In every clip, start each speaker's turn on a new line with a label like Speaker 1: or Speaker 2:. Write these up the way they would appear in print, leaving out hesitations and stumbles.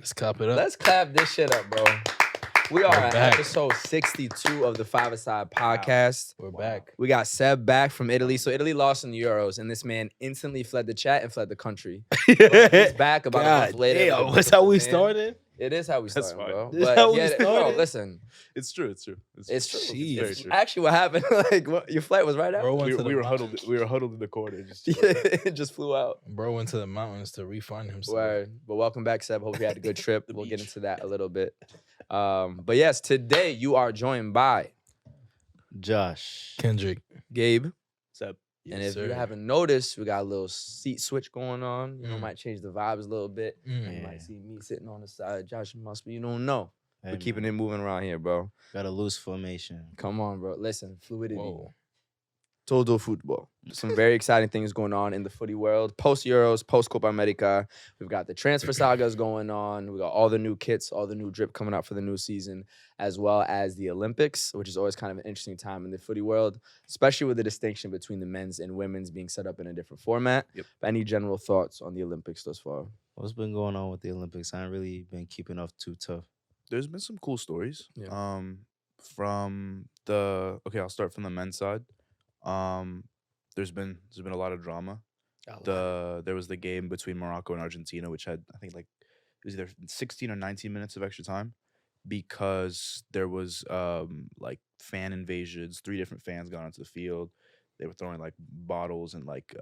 Speaker 1: Let's clap it up.
Speaker 2: Let's clap this shit up, bro. We are at
Speaker 1: back.
Speaker 2: episode 62 of the 5ASIDE podcast.
Speaker 1: We're back.
Speaker 2: We got Seb back from Italy. So Italy lost in the Euros, and this man instantly fled the chat and fled the country. But he's back about a month later.
Speaker 1: Damn, that's how we started?
Speaker 2: It is how we
Speaker 3: That's
Speaker 2: started,
Speaker 3: fine.
Speaker 2: bro.
Speaker 1: This is
Speaker 2: But
Speaker 1: how we
Speaker 2: yeah,
Speaker 1: started?
Speaker 2: bro, listen,
Speaker 3: It's true. It's true.
Speaker 2: it's true.
Speaker 1: Jeez.
Speaker 3: Very
Speaker 2: It's
Speaker 3: true.
Speaker 2: actually what happened. Like, what, your flight was right out.
Speaker 1: Bro went to the
Speaker 3: We were
Speaker 1: mountains.
Speaker 3: huddled. We were huddled in the corner. Just
Speaker 2: It just flew out.
Speaker 1: Bro went to the mountains to refund himself.
Speaker 2: Word. But welcome back, Seb. Hope you had a good trip.
Speaker 3: The
Speaker 2: We'll get
Speaker 3: beach.
Speaker 2: into that a little bit. But yes, today you are joined by
Speaker 4: Josh.
Speaker 1: Kendrick.
Speaker 2: Gabe.
Speaker 3: Seb.
Speaker 2: And
Speaker 1: Yes,
Speaker 2: if you
Speaker 1: sir.
Speaker 2: haven't noticed, we got a little seat switch going on. You know,
Speaker 1: Mm.
Speaker 2: might change the vibes a little bit. You
Speaker 1: Mm.
Speaker 2: might see me sitting on the side. Josh must be, you don't know.
Speaker 4: Hey,
Speaker 2: We're keeping
Speaker 4: man.
Speaker 2: it moving around here, bro.
Speaker 4: Got a loose formation.
Speaker 2: Come on, bro. Listen, fluidity.
Speaker 1: Whoa.
Speaker 2: Todo football. Some very exciting things going on in the footy world. Post Euros, post Copa America. We've got the transfer sagas going on. We got all the new kits, all the new drip coming out for the new season, as well as the Olympics, which is always kind of an interesting time in the footy world, especially with the distinction between the men's and women's being set up in a different format.
Speaker 3: Yep.
Speaker 2: Any general thoughts on the Olympics thus far?
Speaker 4: What's been going on with the Olympics? I ain't really been keeping up too tough.
Speaker 3: There's been some cool stories.
Speaker 2: Yeah.
Speaker 3: From the I'll start from the men's side. There's been a lot of drama. There was the game between Morocco and Argentina, which had I think like it was either 16 or 19 minutes of extra time because there was like fan invasions. 3 different fans got onto the field. They were throwing like bottles and like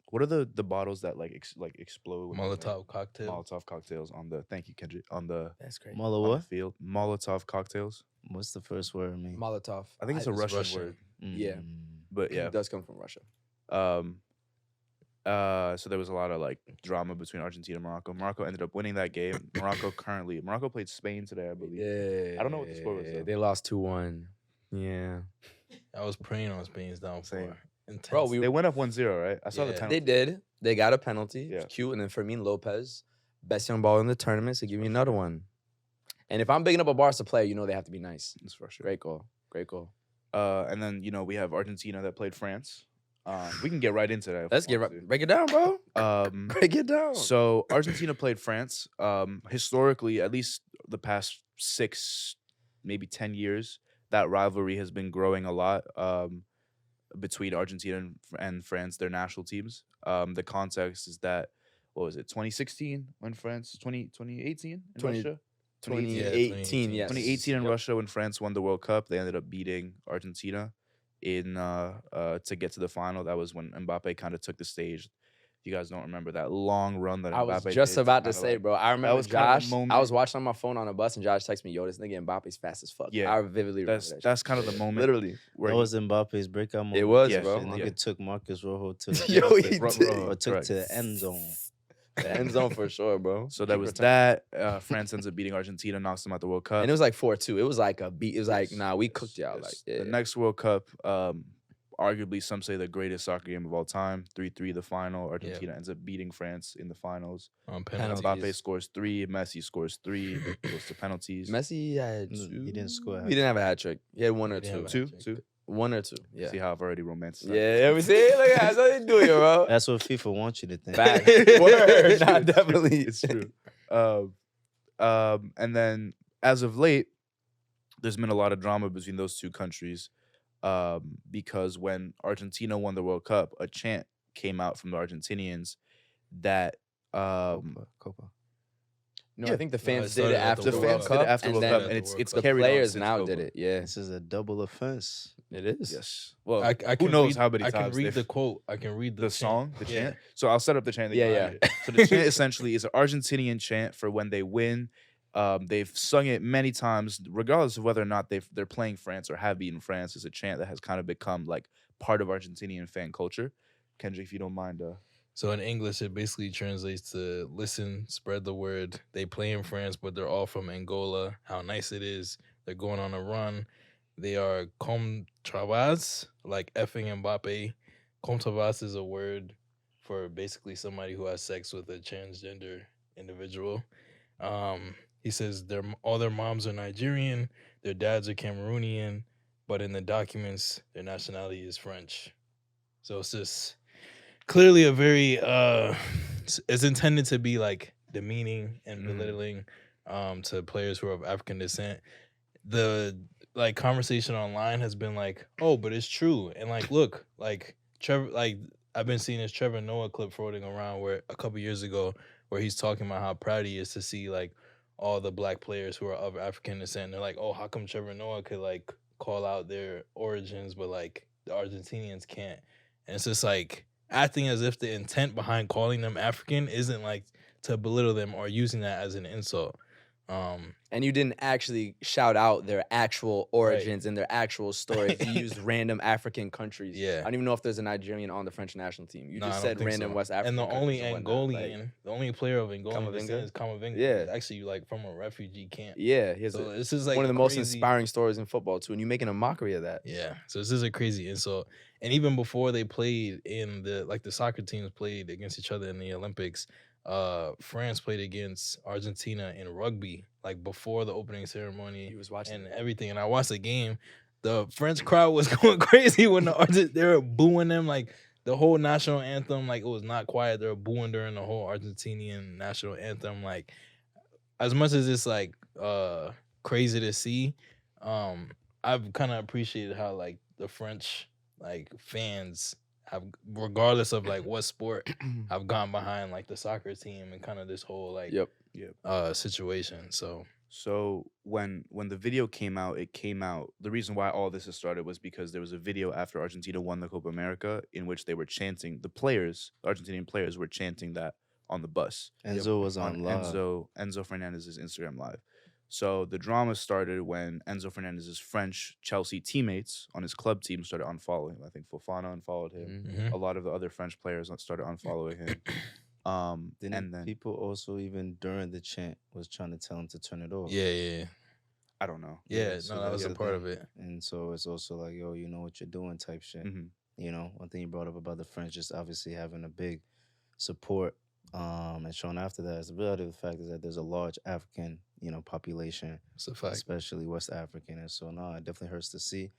Speaker 3: what are the bottles that like explode? when they're, like,
Speaker 1: Molotov cocktail.
Speaker 3: Molotov cocktails on the thank you Kendrick on the
Speaker 2: That's great.
Speaker 4: Muller
Speaker 3: on
Speaker 4: what?
Speaker 3: the field. Molotov cocktails.
Speaker 4: What's the first word mean?
Speaker 2: Molotov.
Speaker 3: I think it's a
Speaker 1: It's
Speaker 3: Russian,
Speaker 1: Russian.
Speaker 3: word,
Speaker 2: yeah.
Speaker 3: but yeah.
Speaker 2: It does come from Russia.
Speaker 3: So there was a lot of like drama between Argentina and Morocco. Morocco ended up winning that game. Morocco played Spain today, I believe.
Speaker 2: Yeah.
Speaker 3: I don't know what the score was, though.
Speaker 2: They lost 2-1. Yeah.
Speaker 1: I was praying on Spain's downfall.
Speaker 3: Same.
Speaker 1: Intense.
Speaker 2: Bro, we
Speaker 3: They went up 1-0, right? I saw the
Speaker 1: Yeah.
Speaker 3: penalty.
Speaker 2: They did. They got a penalty. It was
Speaker 3: Yeah.
Speaker 2: cute. And then Fermin Lopez, best young ball in the tournament, so give me another one. And if I'm bigging up a Barca player, you know they have to be nice.
Speaker 3: It's for sure.
Speaker 2: Great goal. Great goal.
Speaker 3: And then we have Argentina that played France. We can get right into that. if we
Speaker 2: Let's get
Speaker 3: want
Speaker 2: right. Break it down, bro.
Speaker 3: to.
Speaker 2: Break it down.
Speaker 3: So Argentina played France. Historically, at least the past 6, maybe 10 years, that rivalry has been growing a lot between Argentina and France, their national teams. The context is that, what was it, 2016 when France, 2018 in
Speaker 2: 20
Speaker 3: Russia?
Speaker 2: 2018, yes.
Speaker 3: 2018 in
Speaker 2: Yep.
Speaker 3: Russia when France won the World Cup. They ended up beating Argentina in to get to the final. That was when Mbappe kind of took the stage. If you guys don't remember that long run that
Speaker 2: I was
Speaker 3: Mbappe
Speaker 2: just
Speaker 3: did
Speaker 2: about to
Speaker 3: kinda
Speaker 2: say,
Speaker 3: like-
Speaker 2: bro. I remember
Speaker 3: was kind of a
Speaker 2: Josh.
Speaker 3: moment.
Speaker 2: I was watching on my phone on a bus, and Josh texted me, "Yo, this nigga Mbappe's fast as fuck."
Speaker 3: Yeah,
Speaker 2: I vividly remember that.
Speaker 3: That's kind of the moment.
Speaker 2: Literally.
Speaker 3: where
Speaker 4: That
Speaker 3: he-
Speaker 4: was Mbappe's breakout moment.
Speaker 2: It was,
Speaker 3: Yes,
Speaker 2: bro.
Speaker 4: The nigga
Speaker 3: yeah.
Speaker 4: took Marcus Rojo to
Speaker 2: Yo,
Speaker 4: the
Speaker 2: he
Speaker 3: Ro-
Speaker 2: did.
Speaker 3: Rojo,
Speaker 4: or took
Speaker 3: correct.
Speaker 4: to the end zone.
Speaker 2: The end zone for sure, bro.
Speaker 3: So there was
Speaker 2: Keep returning.
Speaker 3: that. France ends up beating Argentina, knocks them out the World Cup.
Speaker 2: And it was like 4-2. It was like a beat. It was like,
Speaker 3: Yes,
Speaker 2: nah, we
Speaker 3: yes,
Speaker 2: cooked y'all. Like,
Speaker 3: yes.
Speaker 2: yeah.
Speaker 3: The next World Cup, arguably some say the greatest soccer game of all time. 3-3 the final. Argentina ends up beating France in the finals.
Speaker 1: on
Speaker 2: Penalties.
Speaker 1: penalties.
Speaker 3: Mbappe scores 3. Messi scores 3. Goes to penalties.
Speaker 2: Messi had
Speaker 4: No,
Speaker 2: 2.
Speaker 4: he didn't score a
Speaker 2: He didn't have a hat trick. He had 1 or
Speaker 1: He didn't
Speaker 2: 2.
Speaker 1: have a hat
Speaker 3: Two.
Speaker 1: trick.
Speaker 2: 1 or 2. Yeah.
Speaker 3: See how I've already romanticized.
Speaker 2: Yeah, we see. Look at that's how they do it, bro.
Speaker 4: That's what FIFA wants you to think.
Speaker 2: Fact. Word.
Speaker 3: It's
Speaker 2: Nah,
Speaker 3: true, it's true,
Speaker 2: definitely.
Speaker 3: It's true. And then as of late, there's been a lot of drama between those two countries because when Argentina won the World Cup, a chant came out from the Argentinians that
Speaker 4: Copa.
Speaker 2: No,
Speaker 3: Yeah.
Speaker 2: I think the
Speaker 1: No, it
Speaker 2: fans did it
Speaker 1: started at
Speaker 2: after
Speaker 1: the
Speaker 2: the
Speaker 3: the
Speaker 1: World
Speaker 2: World
Speaker 3: fans
Speaker 1: Cup.
Speaker 3: did
Speaker 2: Cup.
Speaker 3: it after
Speaker 2: and
Speaker 3: World
Speaker 2: then
Speaker 3: Cup,
Speaker 1: then
Speaker 3: and
Speaker 1: the
Speaker 3: it's
Speaker 1: World
Speaker 3: it's
Speaker 1: Cup.
Speaker 2: the
Speaker 3: carried on
Speaker 2: players
Speaker 3: since
Speaker 2: now
Speaker 3: Copa.
Speaker 2: did it. Yeah.
Speaker 4: This is a double offense.
Speaker 2: It is.
Speaker 3: Yes. Well,
Speaker 1: I
Speaker 3: who
Speaker 1: can
Speaker 3: knows
Speaker 1: read,
Speaker 3: how many
Speaker 1: I
Speaker 3: times
Speaker 1: can read
Speaker 3: they've-
Speaker 1: the quote. I can read
Speaker 3: the song, the
Speaker 1: Yeah.
Speaker 3: chant. So I'll set up the chant. that
Speaker 2: Yeah,
Speaker 3: you
Speaker 2: yeah.
Speaker 3: find it. So the chant essentially is an Argentinian chant for when they win. They've sung it many times, regardless of whether or not they're playing France or have beaten France. It's a chant that has kind of become like part of Argentinian fan culture. Kendrick, if you don't mind.
Speaker 1: So in English, it basically translates to listen, spread the word. They play in France, but they're all from Angola. How nice it is. They're going on a run. They are comme travas, like effing Mbappe. Comme travas is a word for basically somebody who has sex with a transgender individual. He says all their moms are Nigerian, their dads are Cameroonian, but in the documents, their nationality is French. So it's just clearly a very it's intended to be like demeaning and
Speaker 2: Mhm.
Speaker 1: belittling to players who are of African descent. The like conversation online has been like, oh, but it's true. And like, look, like Trevor, like I've been seeing this Trevor Noah clip floating around where a couple years ago where he's talking about how proud he is to see like all the black players who are of African descent. And they're like, oh, how come Trevor Noah could like call out their origins, but like the Argentinians can't? And it's just like acting as if the intent behind calling them African isn't like to belittle them or using that as an insult.
Speaker 2: And you didn't actually shout out their actual origins and their actual stories. You used random African countries.
Speaker 1: Yeah.
Speaker 2: I don't even know if there's a Nigerian on the French national team. You
Speaker 1: No,
Speaker 2: just
Speaker 1: I don't
Speaker 2: said
Speaker 1: think
Speaker 2: random
Speaker 1: so.
Speaker 2: West African
Speaker 1: And the only
Speaker 2: countries and whatnot. Like,
Speaker 1: Angolian, the only player of Angolian descent
Speaker 2: Kamavinga?
Speaker 1: is Kamavinga.
Speaker 2: Yeah.
Speaker 1: He's actually like from a refugee camp.
Speaker 2: yeah, he has
Speaker 1: So
Speaker 2: a,
Speaker 1: this is like
Speaker 2: one of the most
Speaker 1: crazy-
Speaker 2: inspiring stories in football too, and you're making a mockery of that.
Speaker 1: Yeah. So this is a crazy insult. And even before they played in the soccer teams played against each other in the Olympics, France played against Argentina in rugby, like before the opening ceremony.
Speaker 2: He was watching
Speaker 1: and
Speaker 2: it.
Speaker 1: everything. And I watched the game. The French crowd was going crazy when they were booing them, like the whole national anthem. Like it was not quiet. They were booing during the whole Argentinian national anthem. Like as much as it's like crazy to see, I've kind of appreciated how like the French like fans have, regardless of like what sport, have gone behind like the soccer team and kind of this whole like
Speaker 2: Yep.
Speaker 1: situation.
Speaker 3: So when the video came out, it came out. The reason why all this has started was because there was a video after Argentina won the Copa America in which they were chanting. The Argentinian players were chanting that on the bus.
Speaker 4: Enzo was on live.
Speaker 3: Enzo Fernandez's Instagram live. So the drama started when Enzo Fernandez's French Chelsea teammates on his club team started unfollowing him. I think Fofana unfollowed him.
Speaker 1: Mhm.
Speaker 3: A lot of the other French players started unfollowing him.
Speaker 4: Didn't
Speaker 3: And then
Speaker 4: people also even during the chant was trying to tell him to turn it off?
Speaker 1: Yeah.
Speaker 3: I don't know.
Speaker 1: Yeah,
Speaker 4: so
Speaker 1: no, that was a
Speaker 4: that's the
Speaker 1: part of
Speaker 4: thing.
Speaker 1: it.
Speaker 4: And so it's also like, yo, you know what you're doing type shit.
Speaker 3: Mhm.
Speaker 4: You know, one thing you brought up about the French just obviously having a big support and showing after that is the reality of the fact is that there's a large African, population,
Speaker 1: It's a fact.
Speaker 4: especially West African. And so no, it definitely hurts to see.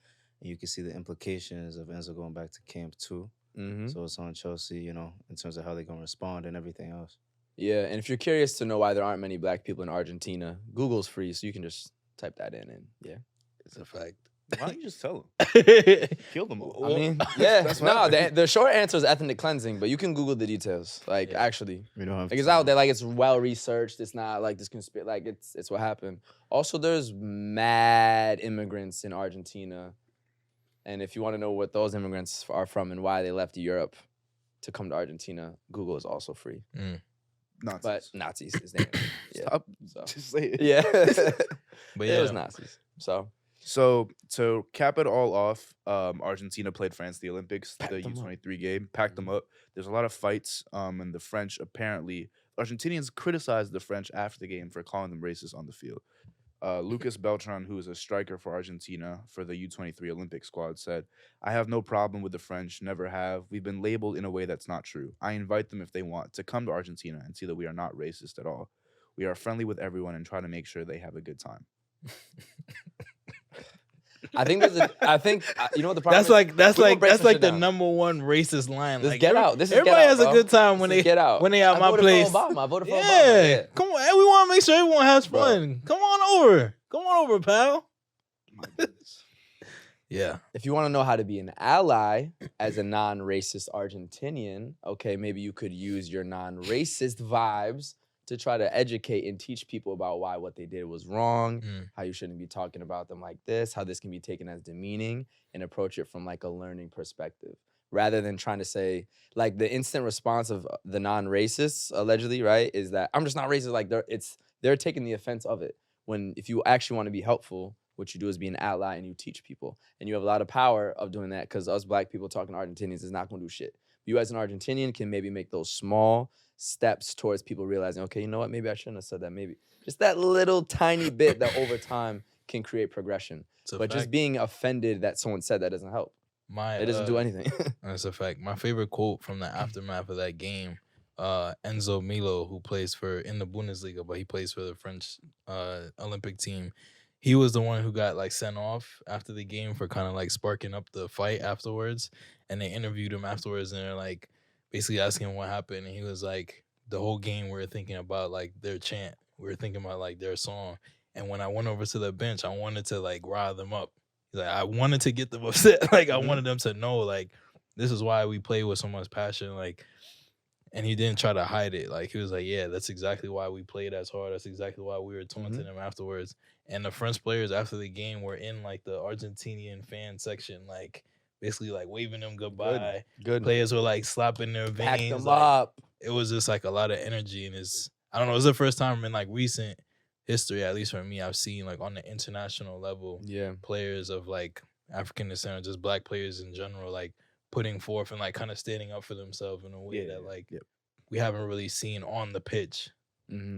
Speaker 4: And you can see the implications of Enzo going back to camp too.
Speaker 2: Mm-hmm.
Speaker 4: So it's on Chelsea, in terms of how they're gonna respond and everything else.
Speaker 2: Yeah, and if you're curious to know why there aren't many black people in Argentina, Google's free, so you can just type that in and yeah.
Speaker 1: It's a fact.
Speaker 3: Why don't you just tell them? Kill them all.
Speaker 2: I mean, yeah,
Speaker 3: That's what
Speaker 2: no,
Speaker 3: happened.
Speaker 2: the short answer is ethnic cleansing, but you can Google the details. Like,
Speaker 1: Yeah.
Speaker 2: actually,
Speaker 4: We don't have
Speaker 2: like it's out there, like it's well researched. It's not like this conspiracy. Like it's what happened. Also, there's mad immigrants in Argentina, and if you want to know what those immigrants are from and why they left Europe to come to Argentina, Google is also free.
Speaker 3: Nazis.
Speaker 2: But Nazis is the answer. Yeah.
Speaker 3: Stop.
Speaker 2: So.
Speaker 3: Just say it.
Speaker 2: Yeah,
Speaker 1: But
Speaker 2: it
Speaker 1: yeah,
Speaker 2: was Nazis.
Speaker 3: So to cap it all off, Argentina played France the Olympics,
Speaker 2: Packed
Speaker 3: the
Speaker 2: them up.
Speaker 3: U23 game, packed them up. There's a lot of fights, and the French apparently Argentinians criticized the French after the game for calling them racist on the field. Lucas Beltran, who is a striker for Argentina for the U23 Olympic squad, said, "I have no problem with the French, never have. We've been labeled in a way that's not true. I invite them if they want to come to Argentina and see that we are not racist at all. We are friendly with everyone and try to make sure they have a good time."
Speaker 2: I think you know what the problem
Speaker 1: that's
Speaker 2: is?
Speaker 1: like
Speaker 2: We gonna break some
Speaker 1: the
Speaker 2: shit down.
Speaker 1: number one racist line.
Speaker 2: This
Speaker 1: Like,
Speaker 2: Get Out. This is
Speaker 1: everybody
Speaker 2: Get Out,
Speaker 1: has a
Speaker 2: bro.
Speaker 1: good time when
Speaker 2: This is
Speaker 1: they
Speaker 2: Get Out.
Speaker 1: when they at
Speaker 2: I
Speaker 1: my
Speaker 2: voted
Speaker 1: place.
Speaker 2: For Obama. I voted for
Speaker 1: Yeah,
Speaker 2: Obama. Yeah.
Speaker 1: come on. We want to make sure everyone has
Speaker 2: Bro.
Speaker 1: fun. Come on over, pal.
Speaker 3: My goodness.
Speaker 1: Yeah,
Speaker 2: If you want to know how to be an ally as a non-racist Argentinian, okay, maybe you could use your non-racist vibes to try to educate and teach people about why what they did was wrong, how you shouldn't be talking about them like this, how this can be taken as demeaning, and approach it from like a learning perspective. Rather than trying to say, like the instant response of the non-racists, allegedly, right, is that I'm just not racist. Like they're taking the offense of it. When if you actually want to be helpful, what you do is be an ally and you teach people. And you have a lot of power of doing that because us black people talking to Argentinians is not going to do shit. You as an Argentinian can maybe make those small steps towards people realizing, okay, you know what, maybe I shouldn't have said that. Maybe just that little tiny bit that over time can create progression.
Speaker 1: it's a
Speaker 2: But just
Speaker 1: fact.
Speaker 2: being offended that someone said that doesn't help. It doesn't do anything.
Speaker 1: That's a fact. My favorite quote from the aftermath of that game, Enzo Milo, who plays in the Bundesliga, but he plays for the French Olympic team. He was the one who got like sent off after the game for kind of like sparking up the fight afterwards. And they interviewed him afterwards, and they're like basically asking him what happened. And he was like, the whole game we were thinking about like their chant. We were thinking about like their song. And when I went over to the bench, I wanted to like rile them up. Like I wanted to get them upset. Like I wanted them to know like this is why we play with so much passion. Like, and he didn't try to hide it. Like he was like, yeah, that's exactly why we played as hard. That's exactly why we were taunting him afterwards. And the French players after the game were in like the Argentinian fan section, like basically like waving them goodbye.
Speaker 2: Good.
Speaker 1: Players were like slapping their
Speaker 2: Back
Speaker 1: veins.
Speaker 2: them
Speaker 1: Like,
Speaker 2: up.
Speaker 1: it was just like a lot of energy, and it's I don't know. It was the first time in like recent history, at least for me, I've seen like on the international level,
Speaker 2: Yeah.
Speaker 1: players of like African descent or just black players in general, like putting forth and like kind of standing up for themselves in a way that like we haven't really seen on the pitch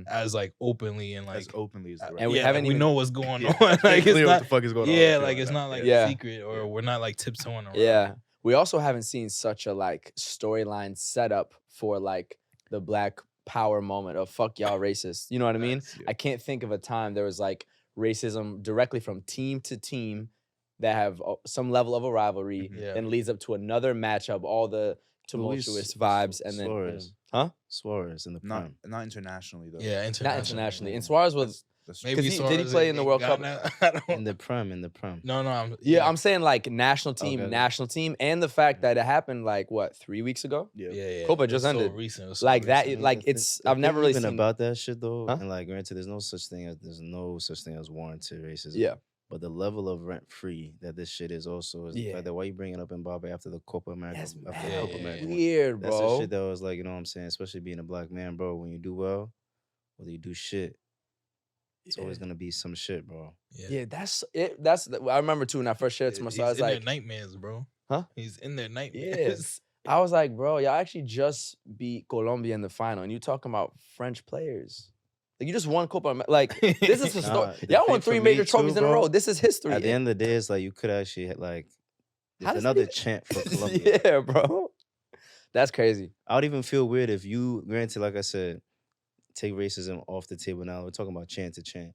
Speaker 1: as like openly and like
Speaker 3: As openly as the
Speaker 2: And we
Speaker 1: yeah,
Speaker 2: haven't
Speaker 1: like, we
Speaker 2: even-
Speaker 1: know what's going
Speaker 3: Yeah,
Speaker 1: on.
Speaker 3: it's
Speaker 1: Like
Speaker 3: clear
Speaker 1: it's
Speaker 3: what
Speaker 1: not
Speaker 3: the fuck is going on.
Speaker 1: yeah,
Speaker 3: Shit
Speaker 1: like it's
Speaker 3: that.
Speaker 1: not like
Speaker 2: Yeah.
Speaker 1: a secret or we're not like tiptoeing around.
Speaker 2: Yeah. We also haven't seen such a like storyline set up for like the black power moment of fuck y'all racist. You know what I mean?
Speaker 3: Facts, yeah.
Speaker 2: I can't think of a time there was like racism directly from team to team that have some level of a rivalry
Speaker 1: Yeah.
Speaker 2: and leads up to another matchup, all the tumultuous vibes, and then
Speaker 4: Suarez.
Speaker 2: huh?
Speaker 4: Suarez in the Prem.
Speaker 3: Not internationally though.
Speaker 1: Yeah,
Speaker 2: Not internationally. And Suarez was
Speaker 3: That's
Speaker 1: maybe
Speaker 2: did he play in the World Cup?
Speaker 1: I don't,
Speaker 4: In the Prem.
Speaker 1: no,
Speaker 2: I'm saying like national team,
Speaker 4: Okay.
Speaker 2: and the fact that it happened like what 3 weeks ago.
Speaker 1: yeah.
Speaker 2: Copa
Speaker 1: It's
Speaker 2: just
Speaker 1: so
Speaker 2: ended.
Speaker 1: recent. It was so
Speaker 2: Like that,
Speaker 1: recent.
Speaker 2: like
Speaker 4: The
Speaker 2: it's.
Speaker 4: the
Speaker 2: I've never
Speaker 4: thing
Speaker 2: really
Speaker 4: even
Speaker 2: seen
Speaker 4: about that shit though.
Speaker 2: Huh?
Speaker 4: And like, granted, there's no such thing as warranted racism.
Speaker 2: Yeah.
Speaker 4: But the level of rent free that this shit is also is the
Speaker 2: Yeah.
Speaker 4: fact that why you bringing up Mbappe after the Copa America.
Speaker 2: That's
Speaker 4: after
Speaker 2: mad
Speaker 4: the Copa America one.
Speaker 2: weird,
Speaker 4: That's the
Speaker 2: bro.
Speaker 4: shit that was like, you know what I'm saying? Especially being a black man, bro. When you do well, whether you do shit, it's always gonna be some shit, bro.
Speaker 2: Yeah, that's it. I remember too when I first shared it to myself. I was
Speaker 1: He's in
Speaker 2: like,
Speaker 1: their nightmares, bro.
Speaker 2: Huh?
Speaker 1: He's in their nightmares.
Speaker 2: I was like, bro, y'all actually just beat Colombia in the final, and you talking about French players. Like you just won Copa. Like this is historic.
Speaker 4: the
Speaker 2: Y'all won
Speaker 4: thing
Speaker 2: 3
Speaker 4: for
Speaker 2: major
Speaker 4: me too,
Speaker 2: trophies in a
Speaker 4: bro,
Speaker 2: row. This is history.
Speaker 4: At the end of the day, it's like you could actually like
Speaker 2: How
Speaker 4: there's
Speaker 2: does
Speaker 4: another
Speaker 2: it-
Speaker 4: chant for Colombia.
Speaker 2: Yeah, bro. That's crazy.
Speaker 4: I would even feel weird if you, granted, like I said, take racism off the table now. We're talking about chant to chant.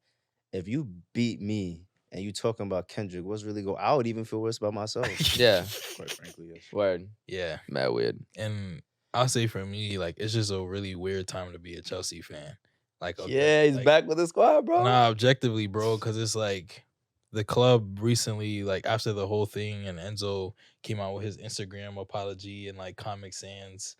Speaker 4: If you beat me and you talking about Kendrick, what's really going? I would even feel worse about myself.
Speaker 2: Yeah.
Speaker 3: quite frankly, yes.
Speaker 2: Word.
Speaker 1: Yeah,
Speaker 2: Mad weird.
Speaker 1: and I'll say for me, like it's just a really weird time to be a Chelsea fan. Like
Speaker 2: Yeah, he's
Speaker 1: like,
Speaker 2: back with the squad, bro.
Speaker 1: Nah, objectively, bro, because it's like the club recently, like after the whole thing, and Enzo came out with his Instagram apology and like Comic Sans,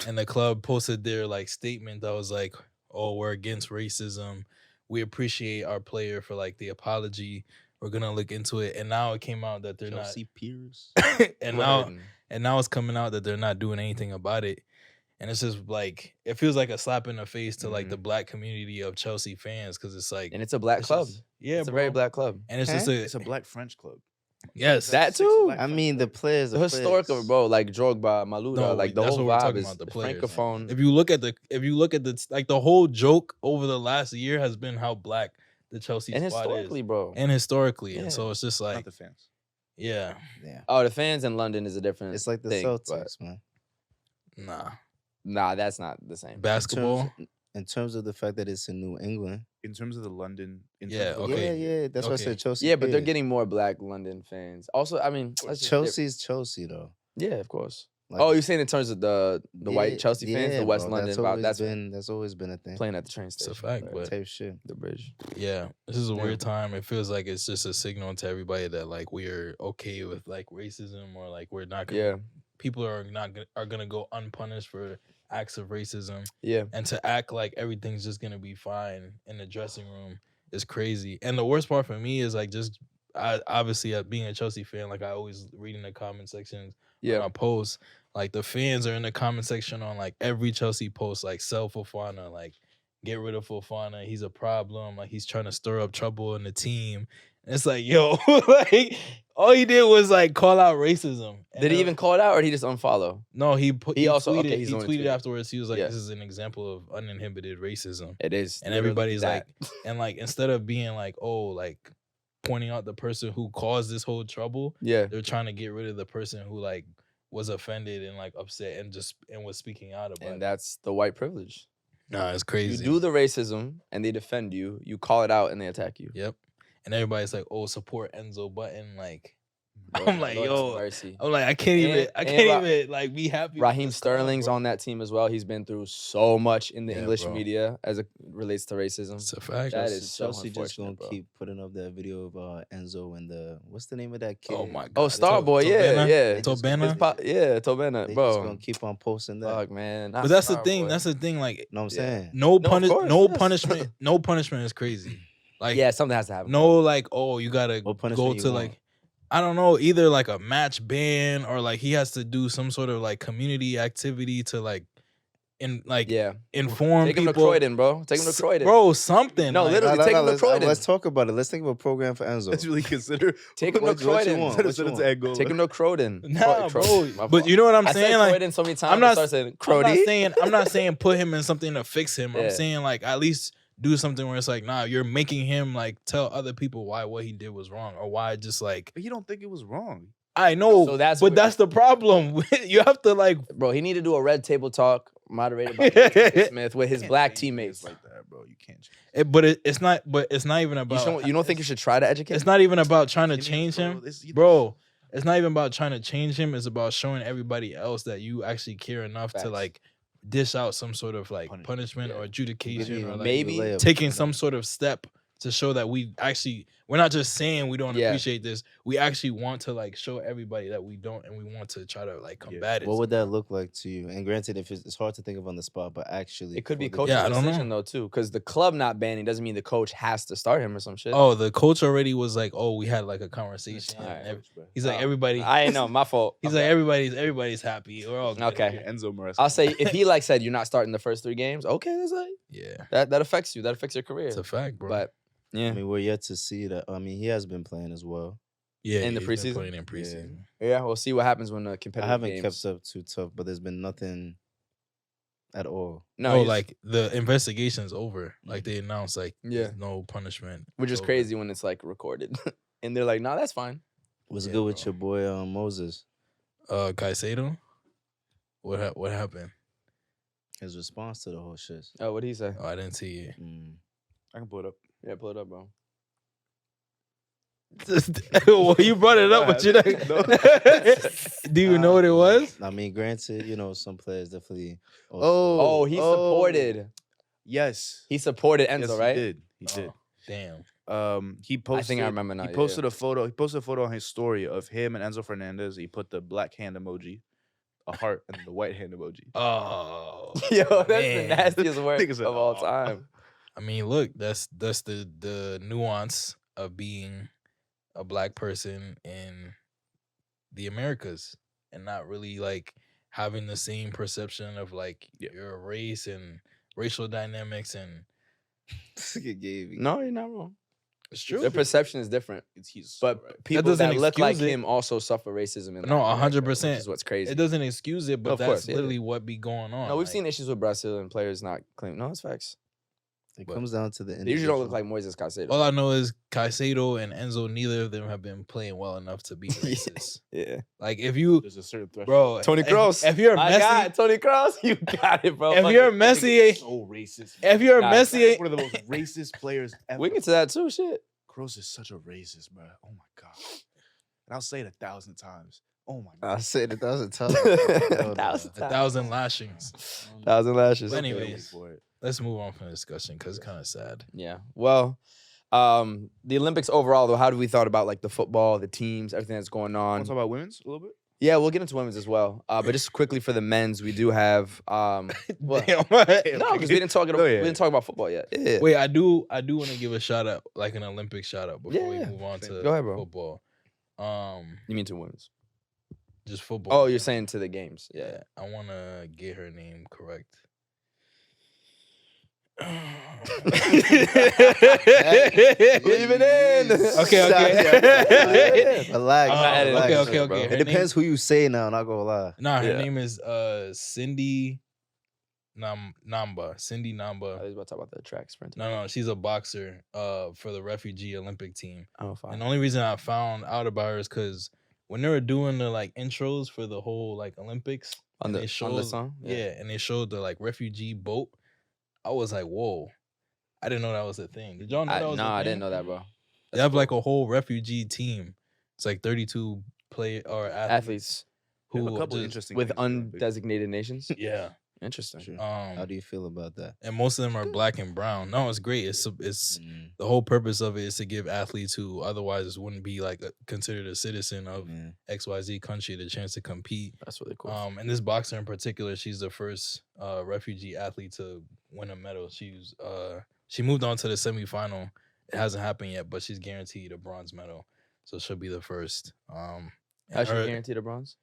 Speaker 1: and the club posted their like statement that was like, "Oh, we're against racism. We appreciate our player for like the apology. We're gonna look into it." And now it came out that they're
Speaker 4: Chelsea Peers.
Speaker 1: not, and
Speaker 2: Word.
Speaker 1: now it's coming out that they're not doing anything about it. And it's just like it feels like a slap in the face to like the black community of Chelsea fans because it's like
Speaker 2: And it's a black
Speaker 1: it's
Speaker 2: club.
Speaker 1: just- yeah,
Speaker 2: It's a
Speaker 1: bro.
Speaker 2: very black club.
Speaker 1: And it's
Speaker 4: Huh?
Speaker 1: just
Speaker 3: It's a black French club.
Speaker 1: yes,
Speaker 2: That
Speaker 3: Six
Speaker 2: too?
Speaker 3: black
Speaker 4: I
Speaker 3: French
Speaker 4: mean, the
Speaker 3: players.
Speaker 4: players.
Speaker 2: The historic of it, bro, like Drogba, Malouda,
Speaker 1: No,
Speaker 2: like the
Speaker 1: that's
Speaker 2: whole
Speaker 1: what we're
Speaker 2: vibe
Speaker 1: talking
Speaker 2: is
Speaker 1: about, the
Speaker 2: the
Speaker 1: players.
Speaker 2: francophone.
Speaker 1: If you look at the like the whole joke over the last year has been how black the Chelsea
Speaker 2: And
Speaker 1: squad
Speaker 2: historically,
Speaker 1: is.
Speaker 2: bro.
Speaker 1: And historically,
Speaker 2: Yeah.
Speaker 1: and so it's just
Speaker 3: Not
Speaker 1: like
Speaker 3: the fans.
Speaker 1: yeah,
Speaker 4: Yeah.
Speaker 2: Oh, the fans in London is a different.
Speaker 4: It's like the
Speaker 2: thing, but
Speaker 4: Celtics, man.
Speaker 2: Nah, that's not the same.
Speaker 1: basketball.
Speaker 4: In terms of the fact that it's in New England.
Speaker 3: In terms of the London, in
Speaker 1: Yeah,
Speaker 3: terms of the
Speaker 1: okay.
Speaker 4: Yeah. That's why I
Speaker 1: Okay.
Speaker 4: said Chelsea.
Speaker 2: Yeah, but they're
Speaker 4: Peers.
Speaker 2: getting more black London fans. Also, I mean, that's just
Speaker 4: Chelsea's Chelsea though.
Speaker 2: Yeah, of course.
Speaker 4: Like,
Speaker 2: Oh, you're saying in terms of the white Chelsea fans,
Speaker 4: yeah,
Speaker 2: the West
Speaker 4: bro,
Speaker 2: London vibe. That's
Speaker 4: always been a thing.
Speaker 2: playing at the train
Speaker 1: It's
Speaker 2: station.
Speaker 1: a fact,
Speaker 2: right?
Speaker 1: but
Speaker 4: Type shit.
Speaker 2: The bridge.
Speaker 1: yeah, this is a
Speaker 2: Yeah.
Speaker 1: weird time. It feels like it's just a signal to everybody that like we're okay with like racism or like we're not gonna
Speaker 2: Yeah,
Speaker 1: people are gonna go unpunished for acts of racism.
Speaker 2: yeah.
Speaker 1: And to act like everything's just gonna be fine in the dressing room is crazy. And the worst part for me is like just obviously being a Chelsea fan, like I always read in the comment sections on
Speaker 2: Yeah.
Speaker 1: our posts, like the fans are in the comment section on like every Chelsea post, like sell Fofana, like get rid of Fofana, he's a problem, like he's trying to stir up trouble in the team. And it's like, yo, like all he did was like call out racism. And
Speaker 2: Did he even call it out or did he just unfollow?
Speaker 1: No, he
Speaker 2: also-
Speaker 1: tweeted,
Speaker 2: okay, he's
Speaker 1: he
Speaker 2: only
Speaker 1: tweeted
Speaker 2: tweeted.
Speaker 1: afterwards. He was like,
Speaker 2: Yeah.
Speaker 1: "This is an example of uninhibited racism."
Speaker 2: It is.
Speaker 1: And
Speaker 2: literally
Speaker 1: everybody's
Speaker 2: that.
Speaker 1: like, and like instead of being like, "Oh, like pointing out the person who caused this whole trouble,"
Speaker 2: yeah.
Speaker 1: they're trying to get rid of the person who like was offended and like upset and was speaking out about
Speaker 2: And
Speaker 1: it.
Speaker 2: that's the white privilege.
Speaker 1: Nah, it's
Speaker 2: You
Speaker 1: crazy.
Speaker 2: do the racism and they defend you. You call it out and they attack you.
Speaker 1: Yep. And everybody's like, "Oh, support Enzo Button." Like, I'm like,
Speaker 2: Lord
Speaker 1: yo,
Speaker 2: mercy.
Speaker 1: I'm like, I can't
Speaker 2: And
Speaker 1: even like be happy. with
Speaker 2: Raheem
Speaker 1: this squad,
Speaker 2: Sterling's
Speaker 1: bro.
Speaker 2: on that team as well. He's been through so much in the
Speaker 1: Yeah,
Speaker 2: English
Speaker 1: bro.
Speaker 2: media as it relates to racism.
Speaker 1: It's a fact.
Speaker 2: That is so
Speaker 4: Chelsea just gonna
Speaker 2: unfortunate, bro.
Speaker 4: keep putting up that video of Enzo and what's the name of that kid?
Speaker 1: Oh my god.
Speaker 2: Oh, Starboy, yeah, yeah.
Speaker 1: Tobena.
Speaker 2: Tobena,
Speaker 4: They just
Speaker 2: bro.
Speaker 4: gonna keep on posting that.
Speaker 2: Fuck, man.
Speaker 1: But that's the thing. That's the thing. Like,
Speaker 4: know what I'm
Speaker 2: Yeah.
Speaker 4: saying?
Speaker 1: no
Speaker 2: No, of course, yes.
Speaker 1: punishment. No punishment is crazy. Like,
Speaker 2: Yeah, something has to happen.
Speaker 1: no, like, oh, you gotta
Speaker 4: What
Speaker 1: go
Speaker 4: punishment you
Speaker 1: to
Speaker 4: want?
Speaker 1: like, I don't know, either like a match ban or like he has to do some sort of like community activity to like,
Speaker 2: Yeah.
Speaker 1: inform
Speaker 2: Take him to
Speaker 1: people.
Speaker 2: Croydon, bro. Take him to Croydon.
Speaker 1: Bro, something.
Speaker 2: No,
Speaker 1: like,
Speaker 2: literally, take him to Croydon.
Speaker 4: Let's talk about it. Let's think of a program for Enzo.
Speaker 3: Let's really consider.
Speaker 2: Take him to
Speaker 4: What you
Speaker 2: Croydon.
Speaker 4: want?
Speaker 3: Send
Speaker 4: What you
Speaker 3: it
Speaker 4: want?
Speaker 3: to Angola.
Speaker 2: Take him to Croydon.
Speaker 1: Nah, bro.
Speaker 2: Croydon. My
Speaker 1: But
Speaker 2: fault.
Speaker 1: you know what I'm
Speaker 2: I
Speaker 1: saying?
Speaker 2: said
Speaker 1: Like,
Speaker 2: Croydon so many times.
Speaker 1: I'm not-
Speaker 2: I saying
Speaker 1: I'm
Speaker 2: Crody.
Speaker 1: not saying put him in something to fix him.
Speaker 2: Yeah.
Speaker 1: I'm saying like at least do something where it's like, nah, you're making him like tell other people why what he did was wrong or why just like
Speaker 3: But you don't think it was wrong.
Speaker 1: I know,
Speaker 2: So that's
Speaker 1: but
Speaker 2: what-
Speaker 1: that's the problem. You have to like,
Speaker 2: Bro, he need to do a red table talk moderated by Will Smith with his
Speaker 3: You can't
Speaker 2: black
Speaker 3: change
Speaker 2: teammates.
Speaker 3: things like that, bro. You can't change.
Speaker 1: but it's not. But it's not even
Speaker 2: You
Speaker 1: about.
Speaker 2: don't think you should try to educate?
Speaker 1: It's not even about trying to
Speaker 3: Opinions,
Speaker 1: change
Speaker 3: bro.
Speaker 1: him,
Speaker 3: This- you-
Speaker 1: bro. It's not even about trying to change him. It's about showing everybody else that you actually care enough
Speaker 2: Facts.
Speaker 1: to like dish out some sort of like
Speaker 3: Punishment.
Speaker 1: punishment
Speaker 2: Yeah.
Speaker 1: or adjudication or like
Speaker 2: Maybe
Speaker 1: taking some sort of step to show that we're not just saying we don't
Speaker 2: Yeah.
Speaker 1: appreciate this. We actually want to like show everybody that we don't, and we want to try to like combat it.
Speaker 4: What would that look like to you? And granted, if it's hard to think of on the spot, but actually,
Speaker 2: It could be
Speaker 4: for the-
Speaker 2: coach's
Speaker 1: Yeah, I don't
Speaker 2: decision though too, because the club not banning doesn't mean the coach has to start him or some shit.
Speaker 1: Oh, the coach already was like, oh, we had like a conversation.
Speaker 2: All right.
Speaker 1: He's like,
Speaker 2: Oh,
Speaker 1: everybody.
Speaker 2: I ain't know, my fault.
Speaker 1: He's
Speaker 2: Okay.
Speaker 1: like, everybody's happy. We're all good
Speaker 2: Okay.
Speaker 1: here."
Speaker 3: Enzo Maresca.
Speaker 2: I'll say if he like said you're not starting the first 3 games, okay, that's like
Speaker 1: Yeah,
Speaker 2: that affects you. That affects your career.
Speaker 1: it's a fact, bro.
Speaker 2: But yeah,
Speaker 4: I mean, we're yet to see that. I mean, he has been playing as well.
Speaker 1: yeah,
Speaker 2: in the
Speaker 1: he's been
Speaker 2: preseason?
Speaker 1: playing in preseason.
Speaker 2: yeah, we'll see what happens when the
Speaker 4: I
Speaker 2: competitive
Speaker 4: haven't
Speaker 2: games.
Speaker 4: kept up too tough, but there's been nothing at all.
Speaker 2: No,
Speaker 1: No,
Speaker 2: he's-
Speaker 1: like the investigation's over. Like they announced, like
Speaker 2: Yeah.
Speaker 1: there's no punishment,
Speaker 2: which
Speaker 1: It's
Speaker 2: is
Speaker 1: over.
Speaker 2: crazy when it's like recorded, and they're like, "Nah, that's fine."
Speaker 4: What's
Speaker 1: Yeah,
Speaker 4: good with
Speaker 1: bro.
Speaker 4: your boy Moses?
Speaker 1: Caicedo, what happened?
Speaker 4: His response to the whole shit.
Speaker 2: Oh, what did he say?
Speaker 1: Oh, I didn't see it.
Speaker 3: I can pull it up.
Speaker 2: Yeah, pull it up, bro.
Speaker 1: Well, you brought it up, but you don't. Do you know what it was?
Speaker 4: I mean, granted, some players definitely.
Speaker 2: Oh, he supported.
Speaker 3: Yes.
Speaker 2: He supported Enzo,
Speaker 3: Yes,
Speaker 2: right?
Speaker 3: He did. He did.
Speaker 1: Damn.
Speaker 3: He posted.
Speaker 2: I think I remember now.
Speaker 3: He posted a photo. He posted a photo on his story of him and Enzo Fernandez. He put the black hand emoji, a heart, and the white hand emoji.
Speaker 1: Oh,
Speaker 2: Yo, that's
Speaker 1: man.
Speaker 2: the nastiest word
Speaker 3: Nigga said,
Speaker 2: of all
Speaker 3: "Oh."
Speaker 2: time.
Speaker 1: I mean, look, that's the nuance of being a black person in the Americas and not really like having the same perception of like your race and racial dynamics, and
Speaker 2: No, you're not wrong.
Speaker 1: it's true.
Speaker 2: Their perception is different,
Speaker 3: He's
Speaker 2: but
Speaker 3: right.
Speaker 2: people
Speaker 1: doesn't
Speaker 2: that look like
Speaker 1: excuse it.
Speaker 2: him also suffer racism. In
Speaker 1: No,
Speaker 2: Latin America,
Speaker 1: 100%.
Speaker 2: which is what's crazy.
Speaker 1: It doesn't excuse it, but
Speaker 2: Of
Speaker 1: that's
Speaker 2: course, yeah.
Speaker 1: literally what be going on.
Speaker 2: No, we've
Speaker 1: like,
Speaker 2: seen issues with Brazilian players not claiming. No, it's facts.
Speaker 4: It
Speaker 1: But-
Speaker 4: comes down to the.
Speaker 2: They usually don't look
Speaker 4: individual.
Speaker 2: like Moises Caicedo.
Speaker 1: all I know is Caicedo and Enzo. Neither of them have been playing well enough to be
Speaker 2: Yeah.
Speaker 1: racist.
Speaker 2: Yeah.
Speaker 1: Like if you,
Speaker 3: There's a certain threshold.
Speaker 1: bro,
Speaker 2: Tony Kroos.
Speaker 1: If you're
Speaker 2: My
Speaker 1: Messi,
Speaker 2: God, Tony Kroos, you got it, bro.
Speaker 1: if
Speaker 2: Fuck
Speaker 1: you're
Speaker 2: it.
Speaker 1: Messi,
Speaker 3: So racist.
Speaker 1: if you're
Speaker 2: Nah,
Speaker 1: Messi,
Speaker 3: He's one of the most racist players ever.
Speaker 2: we can get to that too. Shit.
Speaker 3: Kroos is such a racist, bro. Oh my god. And I'll say it 1,000 times. Oh my
Speaker 4: I
Speaker 3: god.
Speaker 4: said 1,000 times.
Speaker 2: 1,000
Speaker 1: 1,000 lashings.
Speaker 2: 1,000 lashes.
Speaker 1: But
Speaker 3: Can't wait
Speaker 1: anyways.
Speaker 3: for it.
Speaker 1: Let's move on from the discussion because it's kind of sad.
Speaker 2: Yeah. Well, the Olympics overall, though, how do we thought about like the football, the teams, everything that's going
Speaker 3: Want
Speaker 2: on?
Speaker 3: to talk about women's a little bit?
Speaker 2: Yeah, we'll get into women's as well. But just quickly for the men's, we do have what?
Speaker 1: Damn.
Speaker 2: No, because we didn't talk.
Speaker 3: Oh, yeah.
Speaker 2: We didn't talk about football yet. Yeah.
Speaker 1: Wait, I do want to give a shout out, like an Olympic shout out, before we
Speaker 2: Yeah.
Speaker 1: move on to
Speaker 2: Go ahead, bro.
Speaker 1: football.
Speaker 2: You mean to women's?
Speaker 1: Just football.
Speaker 2: Oh, you're saying to the games? Yeah.
Speaker 1: Yeah, I want to get her name correct.
Speaker 2: Leave it in.
Speaker 1: Okay.
Speaker 4: Relax.
Speaker 2: I'm not editing
Speaker 4: relax.
Speaker 2: this
Speaker 1: okay.
Speaker 2: shit, bro.
Speaker 1: Her
Speaker 4: It depends who you say now. Not gonna lie.
Speaker 1: Nah, her
Speaker 2: Yeah.
Speaker 1: name is Cindy Namba. Cindy
Speaker 2: I
Speaker 1: Namba.
Speaker 2: was about to talk about the track sprint.
Speaker 1: No, she's a boxer for the refugee Olympic team.
Speaker 2: Oh, fine.
Speaker 1: And the only reason I found out about her is because when they were doing the like intros for the whole like Olympics,
Speaker 2: On
Speaker 1: and
Speaker 2: the
Speaker 1: they
Speaker 2: on
Speaker 1: showed,
Speaker 2: the song.
Speaker 1: yeah, and they showed the like refugee boat, I was like, whoa, I didn't know that was a thing. Did y'all know that was a thing?
Speaker 2: I didn't know that, bro.
Speaker 1: They have like a whole refugee team. It's like 32 play or
Speaker 2: Athletes
Speaker 3: They have
Speaker 1: who
Speaker 3: a couple
Speaker 1: just,
Speaker 3: interesting
Speaker 2: with
Speaker 3: things to do in baseball.
Speaker 2: undesignated nations.
Speaker 1: yeah.
Speaker 2: Interesting.
Speaker 4: Sure. How do you feel about that?
Speaker 1: And most of them are black and brown. No, it's great. It's the whole purpose of it is to give athletes who otherwise wouldn't be like considered a citizen of XYZ country the chance to compete.
Speaker 2: That's really cool.
Speaker 1: And this boxer in particular, she's the first refugee athlete to win a medal. She moved on to the semifinal. It hasn't happened yet, but she's guaranteed a bronze medal, so she'll be the first.
Speaker 2: How's she guaranteed a bronze?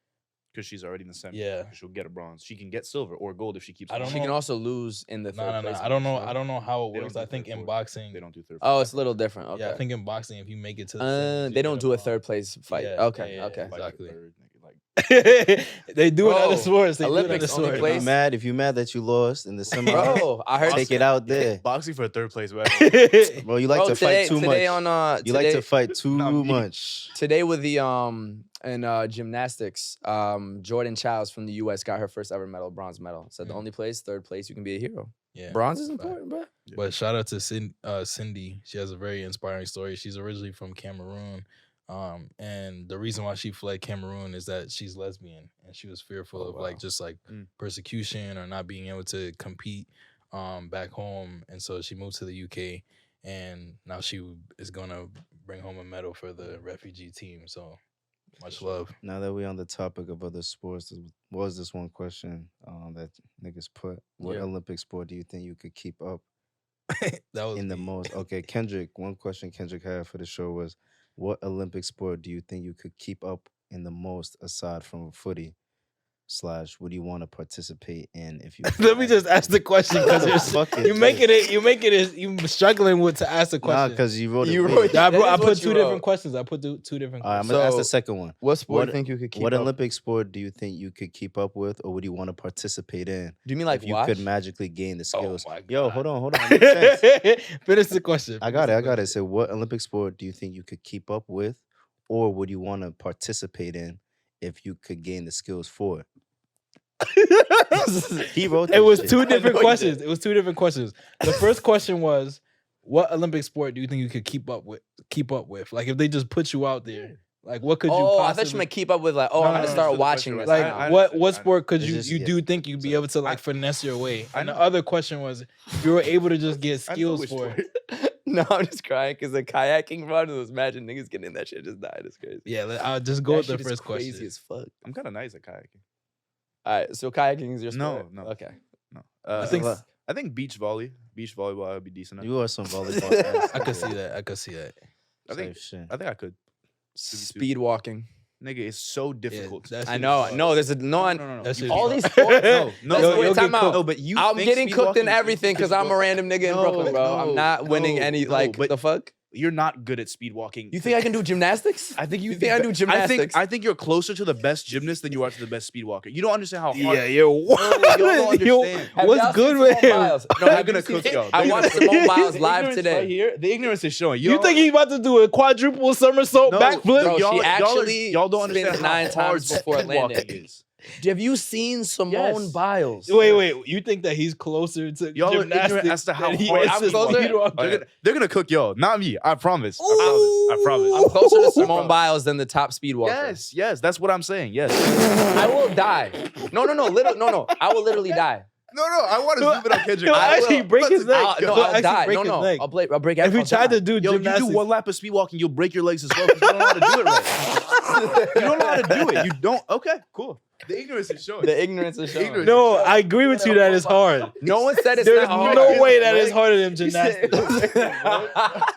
Speaker 3: Because she's already in the semi.
Speaker 1: Yeah.
Speaker 3: She'll get a bronze. She can get silver or gold if she keeps.
Speaker 1: I don't
Speaker 2: She
Speaker 1: know.
Speaker 2: can also lose in the third
Speaker 1: No.
Speaker 2: place.
Speaker 1: I don't know. I don't know how it
Speaker 3: They don't
Speaker 1: works.
Speaker 3: do
Speaker 1: I think
Speaker 3: third,
Speaker 1: in
Speaker 3: fourth.
Speaker 1: boxing,
Speaker 3: They don't do third.
Speaker 2: Oh, it's a little different. Okay.
Speaker 1: yeah, I think in boxing, if you make it to the semis, you
Speaker 2: they don't
Speaker 1: get
Speaker 2: do a
Speaker 1: bronze.
Speaker 2: third place fight.
Speaker 1: Yeah,
Speaker 2: Okay.
Speaker 1: yeah,
Speaker 2: Okay.
Speaker 1: exactly.
Speaker 3: Third, like,
Speaker 1: They do it
Speaker 2: Bro,
Speaker 1: other sports. They
Speaker 2: Olympics
Speaker 1: do it
Speaker 2: only
Speaker 1: other
Speaker 2: place-
Speaker 1: sports.
Speaker 4: If you mad that you lost in the semi,
Speaker 2: Bro, I heard
Speaker 4: take it out there.
Speaker 3: boxing for a third place, man.
Speaker 4: Bro, you like
Speaker 2: Bro,
Speaker 4: to
Speaker 2: today,
Speaker 4: fight too
Speaker 2: today
Speaker 4: much.
Speaker 2: on
Speaker 4: You like to fight too
Speaker 3: Not me.
Speaker 4: much.
Speaker 2: today with the in gymnastics, Jordan Childs from the US got her first ever medal, bronze medal. Said the only place, third place, you can be a hero.
Speaker 1: Yeah.
Speaker 2: Bronze is
Speaker 1: fact.
Speaker 2: important, bro.
Speaker 1: But shout out to Cindy. She has a very inspiring story. She's originally from Cameroon. And the reason why she fled Cameroon is that she's lesbian and she was fearful of like just like persecution or not being able to compete back home. And so she moved to the UK and now she is gonna bring home a medal for the refugee team. So much love.
Speaker 4: Now that we're on the topic of other sports, there was this one question that niggas put. What
Speaker 2: Yeah.
Speaker 4: Olympic sport do you think you could keep up
Speaker 1: That was
Speaker 4: in the
Speaker 1: me.
Speaker 4: most? Okay, Kendrick, one question Kendrick had for the show was, what Olympic sport do you think you could keep up in the most aside from footy? / would you want to participate in if you
Speaker 1: Let me just ask the question because
Speaker 4: Fucking
Speaker 1: you making it you struggling with to ask the
Speaker 4: Nah,
Speaker 1: question.
Speaker 4: because you wrote it.
Speaker 2: You
Speaker 4: late.
Speaker 2: wrote-
Speaker 1: I
Speaker 2: That is
Speaker 1: put
Speaker 2: what
Speaker 1: two
Speaker 2: you
Speaker 1: different
Speaker 2: wrote.
Speaker 1: questions. I put two different
Speaker 4: All right, I'm
Speaker 1: questions.
Speaker 4: gonna ask
Speaker 2: So,
Speaker 4: the second one.
Speaker 2: What sport do
Speaker 4: What-
Speaker 2: you think you could keep
Speaker 4: What
Speaker 2: up?
Speaker 4: Olympic sport do you think you could keep up with, or would you want to participate in
Speaker 2: Do you mean like
Speaker 4: if you
Speaker 2: watch?
Speaker 4: could magically gain the skills?
Speaker 1: my
Speaker 4: Yo,
Speaker 1: God.
Speaker 4: hold on. It makes sense.
Speaker 1: Finish the question.
Speaker 4: I got it. So, what Olympic sport do you think you could keep up with, or would you want to participate in if you could gain the skills for it? He wrote
Speaker 1: It
Speaker 4: that
Speaker 1: was
Speaker 4: shit.
Speaker 1: two different
Speaker 2: know you
Speaker 1: questions. It was two different questions. The first question was, what Olympic sport do you think you could keep up with? Like if they just put you out there, like what could you
Speaker 2: Oh, I
Speaker 1: possibly
Speaker 2: thought you meant keep up with like, oh,
Speaker 1: No,
Speaker 2: I'm
Speaker 1: no,
Speaker 2: gonna
Speaker 1: no,
Speaker 2: start
Speaker 3: so the
Speaker 2: watching
Speaker 3: question
Speaker 2: this.
Speaker 3: was-
Speaker 1: like
Speaker 3: I
Speaker 1: what
Speaker 3: understand.
Speaker 1: sport could
Speaker 4: It's
Speaker 1: you
Speaker 4: just-
Speaker 1: you
Speaker 4: yeah.
Speaker 1: do think you'd be able to like finesse your way?
Speaker 3: I
Speaker 1: And the
Speaker 3: know.
Speaker 1: other question was if you were able to just get
Speaker 3: I know
Speaker 1: skills
Speaker 3: which
Speaker 1: for it.
Speaker 3: sport.
Speaker 2: No, I'm just crying because the kayaking run, those imagine niggas getting in that shit just died. It's crazy.
Speaker 1: Yeah, I'll just go
Speaker 2: That
Speaker 1: with the
Speaker 2: shit is
Speaker 1: first
Speaker 2: crazy
Speaker 1: question.
Speaker 2: as fuck.
Speaker 3: I'm kind of nice at kayaking.
Speaker 2: All right, so kayaking is your
Speaker 3: No,
Speaker 2: sport?
Speaker 3: no.
Speaker 2: Okay.
Speaker 3: No,
Speaker 1: I think
Speaker 3: I think beach volleyball would be decent. At.
Speaker 4: You are some volleyball. ass
Speaker 1: I could
Speaker 4: nigga.
Speaker 1: see that. I could see that.
Speaker 3: I think
Speaker 4: Type shit.
Speaker 3: I think I could.
Speaker 2: Speed walking.
Speaker 3: Nigga, it's so difficult.
Speaker 1: that
Speaker 2: I
Speaker 1: shit
Speaker 2: know.
Speaker 1: is
Speaker 2: No, there's a no.
Speaker 3: no.
Speaker 1: That shit
Speaker 2: All
Speaker 1: is
Speaker 2: these
Speaker 1: hard.
Speaker 2: sports.
Speaker 3: No,
Speaker 2: Let's
Speaker 3: no,
Speaker 2: wait,
Speaker 1: you'll
Speaker 2: time
Speaker 1: get
Speaker 2: out.
Speaker 1: cooked.
Speaker 3: No, but you.
Speaker 2: I'm
Speaker 3: think
Speaker 2: getting
Speaker 3: speed
Speaker 2: cooked in
Speaker 3: walking-
Speaker 2: everything because I'm a random nigga in
Speaker 3: No,
Speaker 2: Brooklyn, bro. I'm
Speaker 3: no,
Speaker 2: not winning
Speaker 3: no,
Speaker 2: any.
Speaker 3: no,
Speaker 2: Like
Speaker 3: but-
Speaker 2: the fuck?
Speaker 3: You're not good at speed walking.
Speaker 2: You think I can do gymnastics?
Speaker 3: I think
Speaker 2: You think I do
Speaker 3: I
Speaker 2: gymnastics?
Speaker 3: think you're closer to the best gymnast than you are to the best speed walker. You don't understand how hard.
Speaker 1: Yeah, yo,
Speaker 3: y'all don't
Speaker 1: yo,
Speaker 3: understand.
Speaker 2: Have
Speaker 1: what's
Speaker 2: y'all
Speaker 1: good
Speaker 2: seen
Speaker 1: with
Speaker 2: Simone
Speaker 1: him?
Speaker 2: Biles?
Speaker 3: No,
Speaker 2: have
Speaker 3: they're gonna
Speaker 2: you seen-
Speaker 3: cook y'all.
Speaker 2: I
Speaker 3: They're
Speaker 2: watched
Speaker 3: gonna-
Speaker 2: Simone Biles
Speaker 3: The
Speaker 2: live
Speaker 3: ignorance
Speaker 2: today.
Speaker 3: Right here, the ignorance is showing.
Speaker 1: You think he's about to do a quadruple somersault backflip?
Speaker 2: Bro,
Speaker 3: y'all-
Speaker 2: she
Speaker 3: y'all are-
Speaker 2: actually
Speaker 3: y'all don't
Speaker 2: spins
Speaker 3: understand how
Speaker 2: 9
Speaker 3: hard
Speaker 2: times before
Speaker 3: speed walking
Speaker 2: landing.
Speaker 3: is.
Speaker 2: Have you seen Simone
Speaker 3: Yes.
Speaker 2: Biles?
Speaker 1: Wait, you think that he's closer to
Speaker 3: Y'all are
Speaker 1: gymnastics
Speaker 3: ignorant as to how
Speaker 1: than he
Speaker 3: hard
Speaker 1: is
Speaker 2: I'm
Speaker 1: to
Speaker 2: closer.
Speaker 1: speed walking?
Speaker 3: They're gonna cook y'all, not me. I promise. I promise.
Speaker 2: I'm closer to Simone Biles than the top speed walker.
Speaker 3: Yes, that's what I'm saying. Yes.
Speaker 2: I will die. No. I will literally die.
Speaker 3: No, I want to zoom it on Kendrick.
Speaker 1: He'll
Speaker 2: I
Speaker 1: actually
Speaker 2: will.
Speaker 1: break his leg.
Speaker 2: I'll
Speaker 1: He'll
Speaker 2: die.
Speaker 1: actually break his
Speaker 2: No.
Speaker 1: leg.
Speaker 2: I'll break.
Speaker 1: If you
Speaker 2: I'll
Speaker 1: tried
Speaker 2: die.
Speaker 1: to do
Speaker 3: Yo, you
Speaker 1: gymnastics,
Speaker 3: do one lap of speed walking, you'll break your legs as well because you don't know how to do it right. You don't know how to do it. You don't. Okay, cool. The ignorance is showing.
Speaker 2: The ignorance is showing.
Speaker 3: Ignorance.
Speaker 1: no, I agree with you that it's hard.
Speaker 2: No one said it's
Speaker 1: There's
Speaker 2: not hard.
Speaker 1: no way that it's harder than gymnastics.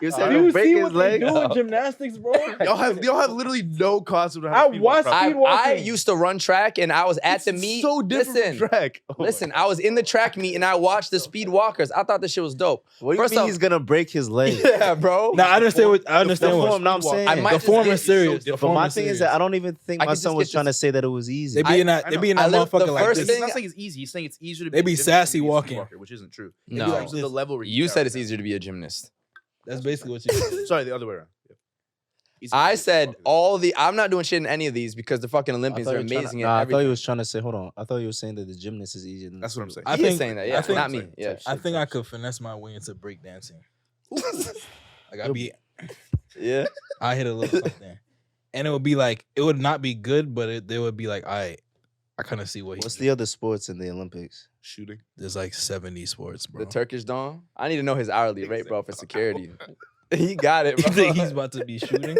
Speaker 4: You
Speaker 1: Do
Speaker 4: said
Speaker 1: you
Speaker 4: break
Speaker 1: see
Speaker 4: his
Speaker 1: what they
Speaker 4: leg.
Speaker 1: do in gymnastics, bro?
Speaker 3: Y'all have literally no concept of how
Speaker 1: I
Speaker 3: to speed walk
Speaker 1: watched
Speaker 3: properly.
Speaker 1: speed walking.
Speaker 2: I used to run track and I was at the
Speaker 3: It's
Speaker 2: meet.
Speaker 3: so different
Speaker 2: Listen,
Speaker 3: from track. Oh my
Speaker 2: listen. I was in the track meet and I watched the speed walkers. I thought this shit was dope.
Speaker 4: What do you
Speaker 2: First
Speaker 4: mean
Speaker 2: off-
Speaker 4: he's gonna break his leg?
Speaker 2: Yeah, bro.
Speaker 1: Now I understand what I
Speaker 4: The
Speaker 1: understand.
Speaker 4: form,
Speaker 1: What
Speaker 4: no, I'm saying.
Speaker 2: I might
Speaker 1: the
Speaker 2: just
Speaker 1: form
Speaker 2: get
Speaker 1: is serious. The
Speaker 4: But
Speaker 1: form
Speaker 4: my
Speaker 1: is
Speaker 4: thing is
Speaker 1: serious.
Speaker 4: that I don't even think
Speaker 2: I
Speaker 4: my
Speaker 2: could just
Speaker 4: son was
Speaker 2: get
Speaker 4: trying to
Speaker 2: this-
Speaker 4: say that it was easy.
Speaker 1: They be in that.
Speaker 3: I
Speaker 1: They
Speaker 3: know.
Speaker 1: be in
Speaker 2: I
Speaker 1: that
Speaker 2: live- the
Speaker 1: motherfucker like
Speaker 2: first
Speaker 1: this.
Speaker 3: He's
Speaker 2: thing-
Speaker 3: not saying it's easy. He's saying it's easier to
Speaker 1: They
Speaker 3: be
Speaker 1: be
Speaker 3: a gymnast
Speaker 1: sassy
Speaker 3: than to be a speed
Speaker 1: walking.
Speaker 3: walker, which isn't true.
Speaker 2: No.
Speaker 3: It's actually the level. where
Speaker 2: You
Speaker 3: get
Speaker 2: said
Speaker 3: out
Speaker 2: it's
Speaker 3: of
Speaker 2: easier to be a gymnast.
Speaker 1: That's basically what you said.
Speaker 3: Sorry, the other way around. Yeah. Easy to
Speaker 2: I
Speaker 3: be a
Speaker 2: said
Speaker 3: speed walker.
Speaker 2: all the. I'm not doing shit in any of these because the fucking Olympians are amazing at
Speaker 4: I thought
Speaker 2: everything.
Speaker 4: he was trying to say. Hold on. I thought he was saying that the gymnast is easier than.
Speaker 3: That's what I'm saying.
Speaker 1: I
Speaker 2: He
Speaker 1: think-
Speaker 2: is saying that.
Speaker 1: I
Speaker 2: Yeah,
Speaker 1: think-
Speaker 2: not me. Yeah.
Speaker 1: I think I could finesse my way into breakdancing. Like I hit a little something, and it would be like it would not be good, but they would be like, I kind of see what
Speaker 4: What's
Speaker 1: he's
Speaker 4: the other sports in the Olympics?
Speaker 3: Shooting.
Speaker 1: There's like 70 sports, bro.
Speaker 2: The Turkish Dawn. I need to know his hourly rate, bro, for
Speaker 3: Exactly.
Speaker 2: security. He got it,
Speaker 1: You
Speaker 2: bro.
Speaker 1: think he's about to be shooting?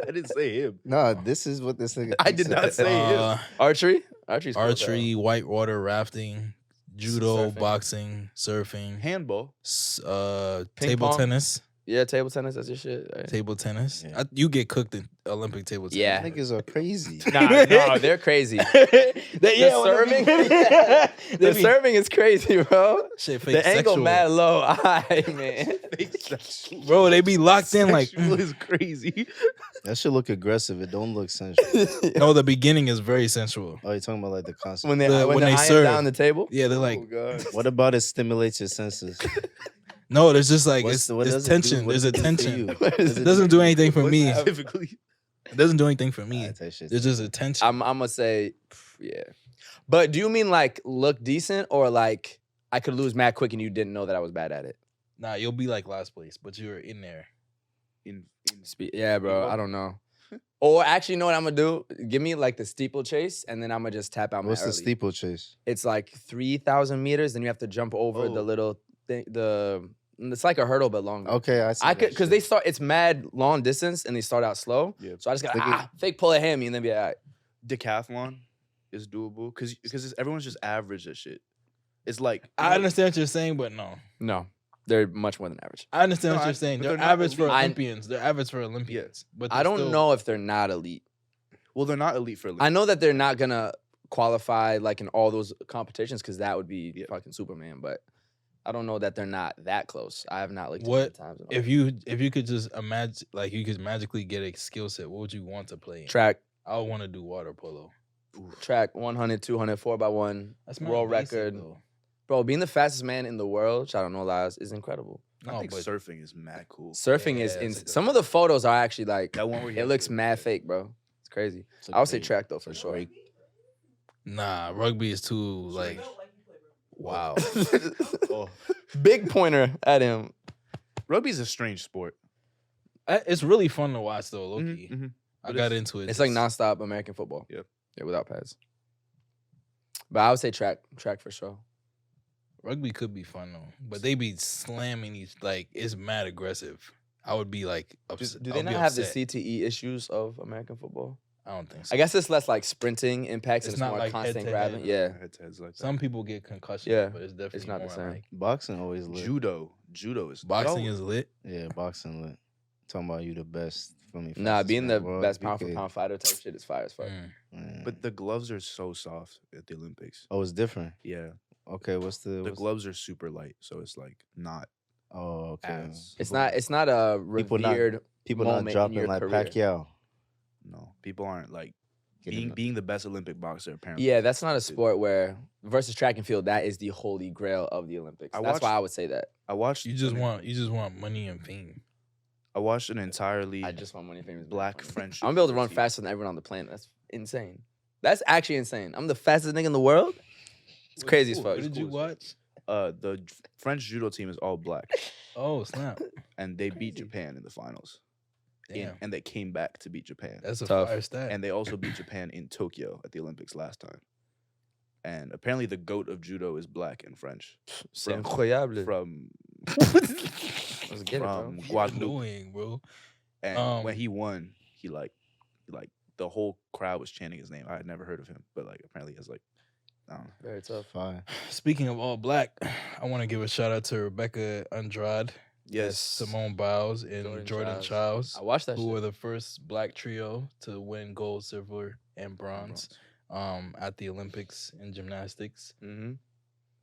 Speaker 3: I didn't say him.
Speaker 4: No, this is what this nigga.
Speaker 3: I did not say him.
Speaker 2: Archery. Archery's cool as hell.
Speaker 1: Archery, whitewater rafting, judo,
Speaker 2: Surfing.
Speaker 1: boxing, surfing,
Speaker 3: Handball.
Speaker 2: Ping
Speaker 1: table
Speaker 2: pong.
Speaker 1: tennis.
Speaker 2: Yeah, table tennis. That's your shit. Right?
Speaker 1: Table tennis.
Speaker 4: Yeah.
Speaker 1: You get cooked in Olympic table tennis.
Speaker 2: Yeah.
Speaker 4: Niggas are crazy.
Speaker 2: No, they're crazy. The serving, the serving is crazy, bro.
Speaker 1: Shit, fake
Speaker 2: The angle
Speaker 1: sexual.
Speaker 2: mad low. Alright, man.
Speaker 1: Bro, they be locked in like.
Speaker 3: Sexual is crazy.
Speaker 4: That should look aggressive. It don't look sensual.
Speaker 1: No, the beginning is very sensual.
Speaker 4: Oh, you're talking about like the concept.
Speaker 2: when they
Speaker 1: when
Speaker 2: when
Speaker 1: they
Speaker 2: they
Speaker 1: serve.
Speaker 2: down the table.
Speaker 1: Yeah, they're like,
Speaker 2: God.
Speaker 4: What about it stimulates your senses?
Speaker 1: no, there's just like
Speaker 4: What
Speaker 1: it's
Speaker 4: does it
Speaker 1: tension.
Speaker 4: do? What
Speaker 1: There's
Speaker 4: does
Speaker 1: a
Speaker 4: it do for
Speaker 1: tension.
Speaker 4: you?
Speaker 1: It doesn't do anything for me. It
Speaker 3: Specifically.
Speaker 1: doesn't do anything for me.
Speaker 4: Alright, that shit.
Speaker 1: There's just a tension.
Speaker 2: I'm gonna say, yeah. But do you mean like look decent or like I could lose mad quick and you didn't know that I was bad at it?
Speaker 1: Nah, you'll be like last place, but you're in there.
Speaker 3: In
Speaker 2: Yeah, bro. I don't know. Or actually, you know what I'm gonna do? Give me like the steeplechase, and then I'm gonna just tap out my
Speaker 4: What's the
Speaker 2: early.
Speaker 4: steeplechase?
Speaker 2: It's like 3,000 meters, then you have to jump over the
Speaker 3: Oh.
Speaker 2: little thing. It's like a hurdle, but longer.
Speaker 4: Okay, I see.
Speaker 2: I
Speaker 4: that
Speaker 2: could because
Speaker 4: shit.
Speaker 2: they start. It's mad long distance, and they start out slow.
Speaker 3: Yeah.
Speaker 2: So I just got
Speaker 4: Look at-
Speaker 2: fake pull a hammy, and then be all right.
Speaker 3: Decathlon is doable because everyone's just average at shit. It's like
Speaker 1: I understand what you're saying, but no.
Speaker 2: No, they're much more than average.
Speaker 1: I understand
Speaker 3: No,
Speaker 1: what
Speaker 3: I-
Speaker 1: you're saying.
Speaker 3: but
Speaker 1: They're
Speaker 3: they're not
Speaker 1: average for
Speaker 3: elite.
Speaker 1: Olympians. They're average for Olympians. But
Speaker 2: I don't
Speaker 1: still,
Speaker 2: know if they're not elite.
Speaker 3: Well, they're not elite for elite.
Speaker 2: I know that they're not gonna qualify like in all those competitions because that would be
Speaker 3: Yeah.
Speaker 2: fucking Superman. But I don't know that they're not that close. I have not looked
Speaker 1: What
Speaker 2: at the times.
Speaker 1: If you could just imagine, like you could magically get a skill set, what would you want to play in?
Speaker 2: track,
Speaker 1: I would want to do water polo.
Speaker 2: track 100, 200, 4x1,
Speaker 1: That's my
Speaker 2: world
Speaker 1: basic,
Speaker 2: record.
Speaker 1: though.
Speaker 2: Bro, being the fastest man in the world, shout out no lies, is incredible.
Speaker 3: I
Speaker 1: No,
Speaker 3: think
Speaker 1: but
Speaker 3: surfing is mad cool.
Speaker 2: Surfing
Speaker 1: Yeah,
Speaker 2: is
Speaker 1: that's a
Speaker 2: in
Speaker 1: good
Speaker 2: some
Speaker 1: one.
Speaker 2: of the photos are actually like
Speaker 3: That one where he
Speaker 2: it
Speaker 3: has
Speaker 2: looks
Speaker 3: the-
Speaker 2: mad fake, bro. It's crazy.
Speaker 4: It's a
Speaker 2: I would say
Speaker 4: great-
Speaker 2: track though for
Speaker 4: it's a
Speaker 2: sure.
Speaker 4: great-
Speaker 1: nah, rugby is too like. Wow.
Speaker 3: Oh.
Speaker 2: Big pointer at him.
Speaker 3: Rugby's a strange sport.
Speaker 1: It's really fun to watch though, low
Speaker 3: Mhm,
Speaker 1: key.
Speaker 3: mhm.
Speaker 1: I
Speaker 3: But
Speaker 1: got
Speaker 3: it's-
Speaker 1: into it.
Speaker 2: It's like
Speaker 1: just-
Speaker 2: nonstop American football.
Speaker 3: Yep.
Speaker 2: Yeah, without pads. But I would say track for sure.
Speaker 1: Rugby could be fun though, but they be slamming each like it's mad aggressive. I would be like
Speaker 2: Do,
Speaker 1: upset.
Speaker 2: do they
Speaker 1: I'll be
Speaker 2: not have the
Speaker 1: upset.
Speaker 2: CTE issues of American football?
Speaker 1: I don't think so.
Speaker 2: I guess it's less like sprinting impacts
Speaker 1: It's
Speaker 2: and it's
Speaker 1: not
Speaker 2: more
Speaker 1: like
Speaker 2: constant
Speaker 1: head-to-head.
Speaker 2: grabbing. Yeah.
Speaker 3: Head-to-heads like that.
Speaker 1: Some people get concussions,
Speaker 2: Yeah,
Speaker 1: but it's definitely
Speaker 2: not the
Speaker 1: more
Speaker 2: same.
Speaker 1: like
Speaker 4: Boxing always lit.
Speaker 3: Judo is
Speaker 1: boxing
Speaker 3: yo,
Speaker 1: is lit.
Speaker 4: Yeah, boxing lit. Talking about you the best for me.
Speaker 2: Nah,
Speaker 4: fastest
Speaker 2: being
Speaker 4: in
Speaker 2: the
Speaker 4: world,
Speaker 2: best
Speaker 4: you
Speaker 2: pound for
Speaker 4: could-
Speaker 2: pound fighter type shit is fire as fuck.
Speaker 1: Mm.
Speaker 3: But the gloves are so soft at the Olympics.
Speaker 4: Oh, it's different.
Speaker 3: Yeah,
Speaker 4: Okay, what's the
Speaker 3: the gloves are super light, so it's like not
Speaker 4: Oh, okay.
Speaker 3: as.
Speaker 2: It's not a
Speaker 4: People not-
Speaker 2: revered
Speaker 4: People not
Speaker 2: moment in
Speaker 4: dropping
Speaker 2: your
Speaker 4: like
Speaker 2: career.
Speaker 4: Pacquiao.
Speaker 3: No, people aren't like
Speaker 4: Getting
Speaker 3: being the best Olympic boxer. Apparently,
Speaker 2: Yeah, that's not a sport where versus track and field, that is the holy grail of the Olympics.
Speaker 3: I
Speaker 2: That's why
Speaker 3: watched-
Speaker 2: I would say that.
Speaker 3: I watched.
Speaker 1: You just want money and fame.
Speaker 3: I watched an entirely
Speaker 2: I just want money, fame, and
Speaker 3: black
Speaker 2: fame.
Speaker 3: French.
Speaker 2: I'm gonna be able to run
Speaker 3: judo team.
Speaker 2: faster than everyone on the planet. That's insane. That's actually insane. I'm the fastest nigga in the world. It's crazy as
Speaker 3: cool.
Speaker 2: fuck.
Speaker 1: What did you
Speaker 3: cool as
Speaker 1: watch?
Speaker 3: The French judo team is all black,
Speaker 1: Oh snap!
Speaker 3: and they beat
Speaker 2: Crazy.
Speaker 3: Japan in the finals.
Speaker 1: Damn,
Speaker 3: And they came back to beat Japan.
Speaker 1: that's a
Speaker 2: Tough.
Speaker 1: fire stat.
Speaker 3: And they also beat Japan in Tokyo at the Olympics last time. And apparently, the goat of judo is black and French
Speaker 2: C'est
Speaker 3: from-
Speaker 2: incroyable.
Speaker 3: from
Speaker 2: Let's get it, bro.
Speaker 3: from
Speaker 1: What you
Speaker 3: Guadeloupe.
Speaker 1: doing, bro?
Speaker 3: And when he won, he like the whole crowd was chanting his name. I had never heard of him, but like apparently he has like I don't know.
Speaker 2: Very tough.
Speaker 4: Fine.
Speaker 1: Speaking of all black, I want to give a shout out to Rebecca Andrade,
Speaker 3: Yes,
Speaker 1: Simone Biles, and Jordan Childs,
Speaker 2: I watched that
Speaker 1: who were
Speaker 2: shit.
Speaker 1: the first black trio to win gold, silver, and bronze at the Olympics in gymnastics.
Speaker 2: Mm-hmm.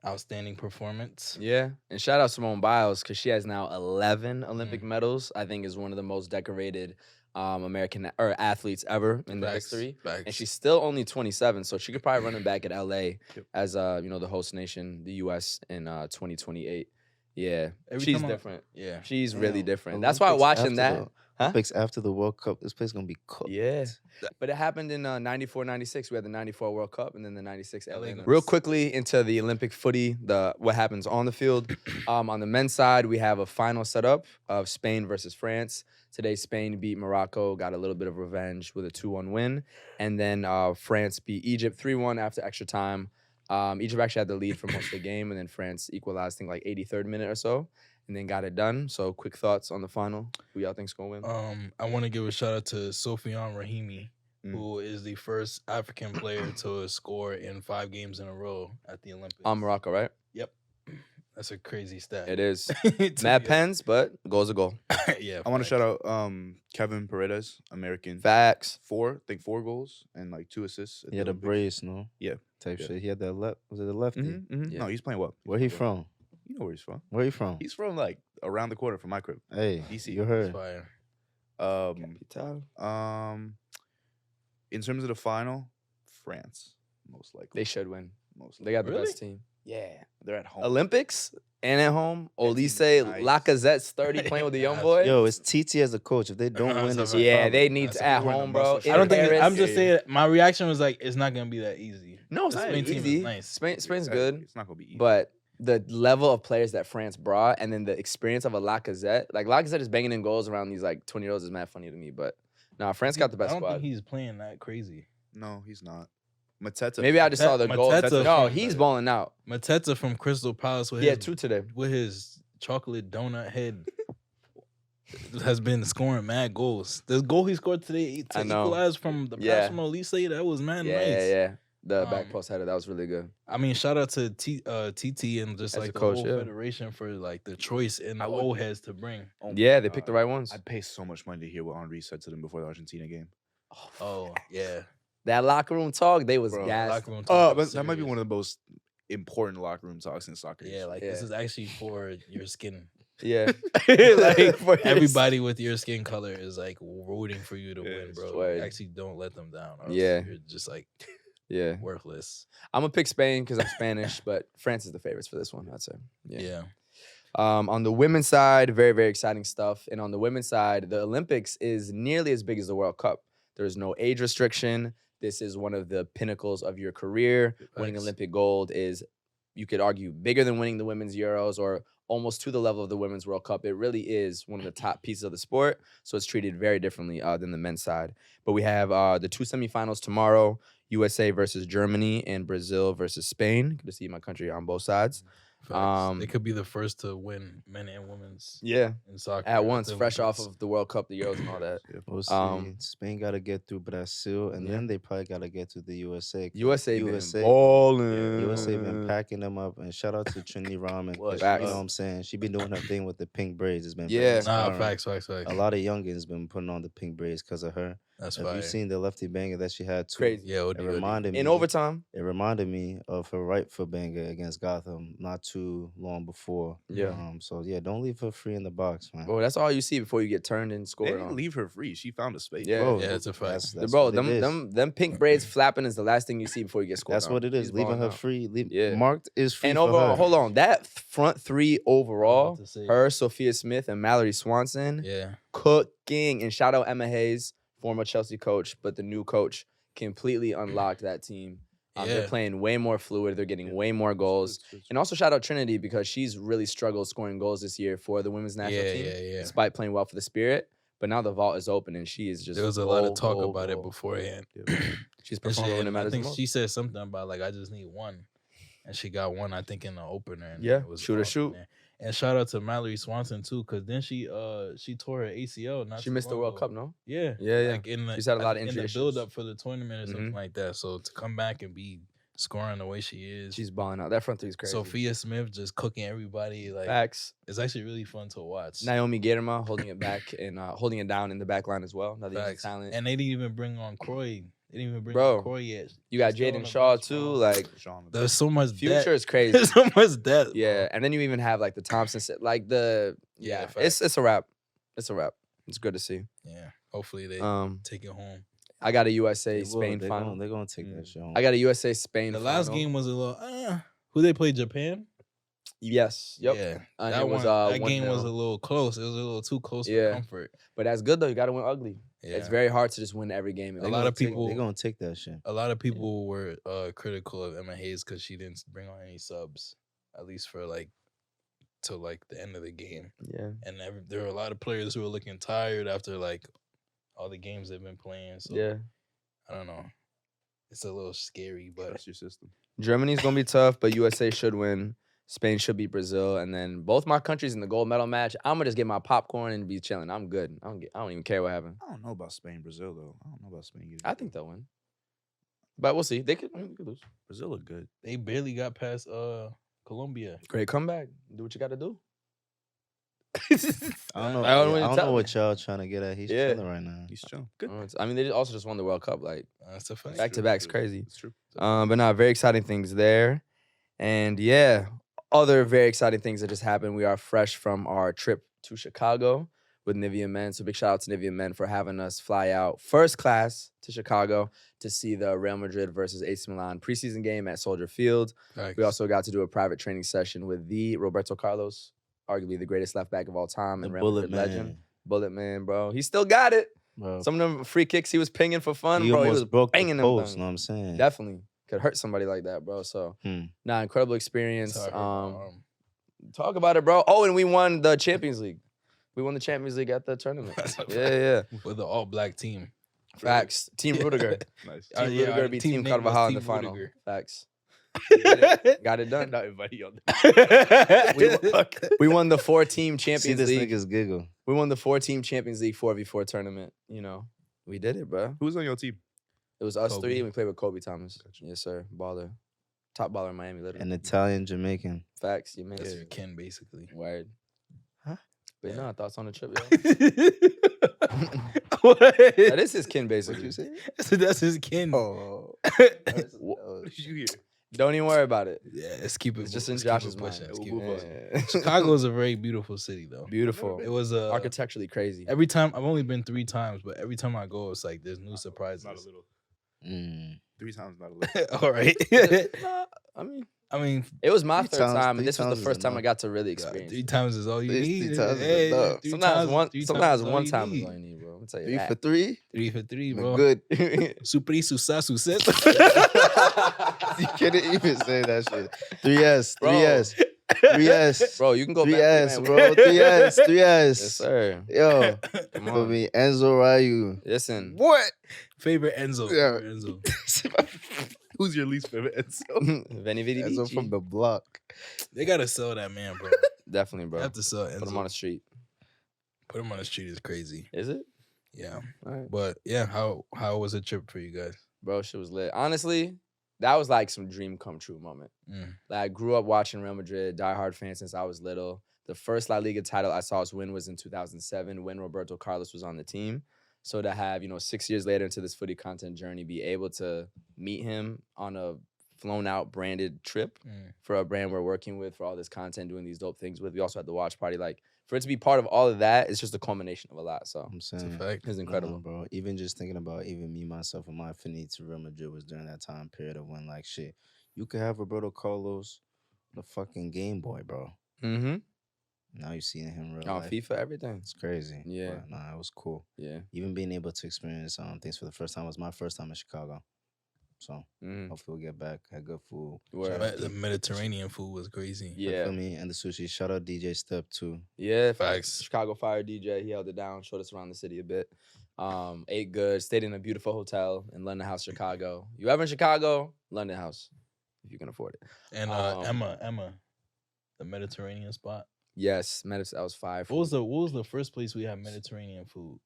Speaker 1: Outstanding performance.
Speaker 2: Yeah, and shout out Simone Biles because she has now 11 Olympic medals. I think is one of the most decorated American or athletes ever in the
Speaker 1: Facts,
Speaker 2: history.
Speaker 1: facts.
Speaker 2: And she's still only 27, so she could probably run it back at LA
Speaker 3: Yep.
Speaker 2: as the host nation, the US in 2028. Yeah,
Speaker 1: Every
Speaker 2: she's
Speaker 1: time I-
Speaker 2: different.
Speaker 1: Yeah.
Speaker 2: She's really
Speaker 4: Damn,
Speaker 2: different. That's why
Speaker 4: Olympics
Speaker 2: watching
Speaker 4: after
Speaker 2: that.
Speaker 4: the Olympics after the World Cup, this place gonna be cooked.
Speaker 2: Yeah. But it happened in 94, 96. We had the 94 World Cup and then the 96
Speaker 1: LA
Speaker 2: Atlanta.
Speaker 1: goes.
Speaker 2: Real quickly into the Olympic footy, what happens on the field. On the men's side, we have a final setup of Spain versus France. Today, Spain beat Morocco, got a little bit of revenge with a 2-1 win. And then France beat Egypt 3-1 after extra time. Egypt actually had the lead for most of the game, and then France equalized, I think, like 83rd minute or so, and then got it done. So, quick thoughts on the final. Who y'all think's gonna win?
Speaker 1: I want to give a shout out to Sofiane Rahimi, who is the first African player to score in 5 games in a row at the Olympics.
Speaker 2: Morocco, right?
Speaker 1: Yep. That's a crazy stat.
Speaker 2: It is.
Speaker 1: To
Speaker 2: Mad
Speaker 1: be-
Speaker 2: pens, but goal's a goal.
Speaker 1: Yeah.
Speaker 3: I want to
Speaker 1: facts.
Speaker 3: shout out Kevin Paredes, American.
Speaker 2: Facts.
Speaker 3: 4 goals and like 2 assists. at
Speaker 4: He had a
Speaker 3: Olympics.
Speaker 4: brace, no?
Speaker 3: Yeah.
Speaker 4: Type
Speaker 3: Yeah.
Speaker 4: shit. He had that was it the lefty?
Speaker 2: Yeah.
Speaker 3: No, he's playing well.
Speaker 4: Where he from?
Speaker 3: You know where he's from.
Speaker 4: Where he from?
Speaker 3: He's from like around the corner from my crib.
Speaker 4: Hey,
Speaker 3: DC.
Speaker 4: you
Speaker 3: That's
Speaker 4: heard.
Speaker 1: Fire.
Speaker 2: Capital.
Speaker 3: In terms of the final, France most likely.
Speaker 2: They should win.
Speaker 3: Most
Speaker 2: They got the
Speaker 1: Really?
Speaker 2: best team. Yeah.
Speaker 3: They're at home.
Speaker 2: Olympics and at home.
Speaker 3: That team's
Speaker 2: Olise
Speaker 3: nice.
Speaker 2: Lacazette's 30 playing with the young
Speaker 1: Yes.
Speaker 2: boy.
Speaker 4: Yo, it's TT as a coach. If they don't win, it's a
Speaker 2: Yeah,
Speaker 4: problem.
Speaker 2: they need
Speaker 1: That's
Speaker 2: to
Speaker 1: a
Speaker 2: at
Speaker 3: good one,
Speaker 2: home,
Speaker 3: the
Speaker 2: bro.
Speaker 3: muscle
Speaker 2: In
Speaker 1: I don't think.
Speaker 2: Paris.
Speaker 1: I'm just saying. My reaction was like, it's not gonna be that easy.
Speaker 2: No, it's
Speaker 1: The
Speaker 2: not
Speaker 1: Spain team is
Speaker 2: easy.
Speaker 1: nice.
Speaker 2: Spain's
Speaker 3: Exactly.
Speaker 2: good,
Speaker 3: It's not gonna be easy.
Speaker 2: but the level of players that France brought, and then the experience of a Lacazette, like Lacazette is banging in goals around these like 20-year-olds is mad funny to me. But nah, France got the best
Speaker 1: I don't
Speaker 2: squad.
Speaker 1: think he's playing that crazy.
Speaker 3: no, he's not. Mateta.
Speaker 2: Maybe I just saw the goal.
Speaker 1: Mateta
Speaker 2: No,
Speaker 1: from-
Speaker 2: he's balling out.
Speaker 1: Mateta from Crystal Palace with
Speaker 2: Yeah,
Speaker 1: his,
Speaker 2: 2 today.
Speaker 1: with his chocolate donut head has been scoring mad goals. The goal he scored today to
Speaker 2: I know.
Speaker 1: equalize from the
Speaker 2: Yeah.
Speaker 1: pass from Elise, that was mad
Speaker 2: Yeah,
Speaker 1: nice.
Speaker 2: yeah. The back
Speaker 1: Um,
Speaker 2: post header, that was really good.
Speaker 1: I mean, shout out to TT and just
Speaker 2: As
Speaker 1: like
Speaker 2: a
Speaker 1: the
Speaker 2: coach,
Speaker 1: whole
Speaker 2: yeah.
Speaker 1: federation for like the choice and the
Speaker 3: I would-
Speaker 1: old heads to bring.
Speaker 3: Oh my
Speaker 2: Yeah, they picked the
Speaker 3: God.
Speaker 2: right ones.
Speaker 3: I'd pay so much money to hear what Henri said to them before the Argentina game.
Speaker 1: Oh yeah,
Speaker 2: That locker room talk, they was
Speaker 3: Bro,
Speaker 2: gassed.
Speaker 1: locker room
Speaker 3: Oh,
Speaker 1: talk
Speaker 3: but
Speaker 1: is
Speaker 3: that might be
Speaker 1: serious.
Speaker 3: one of the most important locker room talks in soccer.
Speaker 1: Yeah, like
Speaker 2: Yeah.
Speaker 1: this is actually for your skin.
Speaker 2: Yeah. Like, for his-
Speaker 1: Everybody with your skin color is like rooting for you to
Speaker 3: Yeah,
Speaker 1: win,
Speaker 3: it's
Speaker 1: bro.
Speaker 2: word.
Speaker 1: Actually, don't let them down. or else
Speaker 2: Yeah.
Speaker 1: you're just like
Speaker 2: Yeah.
Speaker 1: worthless.
Speaker 2: I'm gonna pick Spain because I'm Spanish, but France is the favorites for this one, I'd say.
Speaker 1: Yeah.
Speaker 2: On the women's side, very, very exciting stuff. And on the women's side, the Olympics is nearly as big as the World Cup. There's no age restriction. This is one of the pinnacles of your career. Winning
Speaker 1: Facts.
Speaker 2: Olympic gold is, you could argue, bigger than winning the women's Euros or almost to the level of the women's World Cup. It really is one of the top pieces of the sport. So it's treated very differently than the men's side. But we have the 2 semifinals tomorrow. USA versus Germany and Brazil versus Spain. Good to see my country on both sides.
Speaker 1: Facts. They could be the first to win men and women's
Speaker 2: Yeah,
Speaker 1: in soccer
Speaker 2: at once,
Speaker 1: the
Speaker 2: fresh off
Speaker 1: Olympics.
Speaker 2: of the World Cup, the Euros, and all that.
Speaker 4: We'll see. Spain got to get through Brazil, and then they probably got to get to the USA. 'cause
Speaker 2: USA
Speaker 4: USA
Speaker 2: been balling.
Speaker 4: USA been packing them up, and shout out to Trinity Ramen. 'cause
Speaker 2: Facts.
Speaker 4: You know what I'm saying? She been doing her thing with the pink braids. It's been very
Speaker 2: Yeah.
Speaker 1: Nah,
Speaker 4: inspiring.
Speaker 1: facts.
Speaker 4: A lot of youngins been putting on the pink braids because of her.
Speaker 1: That's
Speaker 4: Have
Speaker 1: fire.
Speaker 4: you seen the lefty banger that she had too?
Speaker 2: Crazy.
Speaker 1: Yeah,
Speaker 4: It reminded me.
Speaker 2: In overtime.
Speaker 4: It reminded me of her right foot banger against Gotham not too long before.
Speaker 2: Yeah.
Speaker 4: So yeah, don't leave her free in the box, man.
Speaker 2: Bro, that's all you see before you get turned and
Speaker 3: They
Speaker 2: scored
Speaker 3: didn't
Speaker 2: on.
Speaker 3: leave her free. She found a space.
Speaker 2: Yeah.
Speaker 4: Bro,
Speaker 1: Yeah, it's a fact.
Speaker 4: That's
Speaker 2: Bro,
Speaker 4: what it is.
Speaker 2: them pink braids flapping is the last thing you see before you get scored
Speaker 4: That's
Speaker 2: on.
Speaker 4: what it is.
Speaker 2: She's
Speaker 4: Leaving
Speaker 2: balling
Speaker 4: her
Speaker 2: out.
Speaker 4: free.
Speaker 2: Yeah.
Speaker 4: Marked is free
Speaker 2: And
Speaker 4: for
Speaker 2: overall,
Speaker 4: her.
Speaker 2: hold on. That front 3 overall,
Speaker 1: to say.
Speaker 2: her, Sophia Smith, and Mallory Swanson,
Speaker 1: Yeah.
Speaker 2: cooking. And shout out Emma Hayes, former Chelsea coach, but the new coach completely unlocked that team. They're
Speaker 1: Yeah.
Speaker 2: playing way more fluid. They're getting way more goals. And also shout out Trinity because she's really struggled scoring goals this year for the women's national
Speaker 1: Yeah,
Speaker 2: team,
Speaker 1: yeah.
Speaker 2: despite playing well for the Spirit. But now the vault is open and she is just.
Speaker 1: There was a lot of
Speaker 2: goal,
Speaker 1: talk
Speaker 2: goal,
Speaker 1: about it
Speaker 2: goal.
Speaker 1: beforehand.
Speaker 2: She's
Speaker 1: And
Speaker 2: performing when it
Speaker 1: and I
Speaker 2: matters the
Speaker 1: think
Speaker 2: most.
Speaker 1: she said something about like I just need one, and she got one. I think in the opener. And
Speaker 2: Yeah,
Speaker 1: it was
Speaker 2: shoot or
Speaker 1: off in
Speaker 2: shoot.
Speaker 1: there. And shout out to Mallory Swanson too, because then she tore her ACL.
Speaker 2: She missed the World Cup, no?
Speaker 1: Yeah,
Speaker 2: Yeah.
Speaker 1: Like in the,
Speaker 2: She's had a lot of
Speaker 1: in
Speaker 2: injury
Speaker 1: the
Speaker 2: issues.
Speaker 1: build up for the tournament or something
Speaker 2: Mhm.
Speaker 1: like that. So to come back and be scoring the way she is,
Speaker 2: She's balling out. That front 3 is crazy.
Speaker 1: Sophia Smith just cooking everybody. Like
Speaker 2: Facts.
Speaker 1: it's actually really fun to watch.
Speaker 2: Naomi Guerrema holding it back and holding it down in the back line as well. Another young
Speaker 1: Facts.
Speaker 2: talent.
Speaker 1: And they didn't even bring on Croy. They didn't even bring
Speaker 2: Bro,
Speaker 1: on Croy yet.
Speaker 2: you got
Speaker 1: She's still on
Speaker 2: Jaden
Speaker 1: the
Speaker 2: Shaw
Speaker 1: bench,
Speaker 2: too.
Speaker 1: bro.
Speaker 2: Like
Speaker 1: There's so much
Speaker 2: future
Speaker 1: depth.
Speaker 2: is crazy.
Speaker 1: There's so much depth.
Speaker 2: Yeah,
Speaker 1: bro.
Speaker 2: and then you even have like the Thompson, like the
Speaker 1: Yeah,
Speaker 2: it's a wrap. It's a wrap. It's good to see.
Speaker 1: Yeah. Hopefully they take it home.
Speaker 2: I got a USA
Speaker 4: They will.
Speaker 2: Spain
Speaker 4: They're
Speaker 2: final.
Speaker 4: gonna- They're gonna take that shit home.
Speaker 2: I got a USA Spain.
Speaker 1: The last
Speaker 2: final.
Speaker 1: game was a little. Who they played? Japan.
Speaker 2: Yes. Yep.
Speaker 1: Yeah,
Speaker 2: And
Speaker 1: that
Speaker 2: it was,
Speaker 1: one. That
Speaker 2: 1-0.
Speaker 1: game was a little close. It was a little too close
Speaker 2: Yeah.
Speaker 1: for comfort.
Speaker 2: But that's good though. You got to win ugly.
Speaker 1: Yeah.
Speaker 2: It's very hard to just win every game.
Speaker 1: A lot of people.
Speaker 4: They're gonna take that shit.
Speaker 1: A lot of people were critical of Emma Hayes because she didn't bring on any subs, at least for till the end of the game.
Speaker 2: Yeah.
Speaker 1: And there were a lot of players who were looking tired after all the games they've been playing. So
Speaker 2: Yeah.
Speaker 1: I don't know. It's a little scary, but
Speaker 3: Trust your system.
Speaker 2: Germany's gonna be tough, but USA should win. Spain should beat Brazil, and then both my countries in the gold medal match. I'm gonna just get my popcorn and be chilling. I'm good. I don't even care what happened.
Speaker 3: I don't know about Spain, Brazil though. I don't know about Spain.
Speaker 2: I think they'll win, but we'll see. They could lose.
Speaker 3: Brazil look good.
Speaker 1: they barely got past Colombia.
Speaker 2: Great comeback. Do what you got to do.
Speaker 4: I don't know.
Speaker 2: I don't
Speaker 4: I
Speaker 2: really
Speaker 4: don't
Speaker 2: tell
Speaker 4: know
Speaker 2: me.
Speaker 4: what y'all trying to get at. He's
Speaker 2: Yeah.
Speaker 4: chilling right now.
Speaker 3: He's chill. Good.
Speaker 2: I mean, they also just won the World Cup.
Speaker 1: That's a fact.
Speaker 2: Back to back's crazy.
Speaker 3: It's true.
Speaker 2: But not very exciting things there. And yeah, other very exciting things that just happened. We are fresh from our trip to Chicago with Nivea Men. So big shout out to Nivea Men for having us fly out first class to Chicago to see the Real Madrid versus AC Milan preseason game at Soldier Field.
Speaker 1: Facts.
Speaker 2: We also got to do a private training session with the Roberto Carlos, arguably the greatest left back of all time
Speaker 4: The
Speaker 2: and Real
Speaker 4: Bullet
Speaker 2: Madrid legend.
Speaker 4: Man,
Speaker 2: Bullet Man, bro. He still got it.
Speaker 4: bro.
Speaker 2: Some of them free kicks he was pinging for fun,
Speaker 4: He
Speaker 2: bro. He
Speaker 4: almost
Speaker 2: was
Speaker 4: broke the
Speaker 2: banging them
Speaker 4: post.
Speaker 2: things.
Speaker 4: Know what I'm saying?
Speaker 2: Definitely could hurt somebody like that, bro. So, incredible experience.
Speaker 1: Sorry,
Speaker 2: Talk about it, bro. Oh, and we won the Champions League. We won the Champions League at the tournament.
Speaker 1: That's a
Speaker 2: Yeah.
Speaker 1: with the all-black team.
Speaker 2: Facts. Team Rudiger.
Speaker 3: Nice.
Speaker 2: Team
Speaker 1: Yeah,
Speaker 2: Rudiger
Speaker 1: our
Speaker 2: beat
Speaker 1: team
Speaker 2: Team
Speaker 1: name was
Speaker 2: Carvajal in the
Speaker 1: Team
Speaker 2: final.
Speaker 1: Rudiger.
Speaker 2: Facts. We did it. Got it done.
Speaker 3: Not everybody on
Speaker 2: We won the 4-team
Speaker 4: See
Speaker 2: Champions
Speaker 4: this
Speaker 2: League.
Speaker 4: nigga's giggle.
Speaker 2: We won the 4-team Champions League 4v4 tournament. You know, we did it, bro.
Speaker 3: Who's on your team?
Speaker 2: It was us
Speaker 1: Kobe.
Speaker 2: three, and we played with Kobe Thomas. Yes, sir. Baller. Top baller in Miami, literally.
Speaker 4: An Italian Jamaican.
Speaker 2: Facts, you man.
Speaker 1: That's your kin, basically.
Speaker 2: Word.
Speaker 4: Huh?
Speaker 2: But
Speaker 1: Yeah.
Speaker 2: no, thoughts on the trip, yo?
Speaker 1: What?
Speaker 2: That is his kin,
Speaker 4: What
Speaker 2: basically.
Speaker 4: you say?
Speaker 1: That's his kin.
Speaker 4: Oh.
Speaker 3: What did you hear?
Speaker 2: Don't even worry about it.
Speaker 1: Yeah, let's keep it.
Speaker 2: It's just in
Speaker 1: let's keep it
Speaker 2: Josh's
Speaker 1: pushing,
Speaker 2: mind.
Speaker 1: let's keep
Speaker 3: We'll
Speaker 1: it
Speaker 3: move
Speaker 1: pushing.
Speaker 2: Yeah.
Speaker 1: Chicago is a very beautiful city, though.
Speaker 2: Beautiful.
Speaker 1: It was
Speaker 2: Architecturally crazy.
Speaker 1: every time. I've only been 3 times, but every time I go, it's like there's new surprises.
Speaker 3: Not a little.
Speaker 4: Mm.
Speaker 3: 3 times, not a little.
Speaker 1: All right.
Speaker 2: Nah, I mean,
Speaker 1: I mean,
Speaker 2: it was my
Speaker 4: 3
Speaker 2: third
Speaker 4: times-
Speaker 2: time,
Speaker 4: 3
Speaker 2: and this was the
Speaker 4: times is
Speaker 2: first time I
Speaker 4: enough.
Speaker 2: got to really
Speaker 1: God,
Speaker 2: experience
Speaker 1: 3
Speaker 2: it.
Speaker 1: times is all you
Speaker 4: Three
Speaker 1: need.
Speaker 4: times is
Speaker 1: Hey,
Speaker 4: enough.
Speaker 1: 3
Speaker 2: Sometimes
Speaker 1: times-
Speaker 2: one,
Speaker 1: 3
Speaker 2: sometimes
Speaker 1: is all
Speaker 2: one
Speaker 1: you
Speaker 2: time is
Speaker 1: need.
Speaker 2: all you need, bro. I'll tell you
Speaker 4: 3
Speaker 2: that.
Speaker 4: for 3?
Speaker 1: 3 for 3,
Speaker 4: We're
Speaker 1: bro.
Speaker 4: good.
Speaker 1: Supri, susa, suset.
Speaker 4: You couldn't even say that shit. 3S,
Speaker 2: Bro.
Speaker 4: 3S, 3S,
Speaker 2: Bro, you can go back.
Speaker 4: 3S,
Speaker 2: man.
Speaker 4: bro. 3S, 3S.
Speaker 2: Yes, sir.
Speaker 4: Yo,
Speaker 2: Come
Speaker 4: for
Speaker 2: on.
Speaker 4: me, Enzo Ryu.
Speaker 2: Listen.
Speaker 4: What?
Speaker 1: Favorite Enzo.
Speaker 4: Yeah.
Speaker 1: Favorite Enzo.
Speaker 3: Who's your least favorite Enzo?
Speaker 2: Veni Vidi
Speaker 4: Enzo
Speaker 2: Vici.
Speaker 4: from the block.
Speaker 1: They gotta sell that man, bro.
Speaker 2: Definitely,
Speaker 1: They
Speaker 2: bro.
Speaker 1: have to sell
Speaker 2: Put him on
Speaker 1: Enzo.
Speaker 2: the street.
Speaker 1: Put him on the street is crazy.
Speaker 2: Is it?
Speaker 1: Yeah,
Speaker 2: All right.
Speaker 1: but yeah, how was the trip for you guys?
Speaker 2: Bro, shit was lit. Honestly, that was like some dream come true moment.
Speaker 1: Mm.
Speaker 2: Like, I grew up watching Real Madrid, diehard fan since I was little. The first La Liga title I saw us win was in 2007 when Roberto Carlos was on the team. So to have, 6 years later into this footy content journey, be able to meet him on a flown out branded trip
Speaker 1: Mm.
Speaker 2: for a brand we're working with, for all this content, doing these dope things with. We also had the watch party. Like, for it to be part of all of that, it's just a culmination of a lot. So
Speaker 4: I'm
Speaker 1: It's a
Speaker 4: saying.
Speaker 1: fact.
Speaker 2: it's incredible.
Speaker 4: Bro. Even just thinking about even me, myself, and my affinity to Real Madrid was during that time period of when, like, shit, you could have Roberto Carlos, the fucking Game Boy, bro.
Speaker 2: Mm-hmm.
Speaker 4: Now you're seeing him in real
Speaker 2: On
Speaker 4: life.
Speaker 2: FIFA, everything.
Speaker 4: It's crazy.
Speaker 2: Yeah.
Speaker 4: But, nah, it was cool.
Speaker 2: Yeah.
Speaker 4: Even being able to experience things for the first time was my first time in Chicago. So
Speaker 2: Mm.
Speaker 4: hopefully we'll get back. Had good food.
Speaker 2: Word.
Speaker 4: Shout out
Speaker 1: The
Speaker 4: D-
Speaker 1: Mediterranean food was crazy.
Speaker 2: Yeah.
Speaker 4: feel me? And the sushi. Shout out DJ Step too.
Speaker 2: Yeah,
Speaker 1: Facts.
Speaker 2: Chicago Fire DJ, he held it down, showed us around the city a bit. Ate good, stayed in a beautiful hotel in London House, Chicago. You ever in Chicago? London House, if you can afford it.
Speaker 1: And Emma, the Mediterranean spot.
Speaker 2: Yes, that was 5.
Speaker 1: What was the first place we had Mediterranean food?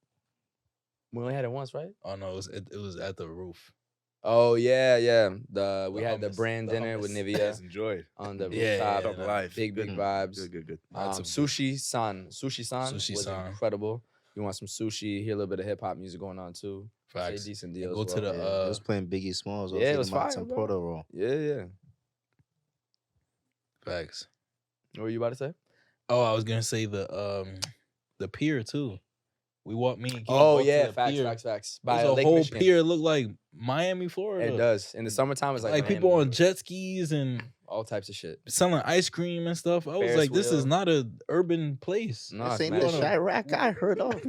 Speaker 2: We only had it once, right?
Speaker 1: Oh no, it was at the roof.
Speaker 2: Oh yeah. We
Speaker 1: The
Speaker 2: had the
Speaker 1: hummus,
Speaker 2: brand
Speaker 1: the
Speaker 2: dinner with
Speaker 1: hummus.
Speaker 2: Nivea
Speaker 3: Yes, enjoyed.
Speaker 2: on the
Speaker 1: Yeah,
Speaker 2: rooftop.
Speaker 1: yeah,
Speaker 3: Top
Speaker 1: yeah.
Speaker 3: life.
Speaker 2: Big
Speaker 3: Good.
Speaker 2: vibes.
Speaker 3: Good.
Speaker 1: Lots of
Speaker 2: Sushi San
Speaker 1: Sushi
Speaker 2: was
Speaker 1: San.
Speaker 2: incredible. You want some sushi? Hear a little bit of hip hop music going on too. Say
Speaker 1: facts.
Speaker 2: decent
Speaker 1: And
Speaker 2: deal.
Speaker 1: go
Speaker 2: as
Speaker 1: to
Speaker 2: well.
Speaker 1: the,
Speaker 4: Yeah, it was playing Biggie Smalls.
Speaker 2: yeah, it was
Speaker 4: my
Speaker 2: fire, bro.
Speaker 4: Temporada roll.
Speaker 2: Yeah.
Speaker 1: Facts.
Speaker 2: What were you about to say?
Speaker 1: Oh, I was gonna say the pier too. We walked me. And King
Speaker 2: Oh
Speaker 1: walked to
Speaker 2: yeah,
Speaker 1: the
Speaker 2: facts.
Speaker 1: pier.
Speaker 2: By
Speaker 1: There's a
Speaker 2: Lake
Speaker 1: whole
Speaker 2: Michigan.
Speaker 1: pier looked like Miami, Florida.
Speaker 2: It does. In the summertime, it's like
Speaker 1: Like
Speaker 2: Miami.
Speaker 1: people on jet skis and
Speaker 2: all types of shit.
Speaker 1: selling ice cream and stuff. I was
Speaker 2: Ferris
Speaker 1: like, this is
Speaker 2: wheel.
Speaker 1: not a urban place.
Speaker 2: No,
Speaker 4: This
Speaker 2: it's
Speaker 4: ain't
Speaker 2: mad
Speaker 4: the
Speaker 2: shit.
Speaker 4: Chirac I heard of.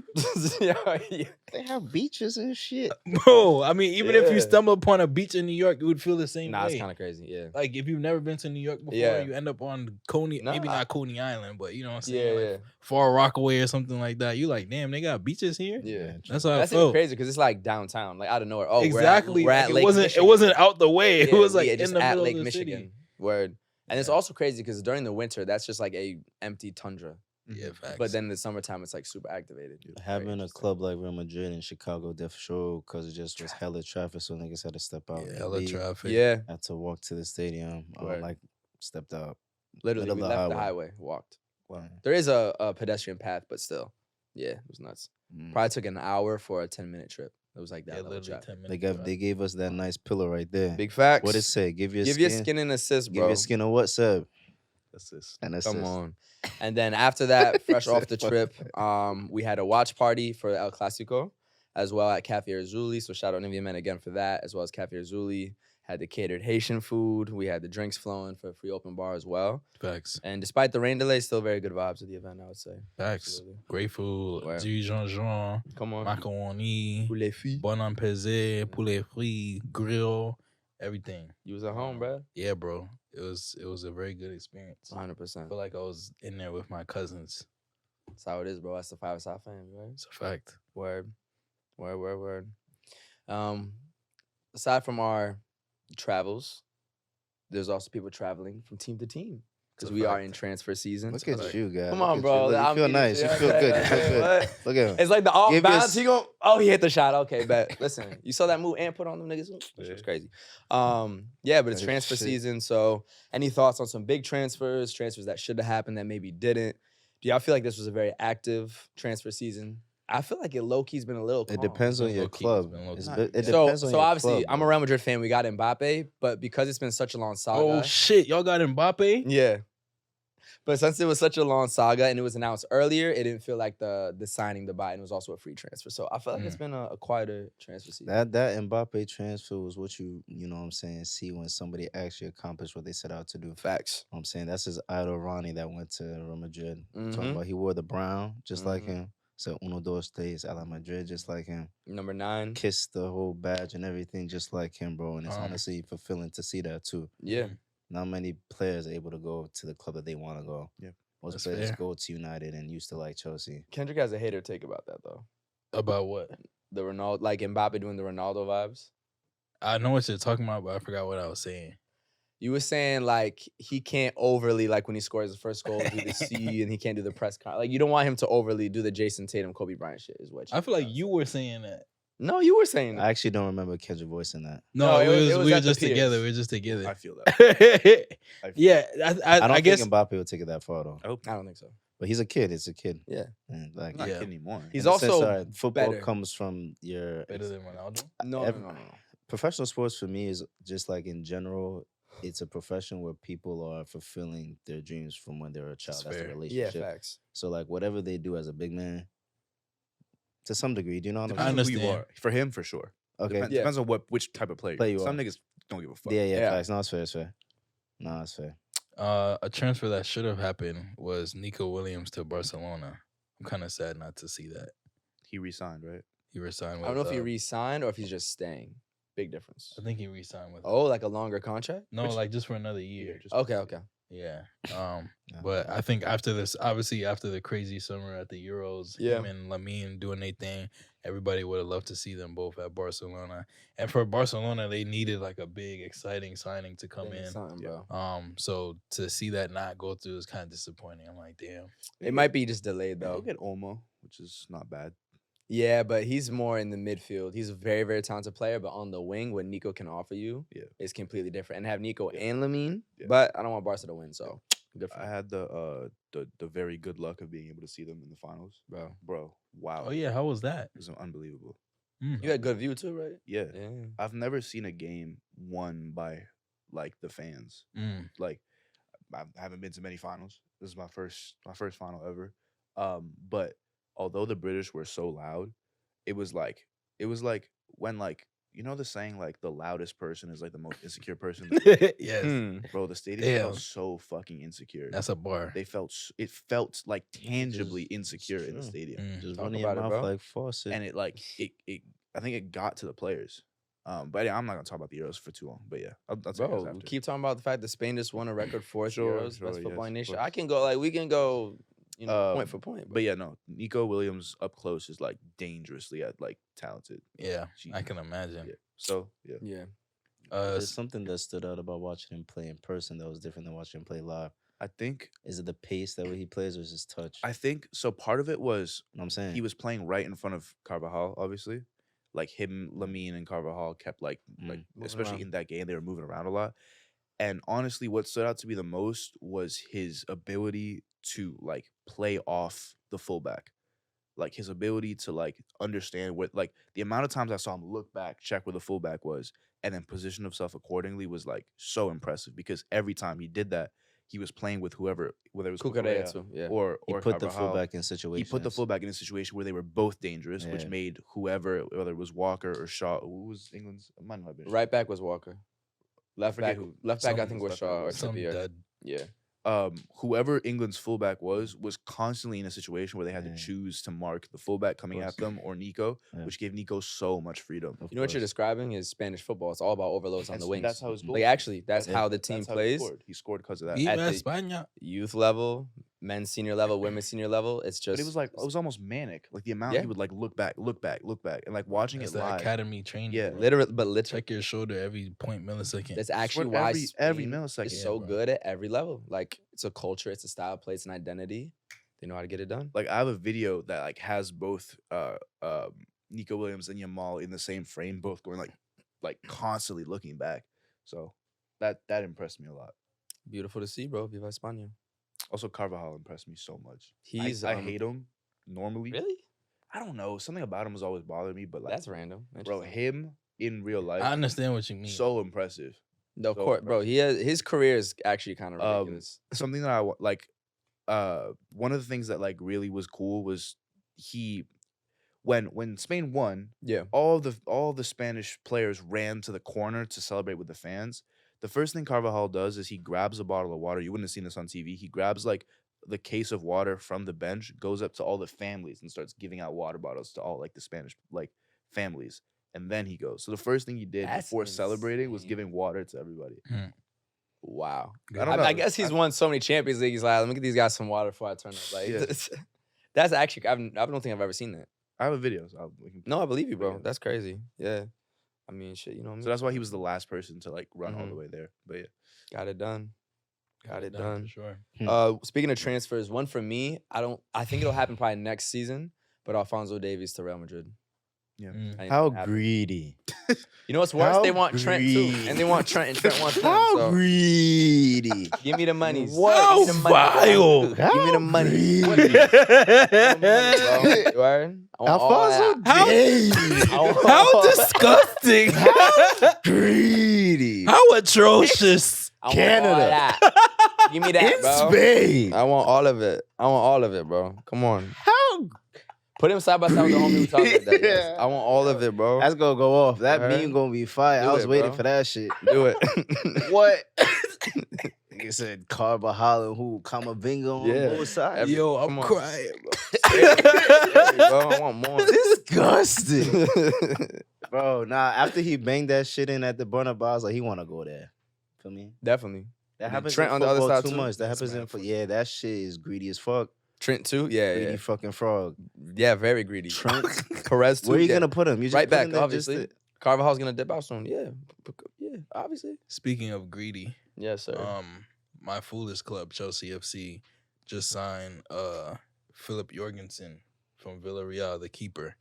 Speaker 2: Yeah, yeah.
Speaker 4: They have beaches and shit.
Speaker 1: Bro, I mean, even if you
Speaker 2: Yeah.
Speaker 1: stumble upon a beach in New York, you would feel the same
Speaker 2: Nah,
Speaker 1: way.
Speaker 2: it's kind of crazy. Yeah.
Speaker 1: Like if you've never been to New York before,
Speaker 2: Yeah.
Speaker 1: you end up on Coney, maybe
Speaker 2: Nah.
Speaker 1: not Coney Island, but you know what I'm saying,
Speaker 2: Yeah,
Speaker 1: like
Speaker 2: yeah,
Speaker 1: Far Rockaway or something like that. You like, damn, they got beaches here.
Speaker 2: yeah.
Speaker 1: That's how
Speaker 2: That's
Speaker 1: I
Speaker 2: even
Speaker 1: felt.
Speaker 2: crazy because it's like downtown, like out of nowhere. Oh,
Speaker 1: Exactly.
Speaker 2: We're at
Speaker 1: Like,
Speaker 2: Lake
Speaker 1: it wasn't.
Speaker 2: Michigan.
Speaker 1: It wasn't out the way. It
Speaker 2: Yeah,
Speaker 1: was like
Speaker 2: yeah,
Speaker 1: in
Speaker 2: just
Speaker 1: the
Speaker 2: at
Speaker 1: middle
Speaker 2: Lake
Speaker 1: of the
Speaker 2: Michigan.
Speaker 1: city.
Speaker 2: Word. And it's
Speaker 1: Yeah.
Speaker 2: also crazy because during the winter, that's just like a empty tundra.
Speaker 1: Yeah, facts.
Speaker 2: But then in the summertime, it's like super activated. Very
Speaker 4: Having a
Speaker 2: interesting.
Speaker 4: club like Real Madrid in Chicago did for sure because it just was hella traffic, so niggas had to step out.
Speaker 1: yeah,
Speaker 4: and
Speaker 1: hella
Speaker 4: leave.
Speaker 1: traffic.
Speaker 2: Yeah,
Speaker 4: Had to walk to the stadium.
Speaker 2: Word.
Speaker 4: Like stepped out.
Speaker 2: literally,
Speaker 4: Middle
Speaker 2: we
Speaker 4: of
Speaker 2: left
Speaker 4: the
Speaker 2: the
Speaker 4: highway.
Speaker 2: highway, walked.
Speaker 4: Wow.
Speaker 2: There is a pedestrian path, but still, yeah, it was nuts. Probably took an hour for a 10-minute trip. It was like that.
Speaker 1: Yeah,
Speaker 2: level
Speaker 1: literally
Speaker 2: traffic.
Speaker 1: 10 minutes.
Speaker 4: They gave us that nice pillow right there.
Speaker 2: Big facts.
Speaker 4: What it say? Give your
Speaker 2: Give
Speaker 4: skin.
Speaker 2: your skin an assist,
Speaker 4: Give
Speaker 2: bro.
Speaker 4: your skin a what, Seb?
Speaker 3: Assist.
Speaker 4: An assist.
Speaker 2: Come on. And then after that, fresh
Speaker 4: He
Speaker 2: off
Speaker 4: said
Speaker 2: the
Speaker 4: fuck
Speaker 2: trip, we had a watch party for El Clasico, as well at Cafe Arzuli. So shout out Nivea Men again for that, as well as Cafe Arzuli. Had the catered Haitian food. We had the drinks flowing for a free open bar as well.
Speaker 1: Facts.
Speaker 2: And despite the rain delay, still very good vibes at the event, I would say.
Speaker 1: Facts.
Speaker 2: Absolutely.
Speaker 1: Great food.
Speaker 2: Wow.
Speaker 1: Du Jean,
Speaker 2: Come on.
Speaker 1: macaroni,
Speaker 2: Poulet filles.
Speaker 1: bon apaisé, poulet frit, grill, everything.
Speaker 2: You was at home, bro.
Speaker 1: Yeah, bro. It was a very good experience.
Speaker 2: 100%.
Speaker 1: I feel like I was in there with my cousins.
Speaker 2: That's how it is, bro. That's the 5ASIDE family, right?
Speaker 1: It's a fact.
Speaker 2: Word. Word. Aside from our travels, there's also people traveling from team to team because
Speaker 1: It's a
Speaker 2: we are
Speaker 1: fact.
Speaker 2: in transfer season.
Speaker 4: Look
Speaker 2: so
Speaker 4: at
Speaker 2: like-
Speaker 4: you, guys.
Speaker 2: Come
Speaker 4: Look
Speaker 2: on,
Speaker 4: at
Speaker 2: bro.
Speaker 4: You, Look,
Speaker 2: I'm
Speaker 4: you feel
Speaker 2: eating
Speaker 4: nice. You
Speaker 2: shit.
Speaker 4: feel
Speaker 2: Okay,
Speaker 4: good. You
Speaker 2: okay,
Speaker 4: feel good.
Speaker 2: what?
Speaker 4: Look at him.
Speaker 2: It's like the off
Speaker 4: Give your
Speaker 2: bounce.
Speaker 4: s-
Speaker 2: He go, oh, he hit the shot. Okay, bet. Listen, you saw that move and put on them niggas. Which was
Speaker 3: Yeah.
Speaker 2: crazy. Yeah, but it's
Speaker 4: That is
Speaker 2: transfer
Speaker 4: shit.
Speaker 2: season. So, any thoughts on some big transfers that should have happened that maybe didn't? Do y'all feel like this was a very active transfer season? I feel like it low key's been a little.
Speaker 4: It
Speaker 2: calm.
Speaker 4: depends on
Speaker 1: been
Speaker 4: your
Speaker 1: low-key, it's
Speaker 4: club.
Speaker 1: been low-key.
Speaker 4: It
Speaker 1: So-
Speaker 4: depends
Speaker 2: So,
Speaker 4: on
Speaker 2: so
Speaker 4: your
Speaker 2: obviously,
Speaker 4: club,
Speaker 2: I'm a
Speaker 4: bro.
Speaker 2: Real Madrid fan. We got Mbappe, but because it's been such a long saga.
Speaker 1: Oh shit, y'all got Mbappe?
Speaker 2: Yeah. But since it was such a long saga and it was announced earlier, it didn't feel like the signing, the buy, and it was also a free transfer. So I feel like it's been a quieter transfer season.
Speaker 4: That Mbappe transfer was what you know what I'm saying, see when somebody actually accomplished what they set out to do.
Speaker 2: Facts.
Speaker 4: I'm saying that's his idol Ronnie that went to Real Madrid.
Speaker 2: Mhm.
Speaker 4: Talking about he wore the brown just like
Speaker 2: Mhm.
Speaker 4: him. So uno dos tres a la Madrid just like him.
Speaker 2: Number 9.
Speaker 4: Kissed the whole badge and everything just like him, bro. And it's
Speaker 1: Um,
Speaker 4: honestly fulfilling to see that too.
Speaker 2: Yeah.
Speaker 4: Not many players are able to go to the club that they want to go.
Speaker 3: Yeah.
Speaker 4: Most
Speaker 1: That's
Speaker 4: players
Speaker 1: fair.
Speaker 4: go to United and used to like Chelsea.
Speaker 2: Kendrick has a hater take about that though.
Speaker 1: About what?
Speaker 2: The Ronaldo, like Mbappe doing the Ronaldo vibes.
Speaker 1: I know what you're talking about, but I forgot what I was saying.
Speaker 2: You were saying like he can't overly like when he scores his first goal do the C and he can't do the press con. Like you don't want him to overly do the Jason Tatum, Kobe Bryant shit. Is what
Speaker 1: I feel like
Speaker 2: was.
Speaker 1: you were saying that.
Speaker 2: No, you were saying
Speaker 4: I actually don't remember Kendrick voicing that.
Speaker 1: No,
Speaker 2: it was
Speaker 1: we were
Speaker 2: at the
Speaker 1: just
Speaker 2: Piers.
Speaker 1: together. We were just
Speaker 3: I
Speaker 1: together.
Speaker 3: feel that.
Speaker 1: Yeah,
Speaker 4: I don't
Speaker 1: I guess
Speaker 4: think Mbappe will take it that far though.
Speaker 3: Oh,
Speaker 2: I don't think so.
Speaker 4: But he's a kid. It's a kid.
Speaker 2: Yeah.
Speaker 4: And like
Speaker 3: not
Speaker 1: Yeah.
Speaker 3: kidding anymore.
Speaker 2: He's
Speaker 4: in the sense
Speaker 2: also
Speaker 4: that football
Speaker 2: better.
Speaker 4: comes from your
Speaker 1: better than Ronaldo.
Speaker 2: No,
Speaker 4: Ev-
Speaker 2: no.
Speaker 4: professional sports for me is just like in general, it's a profession where people are fulfilling their dreams from when they're a child.
Speaker 1: That's
Speaker 4: That's a
Speaker 1: fair.
Speaker 2: Yeah,
Speaker 4: relationship.
Speaker 2: facts.
Speaker 4: So like whatever they do as a big man, to some degree, do you know what I'm
Speaker 3: Depends
Speaker 4: saying?
Speaker 3: on who you
Speaker 1: understand.
Speaker 3: are. For him, for sure.
Speaker 4: Okay.
Speaker 3: Depends,
Speaker 2: Yeah.
Speaker 3: depends on which type of player.
Speaker 4: Player you
Speaker 3: Some
Speaker 4: are.
Speaker 3: niggas don't give a fuck.
Speaker 4: Yeah,
Speaker 2: Yeah.
Speaker 4: facts. No, it's fair, it's fair. No, it's fair.
Speaker 1: A transfer that should have happened was Nico Williams to Barcelona. I'm kind of sad not to see that.
Speaker 3: He resigned, right?
Speaker 1: He resigned
Speaker 2: I
Speaker 1: with.
Speaker 2: don't know if he re-signed or if he's just staying. Big difference.
Speaker 1: I think he resigned with.
Speaker 2: Oh, like a longer contract?
Speaker 1: no, like just for another year.
Speaker 3: just
Speaker 2: Okay, okay.
Speaker 1: Yeah.
Speaker 4: Yeah.
Speaker 1: But I think after this, obviously after the crazy summer at the Euros,
Speaker 2: Yeah.
Speaker 1: him and Lamine doing their thing, everybody would have loved to see them both at Barcelona. And for Barcelona, they needed like a big, exciting signing to come
Speaker 2: Think it's
Speaker 1: in.
Speaker 2: something,
Speaker 3: Yeah.
Speaker 2: bro.
Speaker 1: So to see that not go through is kind of disappointing. I'm like, damn.
Speaker 2: It might be just delayed
Speaker 3: They'll
Speaker 2: though.
Speaker 3: get Olmo, which is not bad.
Speaker 2: Yeah, but he's more in the midfield. He's a very, very talented player, but on the wing, what Nico can offer you
Speaker 3: Yeah.
Speaker 2: is completely different. And have Nico
Speaker 3: Yeah.
Speaker 2: and Lamine,
Speaker 3: Yeah.
Speaker 2: but I don't want Barca to win, so good for
Speaker 3: I
Speaker 2: him,
Speaker 3: had the very good luck of being able to see them in the finals.
Speaker 2: bro.
Speaker 3: Wow.
Speaker 1: Oh yeah, how was that?
Speaker 3: It was unbelievable.
Speaker 1: Mm.
Speaker 2: You had good view too, right?
Speaker 3: Yeah.
Speaker 2: Yeah.
Speaker 3: I've never seen a game won by like the fans.
Speaker 1: Mm.
Speaker 3: Like I haven't been to many finals. This is my first final ever. But although the British were so loud, it was like when like you know the saying like the loudest person is like the most insecure person.
Speaker 1: Yes,
Speaker 3: Bro, the stadium
Speaker 1: Damn.
Speaker 3: felt so fucking insecure.
Speaker 1: that's a bar.
Speaker 3: It felt like tangibly insecure in the
Speaker 4: true.
Speaker 3: stadium,
Speaker 4: Just
Speaker 2: Talk
Speaker 4: running your
Speaker 2: about it,
Speaker 4: mouth
Speaker 2: bro.
Speaker 4: like faucet.
Speaker 3: and it like it. I think it got to the players. But yeah, I'm not gonna talk about the Euros for too long. But yeah, I'll take
Speaker 2: Bro,
Speaker 3: this
Speaker 2: we
Speaker 3: after.
Speaker 2: keep talking about the fact that Spain just won a record fourth
Speaker 3: Sure,
Speaker 2: Euros,
Speaker 3: sure,
Speaker 2: best football
Speaker 3: yes, of
Speaker 2: nation.
Speaker 3: course.
Speaker 2: I can go we can go, point for point.
Speaker 3: But yeah, no, Nico Williams up close is like dangerously like talented.
Speaker 1: Yeah, I
Speaker 3: Jesus.
Speaker 1: can imagine.
Speaker 3: Yeah. So yeah,
Speaker 2: yeah,
Speaker 4: There's something that stood out about watching him play in person that was different than watching him play live.
Speaker 3: I think
Speaker 4: Is it the pace that way he plays or is his touch?
Speaker 3: so. Part of it was
Speaker 4: You know what I'm saying?
Speaker 3: he was playing right in front of Carvajal, obviously. Like him, Lamine, and Carvajal kept like
Speaker 2: Moving
Speaker 3: especially
Speaker 2: around.
Speaker 3: in that game, they were moving around a lot. And honestly, what stood out to me the most was his ability to like play off the fullback. Like his ability to like understand what like the amount of times I saw him look back, check where the fullback was, and then position himself accordingly was like so impressive because every time he did that, he was playing with whether it was
Speaker 2: Cucurella
Speaker 3: Cucurella
Speaker 2: too. Yeah,
Speaker 3: or
Speaker 4: he put the
Speaker 3: Carvajal.
Speaker 4: fullback in
Speaker 3: He
Speaker 4: situations.
Speaker 3: put the fullback in a situation where they were both dangerous, which
Speaker 4: Yeah.
Speaker 3: made whoever, whether it was Walker or Shaw, who was England's, it might not have been Shaw.
Speaker 2: right back was Walker. Left
Speaker 3: forget
Speaker 2: back,
Speaker 3: who-
Speaker 2: left back. I
Speaker 3: someone
Speaker 2: think
Speaker 3: was
Speaker 2: was
Speaker 3: left back,
Speaker 2: Shaw or
Speaker 3: was
Speaker 1: Some
Speaker 2: Trippier.
Speaker 1: dud.
Speaker 2: Yeah,
Speaker 3: Whoever England's fullback was constantly in a situation where they had
Speaker 4: Yeah.
Speaker 3: to choose to mark the fullback coming at them or Nico,
Speaker 4: Yeah.
Speaker 3: which gave Nico so much freedom.
Speaker 4: Of
Speaker 2: you know what you're
Speaker 4: course.
Speaker 2: describing is Spanish football. It's all about overloads on the wings.
Speaker 3: That's how his goal.
Speaker 2: Like actually, that's
Speaker 4: Yeah.
Speaker 2: how the team
Speaker 3: That's how
Speaker 2: plays.
Speaker 3: He scored because of that.
Speaker 1: Viva
Speaker 2: at the-
Speaker 1: España.
Speaker 2: Youth level, men's senior level, women's senior level. It's just.
Speaker 3: But it was almost manic. Like the amount
Speaker 2: Yeah.
Speaker 3: he would like look back, and like watching
Speaker 1: It's
Speaker 3: it
Speaker 1: the
Speaker 3: live.
Speaker 1: academy training.
Speaker 3: Yeah.
Speaker 1: bro.
Speaker 2: literally.
Speaker 1: Check your shoulder every point millisecond.
Speaker 2: That's actually
Speaker 3: Swear
Speaker 2: why
Speaker 3: every
Speaker 2: Spain
Speaker 3: millisecond.
Speaker 2: is
Speaker 1: Yeah,
Speaker 2: so
Speaker 1: bro.
Speaker 2: good at every level. Like it's a culture, it's a style of play, it's an identity. They know how to get it done.
Speaker 3: Like I have a video that like has both Nico Williams and Yamal in the same frame, both going like constantly looking back. So that impressed me a lot.
Speaker 2: Beautiful to see, bro. Viva España.
Speaker 3: Also, Carvajal impressed me so much.
Speaker 2: He's
Speaker 3: I hate him normally.
Speaker 2: really.
Speaker 3: I don't know. Something about him has always bothered me, but like,
Speaker 2: That's random.
Speaker 3: bro,
Speaker 2: Interesting.
Speaker 3: him in real life,
Speaker 1: I understand what you mean.
Speaker 3: so impressive.
Speaker 2: No,
Speaker 3: so
Speaker 2: court, bro. He has his career is actually kind of
Speaker 3: Um,
Speaker 2: ridiculous.
Speaker 3: Something that I like. One of the things that like really was cool was when Spain won,
Speaker 2: Yeah.
Speaker 3: all the Spanish players ran to the corner to celebrate with the fans. The first thing Carvajal does is he grabs a bottle of water. You wouldn't have seen this on TV. He grabs like the case of water from the bench, goes up to all the families and starts giving out water bottles to all like the Spanish like families. And then he goes. So the first thing he did
Speaker 2: That's
Speaker 3: before celebrating was
Speaker 2: insane.
Speaker 3: giving water to everybody.
Speaker 2: Wow.
Speaker 3: I don't know.
Speaker 2: I guess he's won so many Champions Leagues. He's like, let me get these guys some water before I turn up. Like,
Speaker 3: Yeah.
Speaker 2: that's actually, I don't think I've ever seen that.
Speaker 3: I have a video. So we can-
Speaker 2: No, I believe you, bro.
Speaker 3: Yeah.
Speaker 2: That's crazy. Yeah. I mean, shit, you know what I mean?
Speaker 3: So that's why he was the last person to like run all the
Speaker 2: Mhm.
Speaker 3: way there. But yeah.
Speaker 2: Got it done. Got it done.
Speaker 1: For sure.
Speaker 2: Speaking of transfers, one for me, I think it'll happen probably next season, but Alphonso Davies to Real Madrid.
Speaker 3: Yeah.
Speaker 1: Mm.
Speaker 2: I think
Speaker 4: How
Speaker 2: it'll happen.
Speaker 4: greedy.
Speaker 2: You know what's worse?
Speaker 4: How
Speaker 2: They want Trent too.
Speaker 4: greedy.
Speaker 2: And they want Trent, and Trent wants them.
Speaker 4: How
Speaker 2: So
Speaker 4: greedy.
Speaker 2: give me the money.
Speaker 4: What?
Speaker 2: Give me the money, bro.
Speaker 4: How
Speaker 2: Give me the money.
Speaker 4: greedy.
Speaker 2: Give me the money, bro. You heard? I want all
Speaker 4: Alfonso
Speaker 2: that.
Speaker 4: Davies.
Speaker 2: I want all
Speaker 1: How
Speaker 2: that.
Speaker 1: disgusting!
Speaker 4: Greedy.
Speaker 1: How atrocious!
Speaker 2: I want
Speaker 4: Canada.
Speaker 2: all that. Give me that,
Speaker 4: In
Speaker 2: bro.
Speaker 4: Spain.
Speaker 2: I want all of it. I want all of it, bro. Come on.
Speaker 4: How?
Speaker 2: Put him side by side with the homie who talked about that. Yes.
Speaker 4: Yeah.
Speaker 2: I want all of it, bro.
Speaker 4: That's gonna go off. That
Speaker 2: Alright.
Speaker 4: meme gonna be fire.
Speaker 2: Do
Speaker 4: I was
Speaker 2: it,
Speaker 4: waiting
Speaker 2: bro.
Speaker 4: for that shit.
Speaker 2: Do it.
Speaker 4: What? Nigga said Carvajal and who Camavinga on
Speaker 2: Yeah.
Speaker 4: both sides.
Speaker 2: Every-
Speaker 1: Yo,
Speaker 2: come
Speaker 1: I'm
Speaker 2: on.
Speaker 1: crying, bro.
Speaker 2: Hey, bro, I want more.
Speaker 4: Disgusting. Bro, nah, after he banged that shit in at the Bernabeu, I was like, he wanna go there. For me.
Speaker 2: Definitely.
Speaker 4: That
Speaker 2: And
Speaker 4: happens
Speaker 2: Trent
Speaker 4: in
Speaker 2: on the other
Speaker 4: football
Speaker 2: side
Speaker 4: too
Speaker 2: too?
Speaker 4: much. That
Speaker 1: That's
Speaker 4: happens
Speaker 1: mad
Speaker 4: in
Speaker 1: for-
Speaker 4: yeah, that shit is greedy as fuck.
Speaker 2: Trent too? Yeah,
Speaker 4: Greedy
Speaker 2: yeah.
Speaker 4: fucking frog.
Speaker 2: Yeah, very greedy.
Speaker 4: Trent.
Speaker 2: Perez too.
Speaker 4: Where are you
Speaker 2: yeah.
Speaker 4: gonna put him? You just
Speaker 2: Right
Speaker 4: put
Speaker 2: back,
Speaker 4: him there just
Speaker 2: obviously.
Speaker 4: to-
Speaker 2: Carvajal's gonna dip out soon. Yeah. Yeah, obviously.
Speaker 1: Speaking of greedy,
Speaker 2: Yes, sir.
Speaker 1: my foolish club, Chelsea FC, just signed Philip Jorgensen from Villarreal, the keeper.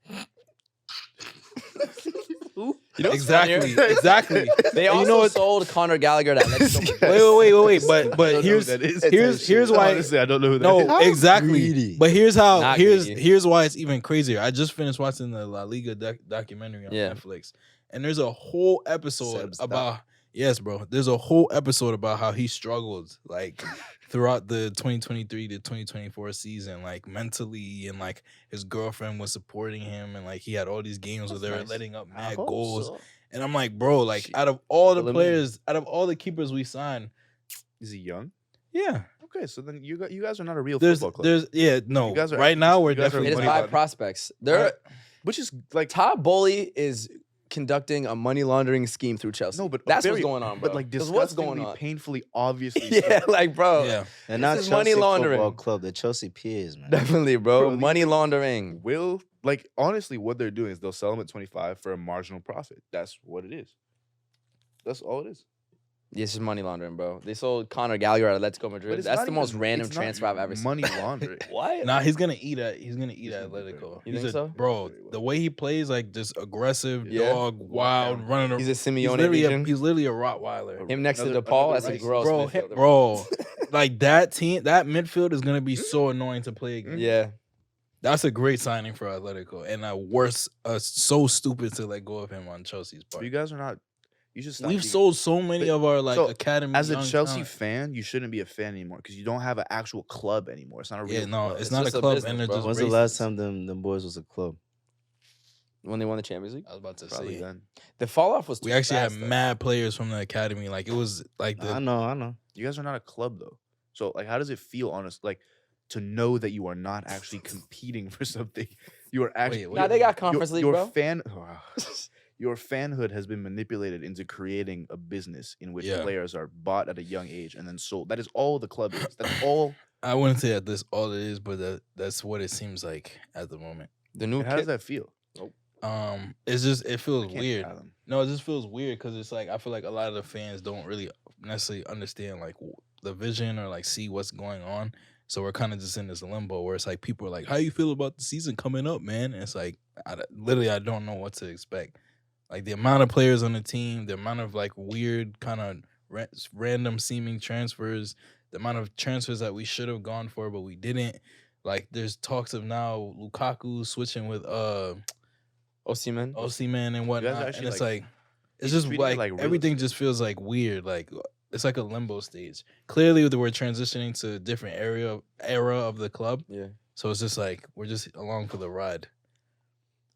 Speaker 2: You know what's
Speaker 1: Exactly,
Speaker 2: funnier?
Speaker 1: exactly.
Speaker 2: They
Speaker 1: And
Speaker 2: also
Speaker 1: you know what?
Speaker 2: sold Conor Gallagher to Atletico
Speaker 1: Wait.
Speaker 3: I don't
Speaker 1: But
Speaker 3: know
Speaker 1: here's
Speaker 3: who that is.
Speaker 1: here's why.
Speaker 3: Honestly, I don't know who that
Speaker 1: No,
Speaker 3: is.
Speaker 4: How
Speaker 1: exactly.
Speaker 4: greedy.
Speaker 1: But here's how.
Speaker 2: Not
Speaker 1: Here's
Speaker 2: greedy.
Speaker 1: why it's even crazier. I just finished watching the La Liga documentary on
Speaker 2: Yeah.
Speaker 1: Netflix, and there's a whole episode
Speaker 2: Seb's
Speaker 1: about Yes, bro. There's a whole episode about how he struggled like throughout the 2023 to 2024 season, like mentally, and like his girlfriend was supporting him, and like he had all these games where
Speaker 2: That's
Speaker 1: they were
Speaker 2: nice.
Speaker 1: letting up
Speaker 4: I
Speaker 1: mad
Speaker 4: hope
Speaker 1: goals.
Speaker 4: so.
Speaker 1: And I'm like, bro, like
Speaker 2: Shit.
Speaker 1: out of all the
Speaker 2: Fill 'em in.
Speaker 1: players, out of all the keepers we signed,
Speaker 3: Is he young?
Speaker 1: yeah,
Speaker 3: Okay, so then you guys are not a real
Speaker 1: there's
Speaker 3: football club.
Speaker 1: no.
Speaker 3: You guys are
Speaker 1: Right
Speaker 3: actually
Speaker 1: now
Speaker 3: just-
Speaker 1: we're
Speaker 3: you guys are
Speaker 1: definitely
Speaker 2: It is
Speaker 3: money
Speaker 2: by
Speaker 3: laundering.
Speaker 2: prospects. They're
Speaker 1: Right.
Speaker 3: Which is like
Speaker 2: Todd Bowley is conducting a money laundering scheme through Chelsea.
Speaker 3: no, but
Speaker 2: that's
Speaker 3: very,
Speaker 2: what's going on, bro.
Speaker 3: But like
Speaker 2: 'Cause what's going
Speaker 3: disgustingly,
Speaker 2: on?
Speaker 3: painfully, obviously.
Speaker 2: Yeah,
Speaker 3: so.
Speaker 2: like bro.
Speaker 1: yeah.
Speaker 4: And
Speaker 2: This
Speaker 4: not
Speaker 2: is
Speaker 4: Chelsea
Speaker 2: money laundering.
Speaker 4: Football Club, the Chelsea Peers, man.
Speaker 2: Definitely, bro.
Speaker 3: Bro,
Speaker 2: Money laundering.
Speaker 3: Will like honestly, what they're doing is they'll sell them at 25 for a marginal profit. That's what it is. That's all it is.
Speaker 2: This is money laundering, bro. They sold Conor Gallagher at Atletico
Speaker 3: But
Speaker 2: Madrid.
Speaker 3: it's
Speaker 2: That's
Speaker 3: not
Speaker 2: the most
Speaker 3: even-
Speaker 2: random
Speaker 3: it's not
Speaker 2: transfer I've ever seen.
Speaker 3: money laundering.
Speaker 2: What?
Speaker 1: Nah, he's gonna eat at
Speaker 3: He's gonna do very
Speaker 1: Atletico.
Speaker 3: well.
Speaker 2: You
Speaker 1: He's
Speaker 2: think so?
Speaker 1: bro.
Speaker 3: Very well.
Speaker 1: The way he plays, like just aggressive,
Speaker 2: Yeah.
Speaker 1: dog, wild,
Speaker 3: Lockdown.
Speaker 1: running.
Speaker 2: He's a Simeone
Speaker 1: literally
Speaker 2: region.
Speaker 1: he's literally a Rottweiler.
Speaker 2: Him next to
Speaker 3: Another-
Speaker 2: DePaul.
Speaker 3: another
Speaker 2: That's a
Speaker 3: racist.
Speaker 2: gross
Speaker 1: Bro,
Speaker 2: midfielder.
Speaker 1: bro, like that team, that midfield is gonna be so annoying to play against.
Speaker 2: Yeah.
Speaker 1: That's a great signing for Atletico, and so stupid to let go of him on Chelsea's
Speaker 3: So
Speaker 1: part.
Speaker 3: you guys are not. You should stop
Speaker 1: We've
Speaker 3: being-
Speaker 1: sold so many
Speaker 3: But-
Speaker 1: of our like
Speaker 3: so,
Speaker 1: academy.
Speaker 3: As a
Speaker 1: young
Speaker 3: Chelsea
Speaker 1: talent.
Speaker 3: fan, you shouldn't be a fan anymore because you don't have an actual club anymore. It's not a real.
Speaker 1: Yeah, no,
Speaker 3: club.
Speaker 1: it's
Speaker 2: It's
Speaker 1: not a
Speaker 2: just a
Speaker 1: club,
Speaker 2: business,
Speaker 1: and they're
Speaker 2: bro.
Speaker 1: just.
Speaker 4: When's the last
Speaker 1: racist.
Speaker 4: time them boys was a club?
Speaker 2: When they won the Champions League.
Speaker 1: I was about to
Speaker 3: Probably
Speaker 1: say.
Speaker 3: then.
Speaker 2: The fall off was too
Speaker 1: We actually
Speaker 2: fast,
Speaker 1: had
Speaker 2: though.
Speaker 1: mad players from the academy. Like it was like the
Speaker 4: I know.
Speaker 3: You guys are not a club though. So like, how does it feel, honest? Like to know that you are not actually competing for something. You are actually.
Speaker 1: Wait,
Speaker 2: Nah, they got Conference League,
Speaker 3: your
Speaker 2: bro.
Speaker 3: Your fanhood has been manipulated into creating a business in which
Speaker 1: Yeah.
Speaker 3: players are bought at a young age and then sold. That is all the club is. That's all.
Speaker 1: I wouldn't say that this all it is, but that's what it seems like at the moment.
Speaker 2: The new
Speaker 3: And how does
Speaker 2: kid.
Speaker 3: that feel?
Speaker 1: It's just it
Speaker 3: I
Speaker 1: feels
Speaker 3: can't
Speaker 1: weird.
Speaker 3: fathom.
Speaker 1: No, it just feels weird because it's like I feel like a lot of the fans don't really necessarily understand like the vision or like see what's going on. So we're kind of just in this limbo where it's like people are like, "How you feel about the season coming up, man?" And it's like literally I don't know what to expect. Like the amount of players on the team, the amount of like weird kind of random seeming transfers, the amount of transfers that we should have gone for but we didn't. Like there's talks of now Lukaku switching with
Speaker 2: Osimhen.
Speaker 1: Osimhen and whatnot,
Speaker 3: actually,
Speaker 1: and it's
Speaker 3: like-
Speaker 1: like it's
Speaker 3: he's
Speaker 1: just
Speaker 3: treating it
Speaker 1: like,
Speaker 3: like real
Speaker 1: everything
Speaker 3: estate.
Speaker 1: just feels like weird. Like it's like a limbo stage. Clearly, we're transitioning to a different era of the club,
Speaker 2: Yeah.
Speaker 1: so it's just like we're just along for the ride.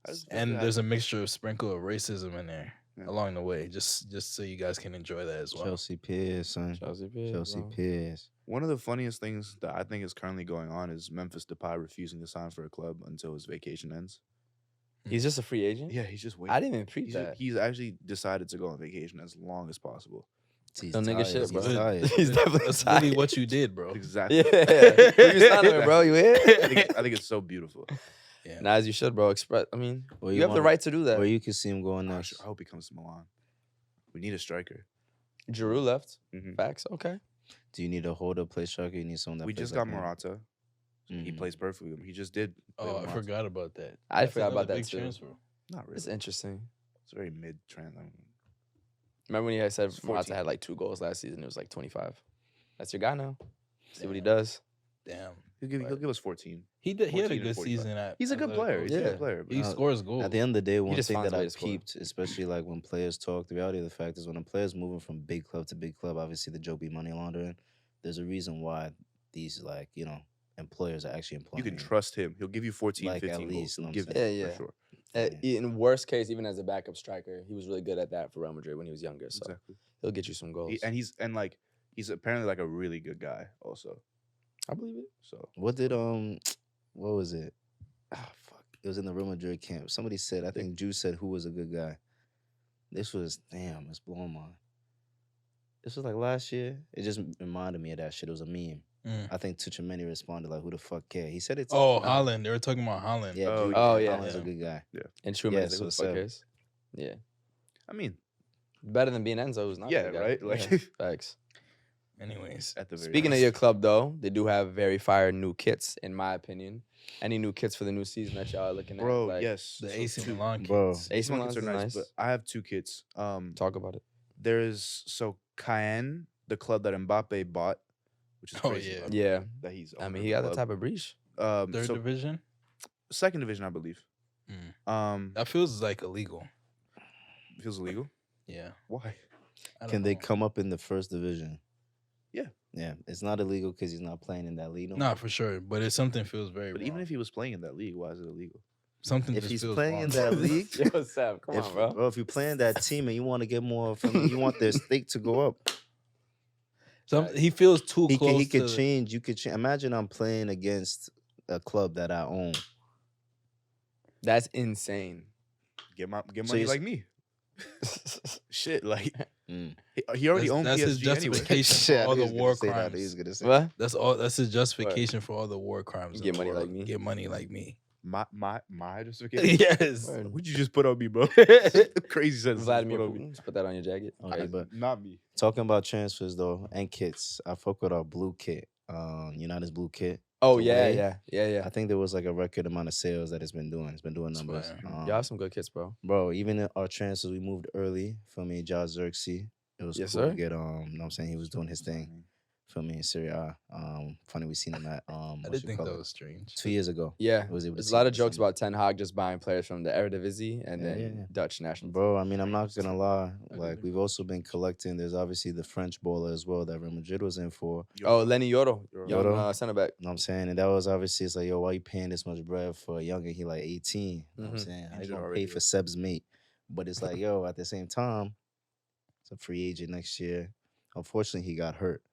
Speaker 3: How does it
Speaker 1: And
Speaker 3: feel?
Speaker 1: there's a mixture of sprinkle of racism in there
Speaker 3: Yeah.
Speaker 1: along the way, just so you guys can enjoy that as well.
Speaker 4: Chelsea Peers, son.
Speaker 2: Chelsea Peers,
Speaker 4: Chelsea
Speaker 2: bro.
Speaker 4: Peers.
Speaker 3: One of the funniest things that I think is currently going on is Memphis Depay refusing to sign for a club until his vacation ends.
Speaker 2: He's just a free agent.
Speaker 3: Yeah, he's just waiting.
Speaker 2: I didn't even treat
Speaker 3: He's,
Speaker 2: that.
Speaker 3: he's actually decided to go on vacation as long as possible.
Speaker 4: He's
Speaker 2: No nigga
Speaker 4: tired.
Speaker 2: shit, bro.
Speaker 4: He's tired.
Speaker 2: He's definitely
Speaker 1: That's literally
Speaker 2: tired.
Speaker 1: what you did, bro.
Speaker 3: Exactly.
Speaker 2: Yeah. Who you signing with, bro? You
Speaker 3: I
Speaker 2: here?
Speaker 3: think it's so beautiful.
Speaker 1: Yeah.
Speaker 2: Nah, as you should, bro. Express. I mean,
Speaker 4: Or
Speaker 2: you have the
Speaker 4: wanna-
Speaker 2: right to do that.
Speaker 4: Or you can see him going
Speaker 3: I
Speaker 4: next.
Speaker 3: hope he comes to Milan. We need a striker.
Speaker 2: Giroud left.
Speaker 3: Mhm.
Speaker 2: Facts. Okay.
Speaker 4: Do you need a holder play striker? You need someone that
Speaker 3: We
Speaker 4: plays
Speaker 3: just
Speaker 4: like
Speaker 3: got
Speaker 4: him?
Speaker 3: Morata. He
Speaker 4: Mhm.
Speaker 3: plays perfectly. He just did. play
Speaker 1: Oh,
Speaker 3: with
Speaker 1: I
Speaker 3: Morata.
Speaker 1: forgot about that.
Speaker 2: I
Speaker 1: That's
Speaker 2: forgot
Speaker 1: another
Speaker 2: about that
Speaker 1: big
Speaker 2: too.
Speaker 1: transfer.
Speaker 3: Not really.
Speaker 2: It's interesting.
Speaker 3: It's very mid trend.
Speaker 2: Remember when you guys said
Speaker 3: It's
Speaker 2: Morata
Speaker 3: 14.
Speaker 2: had like 2 goals last season? It was like 25. That's your guy now. See what he does.
Speaker 1: Damn.
Speaker 3: He'll give us 14.
Speaker 1: He did. He had a
Speaker 3: 14 and
Speaker 1: good
Speaker 3: 45.
Speaker 1: season at.
Speaker 3: He's a good
Speaker 1: Atletico.
Speaker 3: player. He's a
Speaker 2: Yeah.
Speaker 3: good player.
Speaker 1: He scores goals.
Speaker 4: At the end of the day, one
Speaker 2: just
Speaker 4: thing
Speaker 2: finds
Speaker 4: that
Speaker 2: a way
Speaker 4: I
Speaker 2: to score.
Speaker 4: peeped, especially like when players talk, the reality of the fact is when a player's moving from big club to big club, obviously the joke be money laundering. There's a reason why these employers are actually employing
Speaker 3: You can
Speaker 4: him.
Speaker 3: trust him. He'll give you 14,
Speaker 4: Like, at
Speaker 3: 15 goals.
Speaker 4: least,
Speaker 3: He'll
Speaker 4: know what
Speaker 3: give
Speaker 4: I'm
Speaker 3: you
Speaker 2: saying? Yeah,
Speaker 3: for
Speaker 2: yeah.
Speaker 3: sure.
Speaker 2: In worst case, even as a backup striker, he was really good at that for Real Madrid when he was younger. So
Speaker 3: Exactly.
Speaker 2: he'll get you some goals.
Speaker 3: He's apparently like a really good guy also.
Speaker 2: I believe it.
Speaker 3: So
Speaker 4: What did what was it? Ah, fuck. It was in the Real Madrid camp. Somebody said, I think Juice said who was a good guy. This was it's blowing my. This was like last year. It just reminded me of that shit. It was a meme.
Speaker 1: Mm.
Speaker 4: I think Tuchemani responded like, "Who the fuck care?" He said it's.
Speaker 1: Oh, Holland. They were talking about Holland.
Speaker 4: Yeah.
Speaker 3: Oh,
Speaker 4: Jude
Speaker 2: yeah. Oh, yeah.
Speaker 4: Holland's
Speaker 1: Yeah.
Speaker 4: a good guy.
Speaker 2: And Truman
Speaker 4: Yeah,
Speaker 2: is
Speaker 4: so
Speaker 2: like, who the fuck
Speaker 4: seven.
Speaker 2: cares? Yeah.
Speaker 3: I mean,
Speaker 2: Better than being Enzo, who's not. a
Speaker 3: Yeah,
Speaker 2: good guy.
Speaker 3: right? Like-
Speaker 2: Yeah, facts.
Speaker 1: Anyways,
Speaker 3: at the very
Speaker 2: Speaking of
Speaker 3: least.
Speaker 2: your club, though, they do have very fire new kits, in my opinion. Any new kits for the new season that y'all are looking at?
Speaker 3: Bro,
Speaker 2: Like,
Speaker 3: yes.
Speaker 1: the
Speaker 3: So
Speaker 1: AC
Speaker 3: two-
Speaker 1: Milan
Speaker 4: Bro.
Speaker 1: kids.
Speaker 2: AC
Speaker 3: Milan
Speaker 2: Milan's
Speaker 3: kits
Speaker 2: is
Speaker 3: are
Speaker 2: nice.
Speaker 3: but I have 2 kits.
Speaker 2: Talk about it.
Speaker 3: There's Caen, the club that Mbappe bought, which is
Speaker 1: Oh,
Speaker 3: crazy.
Speaker 1: yeah.
Speaker 3: by the
Speaker 2: Yeah.
Speaker 3: way, that he's.
Speaker 2: I
Speaker 3: owner
Speaker 2: mean,
Speaker 3: of
Speaker 2: he got the
Speaker 3: club.
Speaker 2: type of breach.
Speaker 1: Third
Speaker 3: So
Speaker 1: division.
Speaker 3: second division, I believe.
Speaker 1: That feels like illegal.
Speaker 3: Feels illegal.
Speaker 1: Yeah.
Speaker 3: Why?
Speaker 1: I don't
Speaker 4: Can they
Speaker 1: know.
Speaker 4: come up in the first division?
Speaker 3: Yeah.
Speaker 4: Yeah, it's not illegal because he's not playing in that league. No
Speaker 1: Nah,
Speaker 4: more.
Speaker 1: for sure. But it's something feels very
Speaker 3: But
Speaker 1: wrong.
Speaker 3: even if he was playing in that league, why is it illegal?
Speaker 1: Something
Speaker 4: If
Speaker 1: just
Speaker 4: he's
Speaker 1: feels
Speaker 4: playing
Speaker 1: wrong.
Speaker 4: in that league,
Speaker 2: Yo, Sam, come on, bro.
Speaker 4: if you're playing that team and you want to get more from, you want their stake to go up.
Speaker 1: He feels too
Speaker 4: He
Speaker 1: close
Speaker 4: could
Speaker 1: to.
Speaker 4: change. You could change. Imagine I'm playing against a club that I own.
Speaker 2: That's insane.
Speaker 3: Get
Speaker 4: So
Speaker 3: money
Speaker 4: you're
Speaker 3: like me. Shit, like
Speaker 4: Mm.
Speaker 3: he already owned
Speaker 1: That's
Speaker 3: PSG
Speaker 1: his
Speaker 3: anyway.
Speaker 1: justification
Speaker 4: Shit, I
Speaker 1: for all
Speaker 4: knew
Speaker 1: the
Speaker 4: he was gonna
Speaker 1: war
Speaker 4: say that. He was
Speaker 1: crimes.
Speaker 4: gonna say
Speaker 2: What?
Speaker 1: That's all. That's his justification for all the war crimes.
Speaker 2: You
Speaker 1: in
Speaker 2: get
Speaker 1: the
Speaker 2: money like
Speaker 1: world.
Speaker 2: me?
Speaker 1: Get money like me.
Speaker 3: My justification.
Speaker 1: Yes.
Speaker 2: Word.
Speaker 3: What'd you just put on me, bro? Crazy sentence.
Speaker 2: Vladimir
Speaker 3: Put on me.
Speaker 2: Putin. Just put that on your jacket.
Speaker 4: Okay, but
Speaker 3: Not me.
Speaker 4: talking about transfers though and kits, I fuck with our blue kit, United's blue kit.
Speaker 2: Oh
Speaker 4: The
Speaker 2: yeah,
Speaker 4: way-
Speaker 2: yeah.
Speaker 4: I think there was like a record amount of sales that it's been doing. It's been doing numbers.
Speaker 1: Swear.
Speaker 2: Y'all have some good kits, bro.
Speaker 4: Bro, even in our transfers, we moved early. For me, Josh Xerxes. It was
Speaker 2: Yes,
Speaker 4: cool to
Speaker 2: sir.
Speaker 4: get. You know what I'm saying? He was doing his thing. For me in Serie A. Funny we seen him at
Speaker 1: I
Speaker 4: what
Speaker 1: did
Speaker 4: you
Speaker 1: think
Speaker 4: call
Speaker 1: that
Speaker 4: it?
Speaker 1: was strange.
Speaker 4: 2 years ago.
Speaker 2: Yeah,
Speaker 4: I was able to
Speaker 2: there's a
Speaker 4: see
Speaker 2: lot
Speaker 4: him
Speaker 2: of jokes
Speaker 4: sing.
Speaker 2: about Ten Hag just buying players from the Eredivisie and
Speaker 4: Yeah,
Speaker 2: then
Speaker 4: yeah.
Speaker 2: Dutch national.
Speaker 4: Bro, I mean, I'm not gonna lie.
Speaker 1: I
Speaker 4: Like
Speaker 1: agree.
Speaker 4: we've also been collecting. There's obviously the French bowler as well that Real Madrid was in for.
Speaker 2: Oh, Lenny Yoro,
Speaker 3: Yoro.
Speaker 2: young
Speaker 4: Yoro?
Speaker 2: center back.
Speaker 4: You know what I'm saying? And that was obviously, it's like, yo, why you paying this much bread for a youngin? He like 18. You know what I'm
Speaker 2: Mhm.
Speaker 4: saying? How you
Speaker 3: Injured
Speaker 4: gonna
Speaker 3: already,
Speaker 4: pay for
Speaker 3: yeah.
Speaker 4: Seb's mate? But it's like, yo, at the same time, it's a free agent next year. Unfortunately, he got hurt.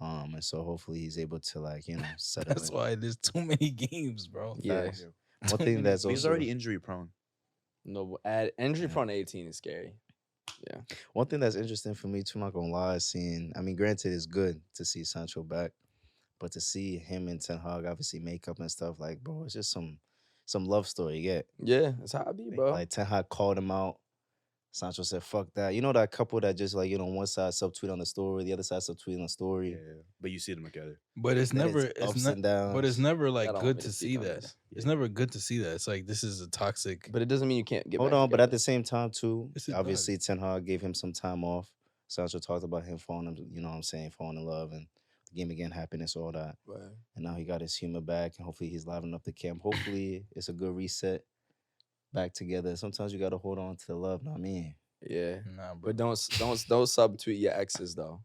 Speaker 4: And so hopefully he's able to like, settle
Speaker 1: That's
Speaker 4: in.
Speaker 1: why there's too many games, bro.
Speaker 2: Yeah.
Speaker 4: Facts.
Speaker 1: Too
Speaker 4: One thing
Speaker 1: many
Speaker 4: that's
Speaker 3: But he's
Speaker 4: also
Speaker 3: already injury prone.
Speaker 2: No, at injury
Speaker 4: Yeah.
Speaker 2: prone 18 is scary.
Speaker 4: one thing that's interesting for me too, I'm not gonna lie, is seeing, I mean, granted it's good to see Sancho back, but to see him and Ten Hag obviously make up and stuff, like, bro, it's just some love story you get.
Speaker 2: Yeah, that's how I be, bro.
Speaker 4: Like Ten Hag called him out. Sancho said, fuck that. You know that couple that just like, one side subtweet on the story, the other side subtweet on the story.
Speaker 3: Yeah. But you see them together.
Speaker 1: But it's
Speaker 4: Then
Speaker 1: never.
Speaker 4: it's
Speaker 1: It's
Speaker 4: ups
Speaker 1: not.
Speaker 4: and downs.
Speaker 1: But it's never
Speaker 2: I
Speaker 1: like
Speaker 2: don't want
Speaker 1: good
Speaker 2: me
Speaker 1: to
Speaker 2: to
Speaker 1: see
Speaker 2: speak on
Speaker 1: that.
Speaker 2: this.
Speaker 1: It's never good to see that. It's like this is a toxic.
Speaker 2: But it doesn't mean you can't get
Speaker 4: Hold
Speaker 2: back
Speaker 4: on, but at
Speaker 2: together.
Speaker 4: the same time too,
Speaker 1: Yes, it
Speaker 4: obviously Ten Hag gave him some time off. Sancho talked about him falling, falling in love and the game again, happiness, all that.
Speaker 2: Right.
Speaker 4: And now he got his humor back, and hopefully he's livening up the camp. Hopefully it's a good reset, back together. Sometimes you gotta hold on to the love, not me.
Speaker 2: Yeah.
Speaker 1: Nah, bro.
Speaker 2: But don't subtweet your exes though.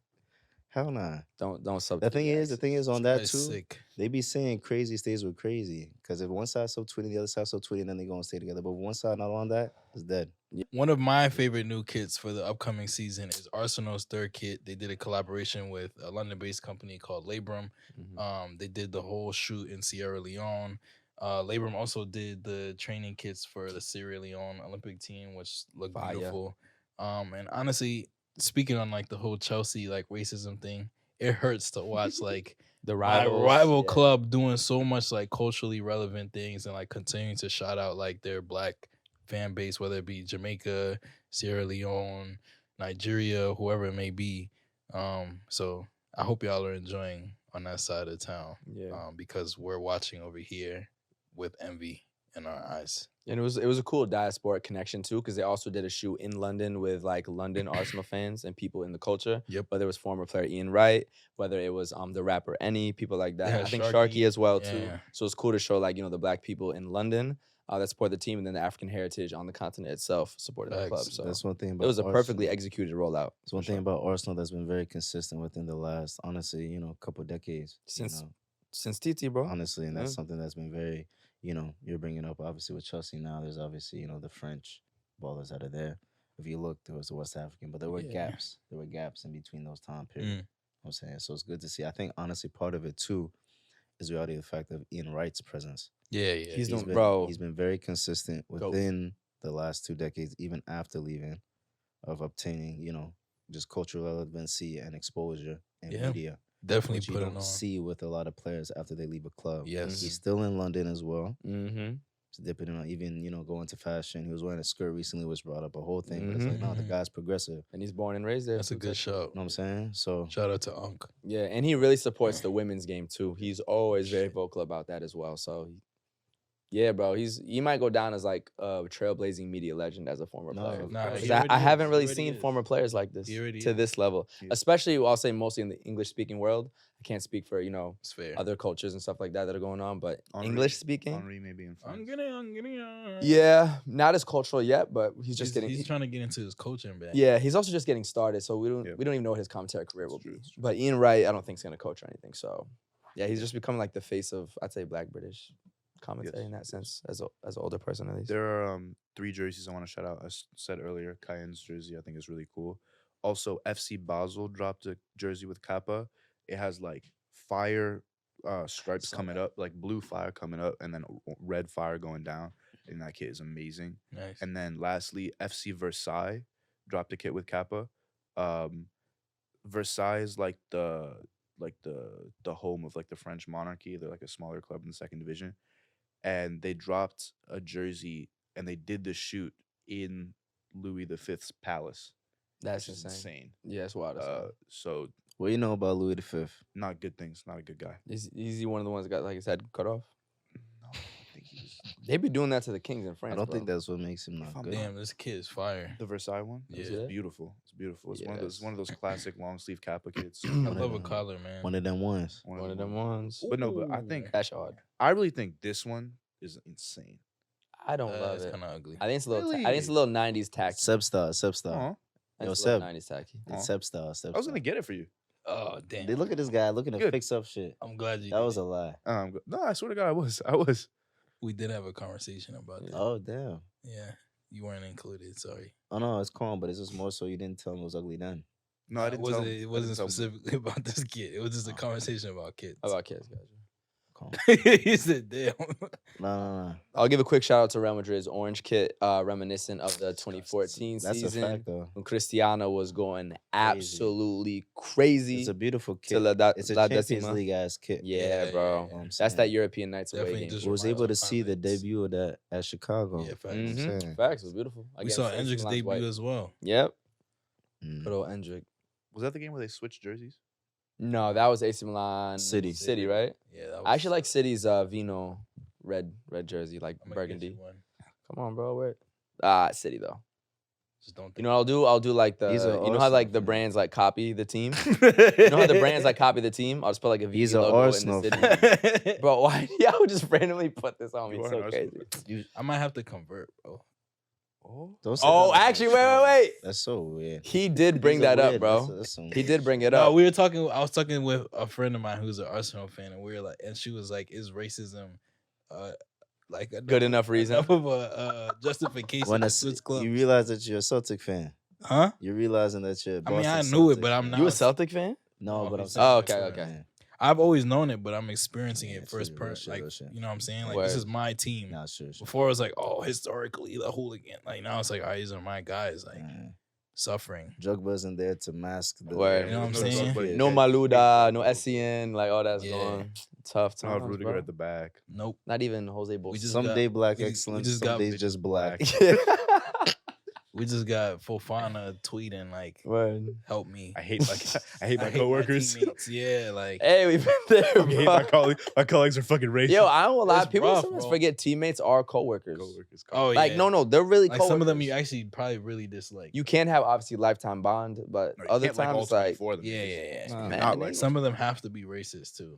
Speaker 4: Hell nah.
Speaker 2: Don't subtweet.
Speaker 4: The thing
Speaker 2: your
Speaker 4: is
Speaker 2: exes.
Speaker 4: on that
Speaker 1: That's
Speaker 4: too,
Speaker 1: sick.
Speaker 4: they be saying crazy stays with crazy. Because if one side subtweeting, the other side subtweeting, then they gonna stay together. But if one side not on that, it's dead.
Speaker 1: One of my favorite new kits for the upcoming season is Arsenal's third kit. They did a collaboration with a London-based company called Labrum.
Speaker 2: Mhm.
Speaker 1: They did the whole shoot in Sierra Leone. Labrum also did the training kits for the Sierra Leone Olympic team, which looked
Speaker 2: Fire.
Speaker 1: beautiful. And honestly, speaking on like the whole Chelsea like racism thing, it hurts to watch like
Speaker 2: The
Speaker 1: my
Speaker 2: rivals,
Speaker 1: rival
Speaker 2: yeah.
Speaker 1: club doing so much like culturally relevant things and like continuing to shout out like their black fan base, whether it be Jamaica, Sierra Leone, Nigeria, whoever it may be. So I hope y'all are enjoying on that side of town.
Speaker 2: Yeah.
Speaker 1: Because we're watching over here with envy in our eyes.
Speaker 2: And it was a cool diasporic connection too, because they also did a shoot in London with like London Arsenal fans and people in the culture.
Speaker 1: Yep.
Speaker 2: Whether it was former player Ian Wright, whether it was the rapper Any, people like that.
Speaker 1: Yeah,
Speaker 2: I think
Speaker 1: Sharky.
Speaker 2: Sharky as well too.
Speaker 1: Yeah.
Speaker 2: So it's cool to show like the black people in London that support the team, and then the African heritage on the continent itself supported the club.
Speaker 1: Facts.
Speaker 2: So
Speaker 4: That's one thing
Speaker 2: it
Speaker 4: about
Speaker 2: was a perfectly
Speaker 4: Arsenal.
Speaker 2: executed rollout.
Speaker 4: It's one
Speaker 2: for
Speaker 4: thing
Speaker 2: sure.
Speaker 4: about Arsenal that's been very consistent within the last, honestly, couple decades.
Speaker 2: Since TT, bro.
Speaker 4: Honestly, and that's
Speaker 2: Yeah.
Speaker 4: something that's been very, you're bringing up. Obviously, with Chelsea now, there's obviously, the French ballers that are there. If you look, there was the West African, but there were
Speaker 1: Yeah.
Speaker 4: gaps. There were gaps in between those time periods.
Speaker 1: Mm.
Speaker 4: You know what I'm saying? So it's good to see. I think, honestly, part of it, too, is reality the fact of Ian Wright's presence.
Speaker 1: Yeah.
Speaker 2: He's doing,
Speaker 4: been,
Speaker 2: bro.
Speaker 4: He's been very consistent
Speaker 2: Goat.
Speaker 4: within the last 2 decades, even after leaving, of obtaining, just cultural relevancy and exposure in
Speaker 1: Yeah.
Speaker 4: media.
Speaker 1: Definitely
Speaker 4: Which you
Speaker 1: put it
Speaker 4: don't
Speaker 1: on.
Speaker 4: see with a lot of players after they leave a club.
Speaker 1: Yes.
Speaker 4: He's still in London as well.
Speaker 2: Mm-hmm.
Speaker 4: He's dipping in, even, going to fashion. He was wearing a skirt recently, which brought up a whole thing. But it's like, no, the
Speaker 1: Mhm.
Speaker 4: guy's progressive.
Speaker 2: And he's born and raised there.
Speaker 1: That's a
Speaker 2: too,
Speaker 1: good
Speaker 2: technically.
Speaker 1: show.
Speaker 4: You know what I'm saying? So,
Speaker 1: Shout out to Unc.
Speaker 2: Yeah, and he really supports the women's game too. He's always very vocal about that as well. So Yeah, bro. He might go down as like a trailblazing media legend as a former
Speaker 4: No,
Speaker 2: player.
Speaker 4: of
Speaker 1: Nah,
Speaker 4: course.
Speaker 1: he
Speaker 2: 'Cause
Speaker 1: already
Speaker 2: I haven't
Speaker 1: is.
Speaker 2: really
Speaker 1: He already
Speaker 2: seen
Speaker 1: is.
Speaker 2: former players like this
Speaker 1: He already
Speaker 2: to
Speaker 1: is.
Speaker 2: this level.
Speaker 3: Yeah.
Speaker 2: Especially, I'll say mostly in the English speaking world. I can't speak for
Speaker 1: It's fair.
Speaker 2: other cultures and stuff like that are going on, but
Speaker 3: Henry-
Speaker 2: English speaking,
Speaker 3: Henry maybe in France.
Speaker 1: I'm gonna.
Speaker 2: yeah, not as cultural yet, but he's just getting.
Speaker 1: He's trying to get into his coaching bag.
Speaker 2: Yeah, he's also just getting started, so we don't
Speaker 3: Yeah.
Speaker 2: even know what his commentary career will
Speaker 3: It's true,
Speaker 2: be.
Speaker 3: it's true.
Speaker 2: But Ian Wright, I don't think he's gonna coach or anything. So, yeah, he's just becoming like the face of, I'd say, Black British commentary
Speaker 3: Yes,
Speaker 2: in that
Speaker 3: yes.
Speaker 2: sense, as an older person at least.
Speaker 3: There are 3 jerseys I want to shout out. As said earlier, Cayenne's jersey I think is really cool. Also, FC Basel dropped a jersey with Kappa. It has like fire stripes
Speaker 1: Saw
Speaker 3: coming
Speaker 1: that.
Speaker 3: up, like blue fire coming up, and then red fire going down. And that kit is amazing.
Speaker 1: Nice.
Speaker 3: And then lastly, FC Versailles dropped a kit with Kappa. Versailles is like the home of like the French monarchy. They're like a smaller club in the second division. And they dropped a jersey and they did the shoot in Louis V's palace.
Speaker 2: That's
Speaker 3: Which is
Speaker 2: insane.
Speaker 3: insane.
Speaker 2: Yeah, it's wild. as hell.
Speaker 3: So
Speaker 4: What do you know about Louis V?
Speaker 3: not good things. Not a good guy.
Speaker 2: Is he one of the ones that got like his head cut off?
Speaker 3: No, I think he was
Speaker 2: They be doing that to the kings in France.
Speaker 4: I don't
Speaker 2: bro.
Speaker 4: think that's what makes him not
Speaker 3: If I'm
Speaker 4: good.
Speaker 1: Damn, this kid is fire.
Speaker 3: the Versailles one.
Speaker 1: Yeah.
Speaker 3: It's
Speaker 2: Yeah.
Speaker 3: beautiful. It's beautiful. It's one of
Speaker 2: Yes.
Speaker 3: those classic long sleeve Kappa kits.
Speaker 1: I
Speaker 4: One of
Speaker 1: love a
Speaker 4: them-
Speaker 1: collar, man.
Speaker 4: One of them ones.
Speaker 2: one of them ones.
Speaker 3: But no, but I
Speaker 1: Ooh.
Speaker 3: think
Speaker 2: That's hard.
Speaker 3: I really think this one is insane.
Speaker 2: I don't love
Speaker 1: It's
Speaker 2: it.
Speaker 1: kind of ugly.
Speaker 2: I think it's a little. I think it's a little '90s tacky.
Speaker 4: Seb style.
Speaker 2: I
Speaker 3: Aw.
Speaker 2: think
Speaker 4: Yo,
Speaker 2: it's a little
Speaker 4: Seb.
Speaker 2: '90s tacky.
Speaker 3: Aw.
Speaker 4: It's Seb style. Seb
Speaker 3: I was
Speaker 4: style.
Speaker 3: gonna get it for you.
Speaker 1: Oh damn.
Speaker 4: They look at this guy looking to
Speaker 3: Good.
Speaker 4: fix up shit.
Speaker 1: I'm glad you.
Speaker 4: That
Speaker 1: did
Speaker 4: was
Speaker 1: it.
Speaker 4: a lie.
Speaker 3: No, I swear to God, I was.
Speaker 1: We did have a conversation about that.
Speaker 4: Oh damn.
Speaker 1: Yeah, you weren't included. Sorry.
Speaker 4: Oh no, it's calm, but it's just more so you didn't tell him it was ugly then.
Speaker 3: No, I
Speaker 1: It
Speaker 3: didn't.
Speaker 1: wasn't.
Speaker 3: tell him-
Speaker 1: It
Speaker 3: I didn't
Speaker 1: wasn't
Speaker 3: tell him.
Speaker 1: specifically about this kid. It was just a
Speaker 4: Oh.
Speaker 1: conversation about kids.
Speaker 2: How about kids, guys?
Speaker 4: Calm.
Speaker 1: He said, "Damn."
Speaker 4: No.
Speaker 2: I'll give a quick shout out to Real Madrid's orange kit, reminiscent of the 2014
Speaker 4: That's a
Speaker 2: season
Speaker 4: fact though.
Speaker 2: when Cristiano was going absolutely crazy.
Speaker 4: It's a beautiful
Speaker 2: to
Speaker 4: kit. It's a
Speaker 2: La
Speaker 4: Champions
Speaker 2: Decima.
Speaker 4: League ass kit.
Speaker 2: Yeah, bro.
Speaker 4: I'm
Speaker 2: That's
Speaker 4: saying.
Speaker 2: that European Nights away
Speaker 1: Definitely
Speaker 2: game.
Speaker 1: just
Speaker 4: We was
Speaker 1: reminds
Speaker 4: able
Speaker 1: of
Speaker 4: to see the
Speaker 1: Pirates.
Speaker 4: debut of that at Chicago.
Speaker 1: Yeah, facts.
Speaker 4: You know what I'm saying?
Speaker 2: Facts, it was beautiful.
Speaker 1: We saw
Speaker 2: Against AC
Speaker 1: Hendrick's
Speaker 2: Milan's
Speaker 1: debut
Speaker 2: white.
Speaker 1: as well.
Speaker 2: Yep,
Speaker 4: Mm.
Speaker 2: good old Hendrick.
Speaker 3: Was that the game where they switched jerseys?
Speaker 2: No, that was AC Milan.
Speaker 4: City.
Speaker 2: City, right?
Speaker 1: Yeah, that was
Speaker 2: I actually like City's Vino red jersey, like
Speaker 1: I'm gonna get
Speaker 2: burgundy.
Speaker 1: you one.
Speaker 2: Come on, bro. Where? City though.
Speaker 1: Just don't.
Speaker 2: You know what I'll do? I'll do like the.
Speaker 4: He's a
Speaker 2: You know how like the
Speaker 4: Arsenal fan.
Speaker 2: brands like copy the team. You know how the brands like copy the team? I'll just put like a
Speaker 4: He's
Speaker 2: VP
Speaker 4: a
Speaker 2: logo
Speaker 4: Arsenal
Speaker 2: in the city. Bro, why do y'all just randomly put this on me?
Speaker 3: You
Speaker 2: It's
Speaker 3: are an
Speaker 2: so
Speaker 3: Arsenal
Speaker 2: crazy.
Speaker 3: fan.
Speaker 1: I might have to convert, bro.
Speaker 3: Oh,
Speaker 4: Don't say
Speaker 2: Oh,
Speaker 4: that.
Speaker 2: actually, wait.
Speaker 4: That's so weird.
Speaker 2: He did bring
Speaker 4: These are
Speaker 2: that up,
Speaker 4: weird.
Speaker 2: bro.
Speaker 4: That's some
Speaker 2: He
Speaker 4: weird
Speaker 2: did bring
Speaker 4: shit.
Speaker 2: it
Speaker 1: No,
Speaker 2: up.
Speaker 1: we were talking. I was talking with a friend of mine who's an Arsenal fan, and we were like, and she was like, "Is racism, like
Speaker 2: Good enough reason?
Speaker 1: enough of a justification
Speaker 4: When
Speaker 1: to
Speaker 4: a-
Speaker 1: switch clubs?"
Speaker 4: you realize that you're a Celtic fan.
Speaker 1: Huh?
Speaker 4: You're realizing that you're.
Speaker 1: I mean, I knew it, but I'm not.
Speaker 2: You a Celtic fan?
Speaker 4: No,
Speaker 1: Oh,
Speaker 4: but I'm
Speaker 1: he's
Speaker 4: saying.
Speaker 2: Oh,
Speaker 4: that's
Speaker 2: okay,
Speaker 4: what
Speaker 2: okay.
Speaker 4: I'm saying.
Speaker 1: I've always known it, but I'm experiencing
Speaker 4: Yeah,
Speaker 1: it
Speaker 4: it's
Speaker 1: first
Speaker 4: real
Speaker 1: person.
Speaker 4: shit,
Speaker 1: Like,
Speaker 4: real shit.
Speaker 1: you know what I'm saying? Like,
Speaker 2: Word.
Speaker 1: this is my team.
Speaker 4: Nah, sure.
Speaker 1: Before it was like, oh, historically the hooligan. Like now it's like, oh, these are my guys. Like suffering.
Speaker 4: Drug wasn't there to mask the.
Speaker 2: Word.
Speaker 1: You know what I'm
Speaker 3: No
Speaker 1: saying?
Speaker 3: Drogba,
Speaker 2: No
Speaker 3: yeah.
Speaker 2: Maluda, no Essien, like all that's
Speaker 1: Yeah.
Speaker 2: going. Tough
Speaker 3: Now
Speaker 2: times,
Speaker 3: Rudiger
Speaker 2: bro.
Speaker 3: at the back.
Speaker 1: Nope.
Speaker 2: Not even Jose Bolsa.
Speaker 1: We just
Speaker 4: Some
Speaker 1: got-
Speaker 4: day black
Speaker 1: we
Speaker 4: excellence.
Speaker 1: just
Speaker 4: Some
Speaker 1: got
Speaker 4: days just black.
Speaker 1: We just got Fofana tweeting like,
Speaker 2: Word.
Speaker 1: "Help me."
Speaker 3: I hate my coworkers.
Speaker 1: teammates. Yeah, like
Speaker 2: Hey, we've been there,
Speaker 3: I hate my
Speaker 2: bro.
Speaker 3: colleagues. My colleagues are fucking racist.
Speaker 2: Yo, I don't lie.
Speaker 1: It's
Speaker 2: People
Speaker 1: rough,
Speaker 2: sometimes
Speaker 1: bro.
Speaker 2: forget teammates are coworkers.
Speaker 3: coworkers.
Speaker 1: Oh,
Speaker 2: Like,
Speaker 1: yeah.
Speaker 2: no, they're really
Speaker 1: like
Speaker 2: coworkers.
Speaker 1: some of them you actually probably really dislike.
Speaker 2: You can have obviously lifetime bond, but
Speaker 3: No, you
Speaker 2: other
Speaker 3: can't like all
Speaker 2: times like
Speaker 3: 24 of them.
Speaker 1: yeah, yeah.
Speaker 4: Nah,
Speaker 2: man,
Speaker 3: not
Speaker 2: they-
Speaker 3: like
Speaker 1: Some of them have to be racist too,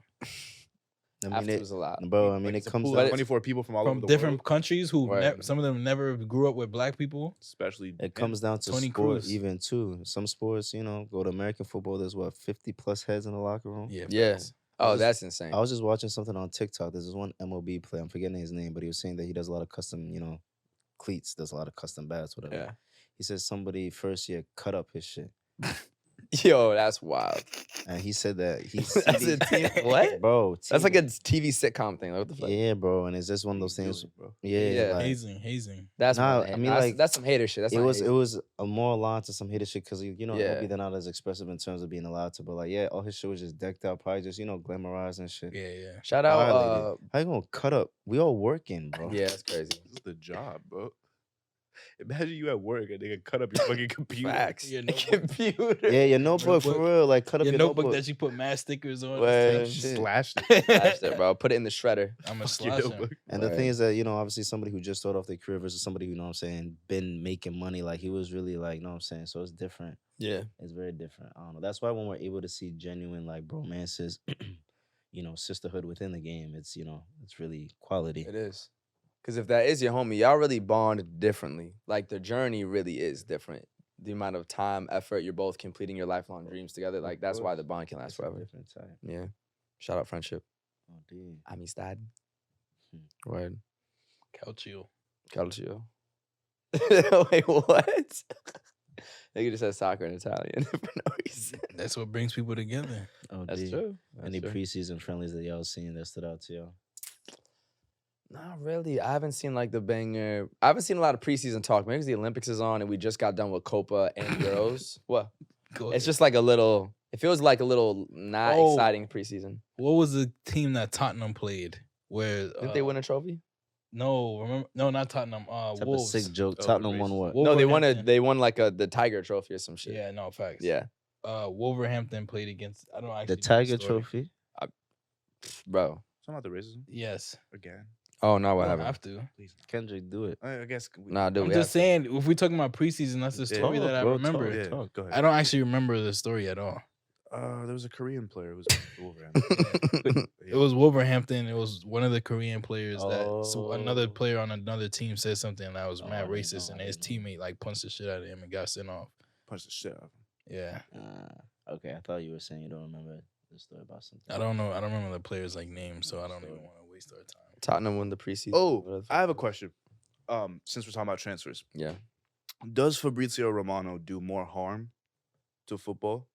Speaker 4: I mean,
Speaker 2: after
Speaker 4: it,
Speaker 2: was a lot.
Speaker 4: bro. I mean,
Speaker 3: Like,
Speaker 4: it
Speaker 3: it's a
Speaker 4: comes
Speaker 3: pool
Speaker 4: down.
Speaker 3: of 24 people from all
Speaker 1: from
Speaker 3: over the
Speaker 1: different
Speaker 3: world,
Speaker 1: countries who
Speaker 2: Right.
Speaker 1: some of them never grew up with black people.
Speaker 3: especially
Speaker 4: It comes down to
Speaker 1: Tony
Speaker 4: sport,
Speaker 1: Cruz.
Speaker 4: even too. Some sports, go to American football. There's what 50 plus heads in the locker room.
Speaker 1: Yeah,
Speaker 2: Yeah.
Speaker 1: facts.
Speaker 2: Oh,
Speaker 4: was-
Speaker 2: that's insane.
Speaker 4: I was just watching something on TikTok. There's this one MLB player. I'm forgetting his name, but he was saying that he does a lot of custom, cleats. Does a lot of custom bats, whatever.
Speaker 2: Yeah.
Speaker 4: He says somebody first year cut up his shit,
Speaker 2: Yo, that's wild.
Speaker 4: and he said that he's
Speaker 2: That's a team. What?
Speaker 4: bro.
Speaker 2: That's like a
Speaker 4: team-
Speaker 2: TV sitcom thing. Like, what the fuck?
Speaker 4: yeah, bro. And it's just one of those things.
Speaker 3: bro.
Speaker 4: Yeah,
Speaker 2: Yeah.
Speaker 4: like,
Speaker 1: hazing.
Speaker 2: That's
Speaker 4: Nah,
Speaker 2: what
Speaker 4: I mean, like,
Speaker 2: that's some hater shit. That's
Speaker 4: it
Speaker 2: not
Speaker 4: was
Speaker 2: hazing.
Speaker 4: it was a more aligned to some hater shit because
Speaker 2: Yeah.
Speaker 4: maybe they're not as expressive in terms of being allowed to, but like all his shit was just decked out, probably just glamorized and shit.
Speaker 1: Yeah, yeah.
Speaker 2: Shout out.
Speaker 4: Violated. How you gonna cut up? We all working, bro.
Speaker 2: Yeah, that's crazy.
Speaker 3: This is the job, bro. Imagine you at work and they can cut up your fucking computer.
Speaker 2: Facts.
Speaker 1: Your
Speaker 2: A
Speaker 1: notebook.
Speaker 2: computer.
Speaker 4: Yeah, your notebook for
Speaker 1: Notebook.
Speaker 4: real. Like cut up
Speaker 1: Your
Speaker 4: your
Speaker 1: notebook
Speaker 4: notebook.
Speaker 1: that you put mad stickers on.
Speaker 2: Word.
Speaker 1: Just
Speaker 4: Shit.
Speaker 3: Slashed it.
Speaker 2: Slashed it, bro. Put it in the shredder.
Speaker 1: I'm a
Speaker 3: Fuck your
Speaker 1: slasher.
Speaker 3: notebook.
Speaker 4: And the thing
Speaker 2: Word.
Speaker 4: is that, you know, obviously somebody who just started off their career versus somebody who, you know what I'm saying, been making money. Like he was really like, you know what I'm saying? So it's different.
Speaker 2: Yeah.
Speaker 4: It's very different. I don't know. That's why when we're able to see genuine like bromances, you know, sisterhood within the game, it's, you know, it's really quality.
Speaker 2: It is. Because if that is your homie, y'all really bond differently. Like the journey really is different. The amount of time, effort, you're both completing your lifelong dreams together. Like that's why
Speaker 4: course.
Speaker 2: the bond can last
Speaker 4: It's a
Speaker 2: forever.
Speaker 4: different type.
Speaker 2: Yeah. Shout out friendship.
Speaker 4: Oh, dude.
Speaker 2: Amistad.
Speaker 4: Hmm.
Speaker 2: Word.
Speaker 1: Calcio.
Speaker 2: Calcio. Wait, what? They just said soccer in Italian for no reason.
Speaker 1: That's what brings people together.
Speaker 4: Oh,
Speaker 2: That's
Speaker 4: dude.
Speaker 2: true.
Speaker 4: Any
Speaker 2: That's true.
Speaker 4: preseason friendlies that y'all seen that stood out to y'all?
Speaker 2: Not really. I haven't seen like the banger. I haven't seen a lot of preseason talk. Maybe 'cause the Olympics is on and we just got done with Copa and Euros. What?
Speaker 1: Go
Speaker 2: It's
Speaker 1: ahead.
Speaker 2: just like a little. It feels like a little not
Speaker 1: Oh.
Speaker 2: exciting preseason.
Speaker 1: What was the team that Tottenham played? Where
Speaker 2: Didn't they win a trophy?
Speaker 1: No, remember? No, not Tottenham.
Speaker 4: Type of
Speaker 1: Wolves.
Speaker 4: sick joke.
Speaker 3: Oh, the
Speaker 4: Tottenham won
Speaker 3: racism.
Speaker 4: what?
Speaker 2: No, they won a.
Speaker 1: Wolverhampton.
Speaker 2: They won like the Tiger Trophy or some shit.
Speaker 1: Yeah, no facts.
Speaker 2: Yeah,
Speaker 1: Wolverhampton played against. I don't actually.
Speaker 4: The
Speaker 1: know
Speaker 4: Tiger
Speaker 1: story.
Speaker 4: Trophy?
Speaker 2: bro.
Speaker 3: Talking about the racism
Speaker 1: Yes.
Speaker 3: again.
Speaker 2: Oh no,
Speaker 1: We
Speaker 2: what
Speaker 1: don't
Speaker 2: happened?
Speaker 1: have to.
Speaker 3: Please.
Speaker 4: Kendrick, do it.
Speaker 3: I guess.
Speaker 2: Nah, dude.
Speaker 1: I'm
Speaker 2: we
Speaker 1: just
Speaker 2: have to.
Speaker 1: saying, if we're talking about preseason, that's the
Speaker 3: Yeah.
Speaker 1: story that I
Speaker 4: Talk, bro,
Speaker 1: remember.
Speaker 3: Yeah,
Speaker 4: Talk.
Speaker 3: go ahead.
Speaker 1: I don't actually remember the story at all.
Speaker 3: There was a Korean player who was Wolverhampton.
Speaker 1: It was Wolverhampton. It was one of the Korean players
Speaker 4: Oh.
Speaker 1: another player on another team said something that was
Speaker 4: Oh, I
Speaker 1: mad
Speaker 4: didn't
Speaker 1: racist,
Speaker 4: know,
Speaker 1: and
Speaker 4: I
Speaker 1: his
Speaker 4: didn't know.
Speaker 1: teammate like punched the shit out of him and got sent off.
Speaker 3: Punched the shit out of him.
Speaker 1: Yeah,
Speaker 4: Okay, I thought you were saying you don't remember the story about something.
Speaker 1: I don't know. I don't remember the player's like name, so I don't even want to waste our time.
Speaker 2: Tottenham won the preseason.
Speaker 3: Oh,
Speaker 2: whatever the
Speaker 3: I have a
Speaker 2: fuck.
Speaker 3: question. Since we're talking about transfers,
Speaker 2: Yeah.
Speaker 3: does Fabrizio Romano do more harm to football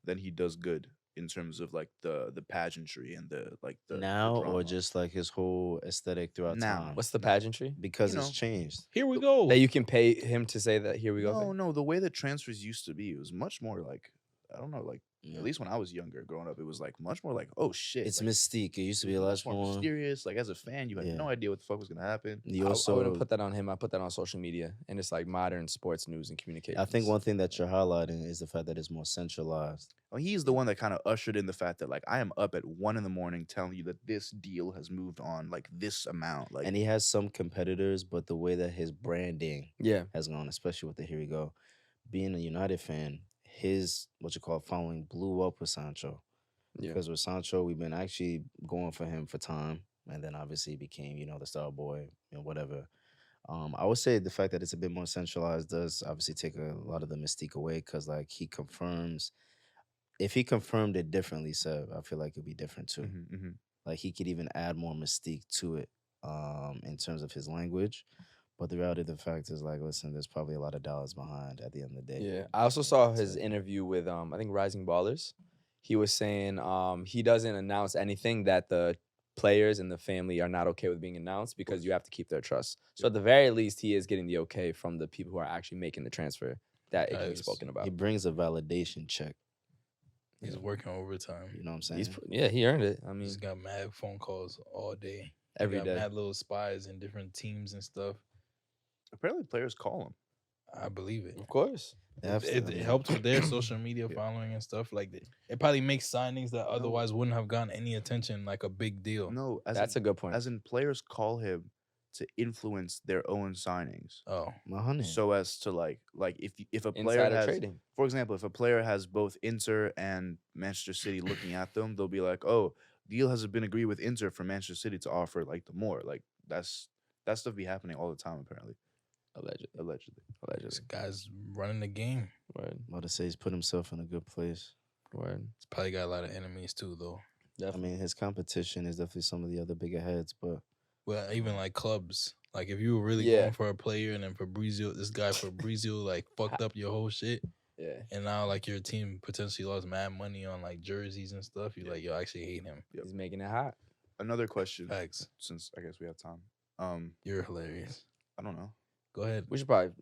Speaker 3: than he does good in terms of like the pageantry and the
Speaker 4: Now or
Speaker 3: drama?
Speaker 4: just like his whole aesthetic throughout
Speaker 3: Now.
Speaker 4: time?
Speaker 2: What's the pageantry?
Speaker 4: Because
Speaker 3: you
Speaker 4: it's
Speaker 3: know,
Speaker 4: changed.
Speaker 1: Here we go.
Speaker 2: That you can pay him to say that. Here we go.
Speaker 3: no,
Speaker 2: thing?
Speaker 3: no, the way that transfers used to be, it was much more like I don't know, like
Speaker 4: Yeah.
Speaker 3: at least when I was younger, growing up, it was like much more like oh shit,
Speaker 4: It's
Speaker 3: like,
Speaker 4: mystique. It used to be a
Speaker 3: it
Speaker 4: lot
Speaker 3: was much more
Speaker 4: more.
Speaker 3: mysterious. Like as a fan, you had
Speaker 4: Yeah.
Speaker 3: no idea what the fuck was gonna happen.
Speaker 4: You
Speaker 2: I
Speaker 4: also,
Speaker 2: wouldn't put that on him. I put that on social media and it's like modern sports news and communication.
Speaker 4: I think one thing that you're highlighting is the fact that it's more centralized.
Speaker 3: Well, he's the one that kind of ushered in the fact that like I am up at 1 a.m. telling you that this deal has moved on like this amount. Like
Speaker 4: And he has some competitors, but the way that his branding
Speaker 2: Yeah.
Speaker 4: has gone, especially with the Here We Go, being a United fan, his following blew up with Sancho.
Speaker 2: Yeah.
Speaker 4: Because with Sancho, we've been actually going for him for time, and then obviously he became, the star boy and whatever. I would say the fact that it's a bit more centralized does obviously take a lot of the mystique away, because like he confirms, if he confirmed it differently, Seb, I feel like it'd be different too. Like he could even add more mystique to it, in terms of his language. But the reality of the fact is, like, listen, there's probably a lot of dollars behind at the end of the day.
Speaker 2: Yeah. I also saw his interview with I think Rising Ballers. He was saying he doesn't announce anything that the players and the family are not okay with being announced because you have to keep their trust. So at the very least, he is getting the okay from the people who are actually making the transfer that it can be
Speaker 1: Nice.
Speaker 2: spoken about.
Speaker 4: He brings a validation check.
Speaker 1: He's working overtime.
Speaker 4: You know what I'm saying?
Speaker 2: He earned it. I mean,
Speaker 1: He's got mad phone calls all day.
Speaker 2: every
Speaker 1: He got
Speaker 2: day.
Speaker 1: mad little spies in different teams and stuff.
Speaker 3: apparently players call him.
Speaker 1: I believe it.
Speaker 2: Of course.
Speaker 4: They have to,
Speaker 1: It
Speaker 4: I mean,
Speaker 1: helps with their social media
Speaker 3: Yeah.
Speaker 1: following and stuff like that. It probably makes signings that otherwise wouldn't have gotten any attention like a big deal.
Speaker 3: No,
Speaker 2: That's a good point.
Speaker 3: as in players call him to influence their own signings.
Speaker 1: Oh,
Speaker 4: my honey.
Speaker 3: So as to like if a player
Speaker 2: Insider
Speaker 3: has,
Speaker 2: trading.
Speaker 3: for example, if a player has both Inter and Manchester City looking at them, they'll be like, "Oh, deal has been agreed with Inter for Manchester City to offer like the more." Like that stuff be happening all the time apparently. Allegedly.
Speaker 1: this guy's running the game.
Speaker 2: Word.
Speaker 4: I'm about to say he's put himself in a good place.
Speaker 2: Word.
Speaker 1: He's probably got a lot of enemies too, though.
Speaker 4: I mean, his competition is definitely some of the other bigger heads, but
Speaker 1: Well, even like clubs. Like if you were really
Speaker 2: Yeah.
Speaker 1: going for a player and then this guy Fabrizio like fucked up your whole shit,
Speaker 2: Yeah.
Speaker 1: and now like your team potentially lost mad money on like jerseys and stuff. You're like, yo, I actually hate him.
Speaker 2: He's making it hot.
Speaker 3: Another question,
Speaker 1: Facts.
Speaker 3: since I guess we have time.
Speaker 1: You're hilarious.
Speaker 3: I don't know.
Speaker 1: Go ahead.
Speaker 2: We should probably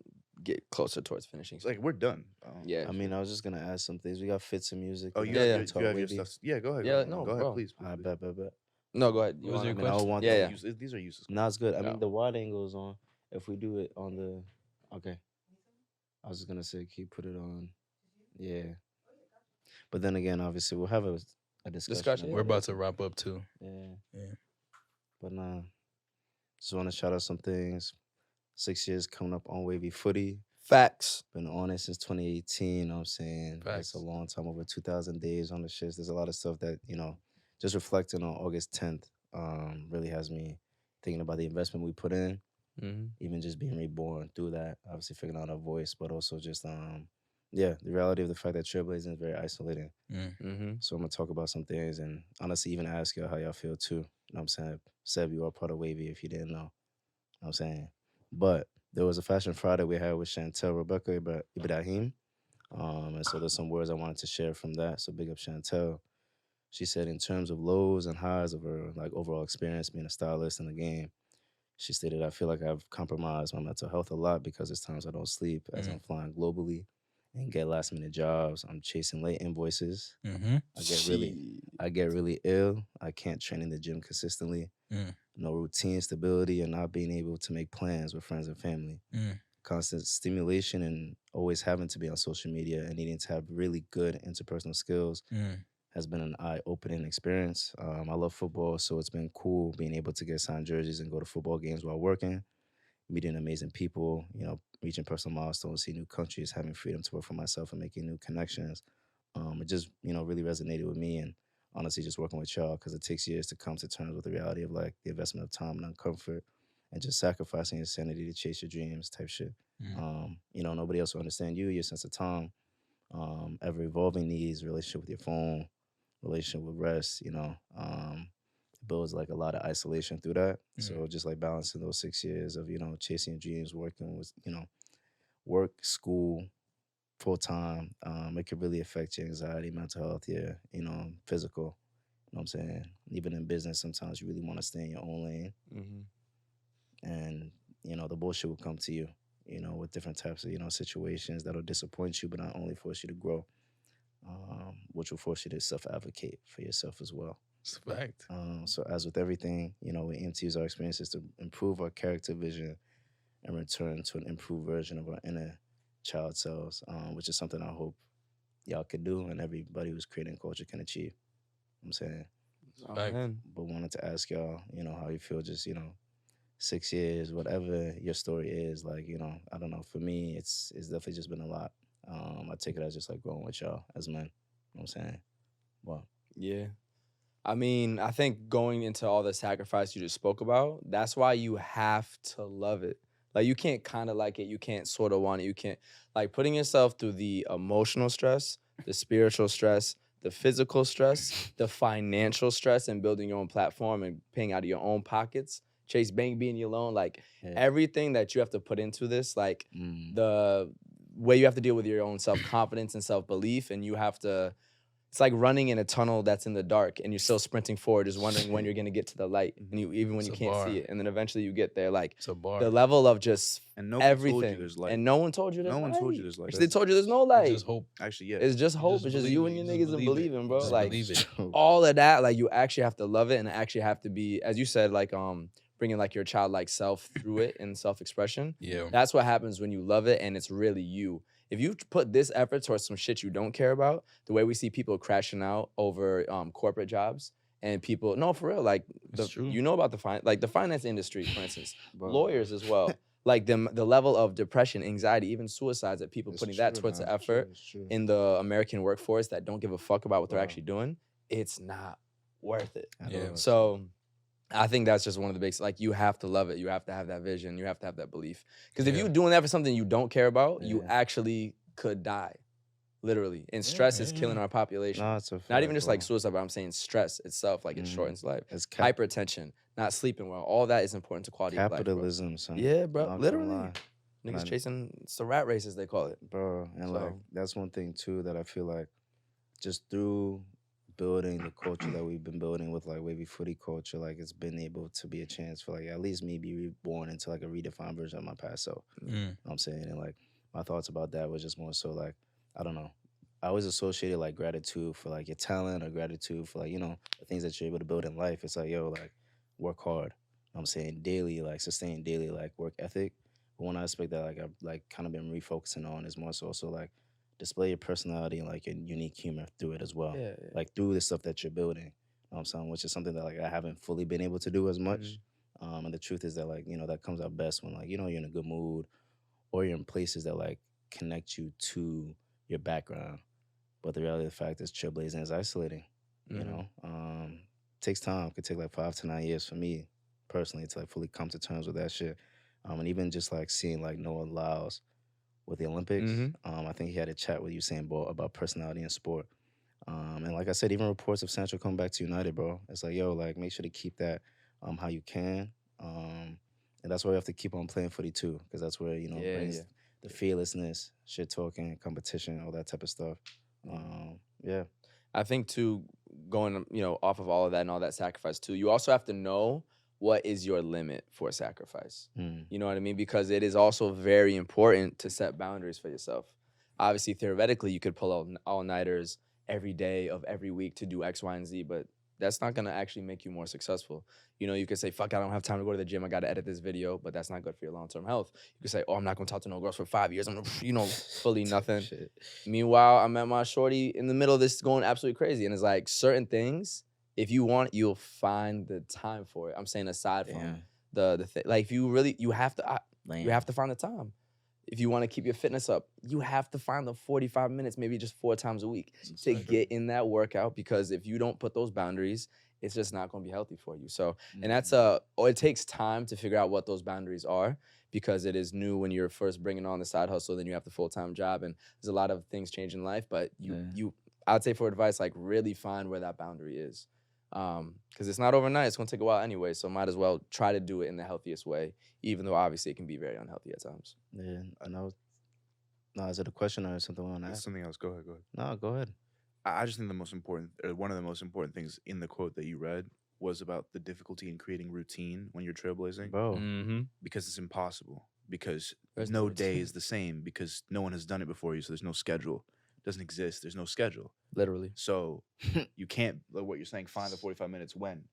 Speaker 2: get closer towards finishing.
Speaker 3: It's like we're done.
Speaker 2: Yeah.
Speaker 4: I mean, I was just gonna ask some things. We got fits of music.
Speaker 3: Oh,
Speaker 4: we
Speaker 3: you
Speaker 4: got
Speaker 3: have,
Speaker 2: yeah.
Speaker 3: your,
Speaker 4: Talk
Speaker 3: you have your
Speaker 4: Wavy.
Speaker 3: stuff. Yeah, go ahead.
Speaker 2: Yeah,
Speaker 3: go
Speaker 2: no,
Speaker 3: ahead,
Speaker 2: bro.
Speaker 3: please.
Speaker 4: I
Speaker 3: please.
Speaker 4: bet.
Speaker 2: No, go ahead.
Speaker 1: What was your
Speaker 4: I mean, I would
Speaker 1: question?
Speaker 4: want
Speaker 2: Yeah,
Speaker 4: the-
Speaker 2: yeah.
Speaker 3: These are useless.
Speaker 4: No, it's good. I
Speaker 2: No.
Speaker 4: mean, the wide angles on. If we do it on the Okay. I was just gonna say, can you put it on? Yeah. But then again, obviously, we'll have a discussion.
Speaker 2: Yeah,
Speaker 1: We're
Speaker 4: about
Speaker 1: about
Speaker 4: it.
Speaker 1: to wrap up too.
Speaker 4: Yeah.
Speaker 1: Yeah.
Speaker 4: But nah, just want to shout out some things. 6 years coming up on Wavy Footy.
Speaker 2: Facts.
Speaker 4: Been on it since 2018. You know what I'm saying? That's a
Speaker 1: Facts.
Speaker 4: long time, over 2,000 days on the shits. There's a lot of stuff that, just reflecting on August 10th really has me thinking about the investment we put in,
Speaker 2: Mm-hmm.
Speaker 4: even just being reborn through that, obviously figuring out our voice, but also just, the reality of the fact that trailblazing is very isolating.
Speaker 1: Mm.
Speaker 2: Mm-hmm.
Speaker 4: So I'm going to talk about some things and honestly even ask y'all how y'all feel too. You know what I'm saying? Seb, you are part of Wavy if you didn't know. I'm saying. But there was a Fashion Friday we had with Chantel Rebecca Ibrahim. And so there's some words I wanted to share from that. So big up Chantel. She said in terms of lows and highs of her like overall experience being a stylist in the game, she stated, I feel like I've compromised my mental health a lot because there's times I don't sleep as I'm flying globally and get last minute jobs. I'm chasing late invoices.
Speaker 1: Mm-hmm.
Speaker 4: I get really ill. I can't train in the gym consistently.
Speaker 1: Mm.
Speaker 4: No routine stability and not being able to make plans with friends and family.
Speaker 1: Mm.
Speaker 4: Constant stimulation and always having to be on social media and needing to have really good interpersonal skills
Speaker 1: Mm.
Speaker 4: has been an eye-opening experience. I love football, so it's been cool being able to get signed jerseys and go to football games while working, meeting amazing people, reaching personal milestones, seeing new countries, having freedom to work for myself and making new connections. It just, really resonated with me and honestly just working with y'all because it takes years to come to terms with the reality of like the investment of time and uncomfort and just sacrificing your sanity to chase your dreams type shit.
Speaker 1: Mm.
Speaker 4: Nobody else will understand you, your sense of time, ever evolving needs, relationship with your phone, relationship with rest, it builds like a lot of isolation through that. So just like balancing those 6 years of, chasing your dreams, working with, work, school, full time, it could really affect your anxiety, mental health, physical. You know what I'm saying? Even in business, sometimes you really want to stay in your own lane.
Speaker 2: Mm-hmm.
Speaker 4: And, the bullshit will come to you, with different types of, situations that'll disappoint you, but not only force you to grow, which will force you to self-advocate for yourself as well.
Speaker 1: It's a fact.
Speaker 4: So as with everything, we aim to use our experiences to improve our character vision and return to an improved version of our inner child selves, which is something I hope y'all could do and everybody who's creating culture can achieve. I'm saying.
Speaker 1: Fact.
Speaker 2: Man.
Speaker 4: But wanted to ask y'all, how you feel just, 6 years, whatever your story is, like, I don't know. For me, it's definitely just been a lot. I take it as just like growing with y'all as men. You know what I'm saying? Well,
Speaker 2: Yeah. I mean, I think going into all the sacrifice you just spoke about, that's why you have to love it. Like, you can't kind of like it. You can't sort of want it. You can't, like, putting yourself through the emotional stress, the spiritual stress, the physical stress, the financial stress, and building your own platform and paying out of your own pockets. Chase Bank being your loan, like,
Speaker 4: yeah.
Speaker 2: everything that you have to put into this, like,
Speaker 4: Mm.
Speaker 2: the way you have to deal with your own self-confidence and self-belief, and you have to, it's like running in a tunnel that's in the dark and you're still sprinting forward, just wondering when you're gonna get to the light. And even when
Speaker 1: It's
Speaker 2: you
Speaker 1: a
Speaker 2: can't
Speaker 1: bar.
Speaker 2: see it. And then eventually you get there. Like,
Speaker 1: It's a bar.
Speaker 2: the level of just
Speaker 3: And no one told you
Speaker 2: everything.
Speaker 3: there's light.
Speaker 2: And no one told you there's
Speaker 3: No
Speaker 2: light.
Speaker 3: one told you there's light.
Speaker 2: They told you there's no light.
Speaker 1: Just hope.
Speaker 3: Actually, yeah.
Speaker 2: It's just
Speaker 1: You
Speaker 2: hope.
Speaker 1: just
Speaker 2: It's just
Speaker 1: believe
Speaker 2: you
Speaker 1: it.
Speaker 2: and your
Speaker 1: You just
Speaker 2: niggas and
Speaker 1: believe it.
Speaker 2: believing,
Speaker 1: You
Speaker 2: bro.
Speaker 1: just
Speaker 2: Like,
Speaker 1: believe it.
Speaker 2: all of that, like, you actually have to love it and actually have to be, as you said, like, bringing like your childlike self through it and self-expression.
Speaker 1: Yeah.
Speaker 2: That's what happens when you love it and it's really you. If you put this effort towards some shit you don't care about, the way we see people crashing out over corporate jobs and people, no, for real, like,
Speaker 1: It's true.
Speaker 2: you know about the finance industry, for instance,
Speaker 4: Bro.
Speaker 2: lawyers as well. Like, the level of depression, anxiety, even suicides that people
Speaker 4: It's
Speaker 2: putting that
Speaker 4: true,
Speaker 2: towards the
Speaker 4: man.
Speaker 2: effort
Speaker 4: It's true.
Speaker 2: in the American workforce that don't give a fuck about what they're
Speaker 4: Wow.
Speaker 2: actually doing, it's not worth it.
Speaker 4: At
Speaker 1: Yeah.
Speaker 4: all.
Speaker 2: So I think that's just one of the basics. Like, you have to love it. You have to have that vision. You have to have that belief. Because if
Speaker 1: Yeah.
Speaker 2: you're doing that for something you don't care about, you
Speaker 4: Yeah.
Speaker 2: actually could die. Literally. And stress is killing our population.
Speaker 4: No, it's a
Speaker 2: Not even
Speaker 4: fact,
Speaker 2: just
Speaker 4: bro.
Speaker 2: like suicide, but I'm saying stress itself, like, it shortens life.
Speaker 4: It's
Speaker 2: Hypertension, not sleeping well. All that is important to quality of life, bro.
Speaker 4: capitalism, son.
Speaker 2: Yeah, bro.
Speaker 4: Not gonna
Speaker 2: Literally.
Speaker 4: lie.
Speaker 2: Niggas
Speaker 4: And-
Speaker 2: chasing, it's the rat race, as they call it.
Speaker 4: Bro, and like
Speaker 2: So-
Speaker 4: that's one thing too that I feel like just through building the culture that we've been building with like wavy footy culture, like it's been able to be a chance for like at least me be reborn into like a redefined version of my past self.
Speaker 1: Mm.
Speaker 4: You know what I'm saying? And like my thoughts about that was just more so like, I don't know. I always associated like gratitude for like your talent or gratitude for like, the things that you're able to build in life. It's like, yo, like work hard. You know what I'm saying? Daily, like sustain daily like work ethic. But one aspect that like I've like kind of been refocusing on is more so also like display your personality and like your unique humor through it as well.
Speaker 2: Yeah.
Speaker 4: Like through the stuff that you're building. You know what I'm saying? Which is something that like I haven't fully been able to do as much. And the truth is that like, that comes out best when like, you're in a good mood or you're in places that like connect you to your background. But the reality of the fact is trailblazing is isolating, you know? Takes time. It could take like 5 to 9 years for me personally to like fully come to terms with that shit. And even just like seeing like Noah Lyles with the Olympics, I think he had a chat with Usain Bolt about personality in sport. And like I said, even reports of Sancho coming back to United, bro. It's like, yo, like make sure to keep that how you can. And that's why we have to keep on playing footy too, because that's where, brings the fearlessness, shit talking, competition, all that type of stuff. Yeah.
Speaker 2: I think too, going off of all of that and all that sacrifice too, you also have to know what is your limit for sacrifice. You know what I mean? Because it is also very important to set boundaries for yourself. Obviously, theoretically, you could pull out all-nighters every day of every week to do X, Y, and Z, but that's not gonna actually make you more successful. You could say, fuck, I don't have time to go to the gym, I gotta edit this video, but that's not good for your long-term health. You could say, oh, I'm not gonna talk to no girls for 5 years, I'm gonna, fully nothing.
Speaker 4: Shit.
Speaker 2: Meanwhile, I met my shorty in the middle of this going absolutely crazy. And it's like certain things, if you want, you'll find the time for it. I'm saying aside from the thing. Like if you really, you have to find the time. If you want to keep your fitness up, you have to find the 45 minutes, maybe just 4 times a week to get in that workout, because if you don't put those boundaries, it's just not going to be healthy for you. So, and that's it takes time to figure out what those boundaries are, because it is new when you're first bringing on the side hustle, then you have the full-time job, and there's a lot of things change in life, but I'd say for advice, like really find where that boundary is. Because it's not overnight, it's gonna take a while anyway, so might as well try to do it in the healthiest way, even though obviously it can be very unhealthy at times.
Speaker 4: Yeah, I know. No, is it a question or something we want to
Speaker 3: It's
Speaker 4: ask?
Speaker 3: something else. Go ahead.
Speaker 4: No, go ahead.
Speaker 3: I just think one of the most important things in the quote that you read was about the difficulty in creating routine when you're trailblazing,
Speaker 4: Bro,
Speaker 3: because it's impossible. Because
Speaker 2: There's
Speaker 3: no
Speaker 2: no
Speaker 3: day
Speaker 2: routine.
Speaker 3: is the same, because no one has done it before you, so there's no schedule. It doesn't exist. There's no schedule.
Speaker 2: Literally.
Speaker 3: So you can't, like what you're saying, find the 45 minutes when,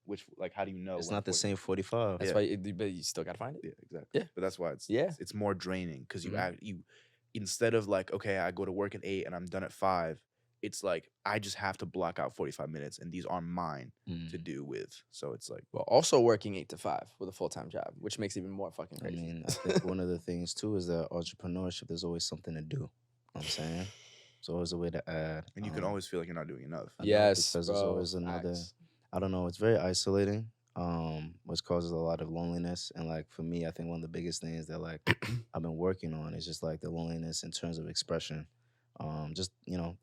Speaker 3: how do you know?
Speaker 4: it's
Speaker 3: when
Speaker 4: not the
Speaker 3: 45
Speaker 4: same 45.
Speaker 2: That's
Speaker 3: Yeah.
Speaker 2: why, but you still gotta find it.
Speaker 3: Yeah, exactly.
Speaker 2: Yeah.
Speaker 3: But that's why it's
Speaker 2: Yeah.
Speaker 3: it's more draining, because
Speaker 2: Mhm.
Speaker 3: you instead of like, okay, I go to work at 8 and I'm done at 5, it's like I just have to block out 45 minutes and these are mine to do with. So it's like,
Speaker 2: Well, also working 8 to 5 with a full-time job, which makes it even more fucking
Speaker 4: I
Speaker 2: crazy.
Speaker 4: mean, I think one of the things too is that entrepreneurship, there's always something to do. You know what I'm saying? It's always a way to add.
Speaker 3: and you can always feel like you're not doing enough.
Speaker 4: I know,
Speaker 2: Yes,
Speaker 4: because
Speaker 2: bro.
Speaker 4: there's always another.
Speaker 2: Facts.
Speaker 4: I don't know. It's very isolating, which causes a lot of loneliness. And like for me, I think one of the biggest things that like I've been working on is just like the loneliness in terms of expression. Just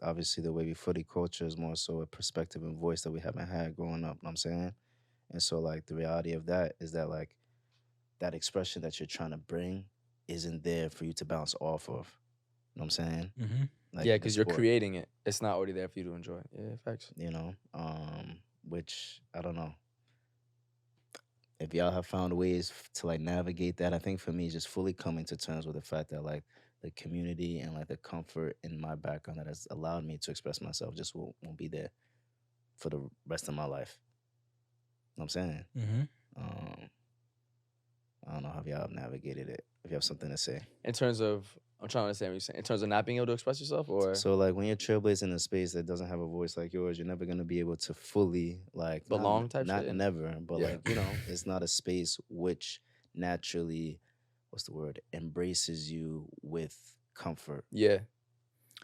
Speaker 4: obviously the wavy footy culture is more so a perspective and voice that we haven't had growing up. You know what I'm saying? And so like the reality of that is that like that expression that you're trying to bring isn't there for you to bounce off of. You know what I'm saying?
Speaker 1: Mm-hmm.
Speaker 4: Like
Speaker 2: Yeah,
Speaker 4: in
Speaker 2: because you're
Speaker 4: sport.
Speaker 2: creating it. It's not already there for you to enjoy. Yeah, facts.
Speaker 4: Which I don't know. If y'all have found ways to like navigate that, I think for me, just fully coming to terms with the fact that like the community and like the comfort in my background that has allowed me to express myself just won't be there for the rest of my life. You know what I'm saying?
Speaker 1: Mm-hmm.
Speaker 4: I don't know how y'all have navigated it. If you have something to say.
Speaker 2: In terms of, I'm trying to understand what you're saying. In terms of not being able to express yourself, or
Speaker 4: So like when you're trailblazing in a space that doesn't have a voice like yours, you're never gonna be able to fully like
Speaker 2: Belong type
Speaker 4: not
Speaker 2: shit?
Speaker 4: never, but
Speaker 2: Yeah.
Speaker 4: like it's not a space which naturally, what's the word, embraces you with comfort.
Speaker 2: yeah,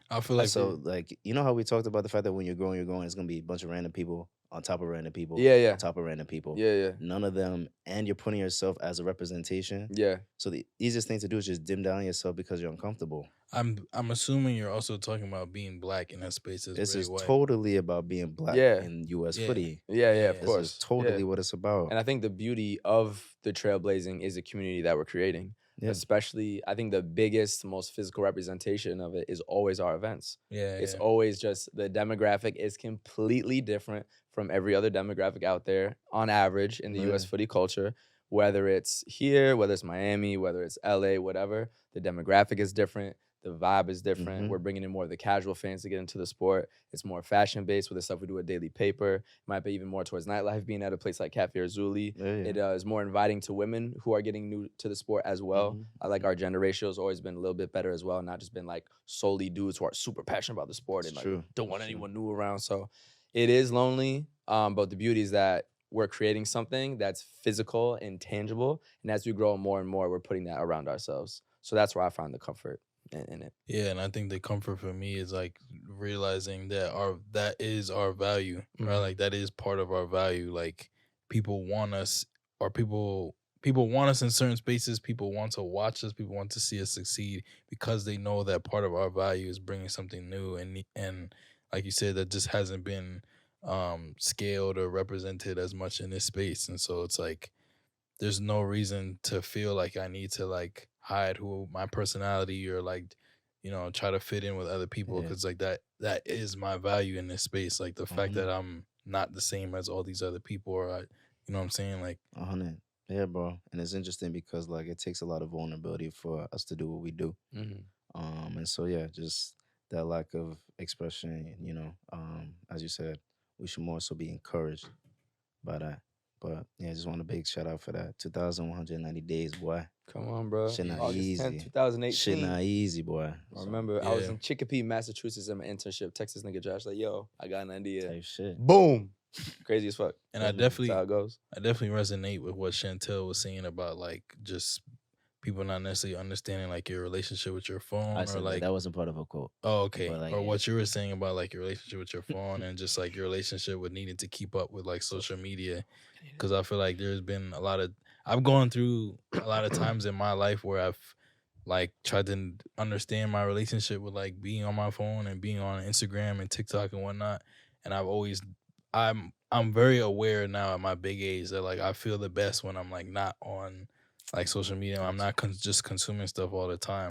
Speaker 1: I feel like
Speaker 4: So like how we talked about the fact that when you're growing, it's gonna be a bunch of random people on top of random people.
Speaker 2: Yeah.
Speaker 4: On top of random people.
Speaker 2: yeah,
Speaker 4: None of them, and you're putting yourself as a representation.
Speaker 2: yeah.
Speaker 4: So the easiest thing to do is just dim down yourself because you're uncomfortable.
Speaker 1: I'm assuming you're also talking about being black in that space.
Speaker 4: This
Speaker 1: very
Speaker 4: is
Speaker 1: white.
Speaker 4: totally about being black
Speaker 2: Yeah.
Speaker 4: in U.S.
Speaker 1: Yeah.
Speaker 4: footy.
Speaker 2: Yeah, of
Speaker 1: This
Speaker 4: This
Speaker 2: course.
Speaker 4: is totally
Speaker 2: Yeah.
Speaker 4: what it's about.
Speaker 2: And I think the beauty of the trailblazing is the community that we're creating.
Speaker 4: Yeah.
Speaker 2: Especially, I think the biggest, most physical representation of it is always our events.
Speaker 1: Yeah,
Speaker 2: It's
Speaker 1: yeah.
Speaker 2: always just the demographic is completely different from every other demographic out there on average in the US
Speaker 4: Yeah.
Speaker 2: footy culture. Whether it's here, whether it's Miami, whether it's LA, whatever, the demographic is different. The vibe is different.
Speaker 4: Mhm.
Speaker 2: We're bringing in more of the casual fans to get into the sport. It's more fashion-based with the stuff we do at Daily Paper. It might be even more towards nightlife, being at a place like Cafe Arzuli.
Speaker 4: Yeah, yeah.
Speaker 2: It is more inviting to women who are getting new to the sport as well.
Speaker 4: Mhm.
Speaker 2: I like our gender ratio has always been a little bit better as well, not just been like solely dudes who are super passionate about the sport
Speaker 4: It's
Speaker 2: and like
Speaker 4: true.
Speaker 2: don't want
Speaker 4: It's true.
Speaker 2: anyone new around. So it is lonely, but the beauty is that we're creating something that's physical and tangible, and as we grow more and more, we're putting that around ourselves. So that's where I find the comfort in it.
Speaker 1: Yeah, and I think the comfort for me is like realizing that is our value, right?
Speaker 2: Mhm.
Speaker 1: Like that is part of our value. Like people want us, or people want us in certain spaces. People want to watch us. People want to see us succeed because they know that part of our value is bringing something new, and like you said, that just hasn't been scaled or represented as much in this space, and so it's like there's no reason to feel like I need to like hide who my personality or like try to fit in with other people
Speaker 4: Yeah.
Speaker 1: because like that is my value in this space. Like the fact that I'm not the same as all these other people, or you know what I'm saying? Like
Speaker 4: 100. Yeah, bro. And it's interesting because like it takes a lot of vulnerability for us to do what we do.
Speaker 2: Mhm.
Speaker 4: And so yeah, just that lack of expression, as you said, we should more so be encouraged by that. But yeah, I just want a big shout out for that. 2,190 days, boy.
Speaker 2: Come on, bro.
Speaker 4: Shit not
Speaker 2: August 10th,
Speaker 4: easy.
Speaker 2: 2018.
Speaker 4: Shit not easy, boy.
Speaker 2: I remember I was
Speaker 1: Yeah.
Speaker 2: in Chicopee, Massachusetts in my internship. Texas nigga Josh like, yo, I got an idea.
Speaker 4: Type shit.
Speaker 2: Boom. Crazy as fuck.
Speaker 1: And I
Speaker 2: That's how it goes.
Speaker 1: definitely resonate with what Chantel was saying about like just people not necessarily understanding like your relationship with your phone
Speaker 4: I
Speaker 1: or
Speaker 4: said
Speaker 1: like
Speaker 4: that wasn't part of a quote.
Speaker 1: oh okay
Speaker 4: But, like,
Speaker 1: or
Speaker 4: yeah.
Speaker 1: what you were saying about like your relationship with your phone and just like your relationship with needing to keep up with like social media because I feel like there's been I've gone through a lot of times in my life where I've like tried to understand my relationship with like being on my phone and being on Instagram and TikTok and whatnot, and I'm very aware now at my big age that like I feel the best when I'm like not on like social media. I'm not just consuming stuff all the time.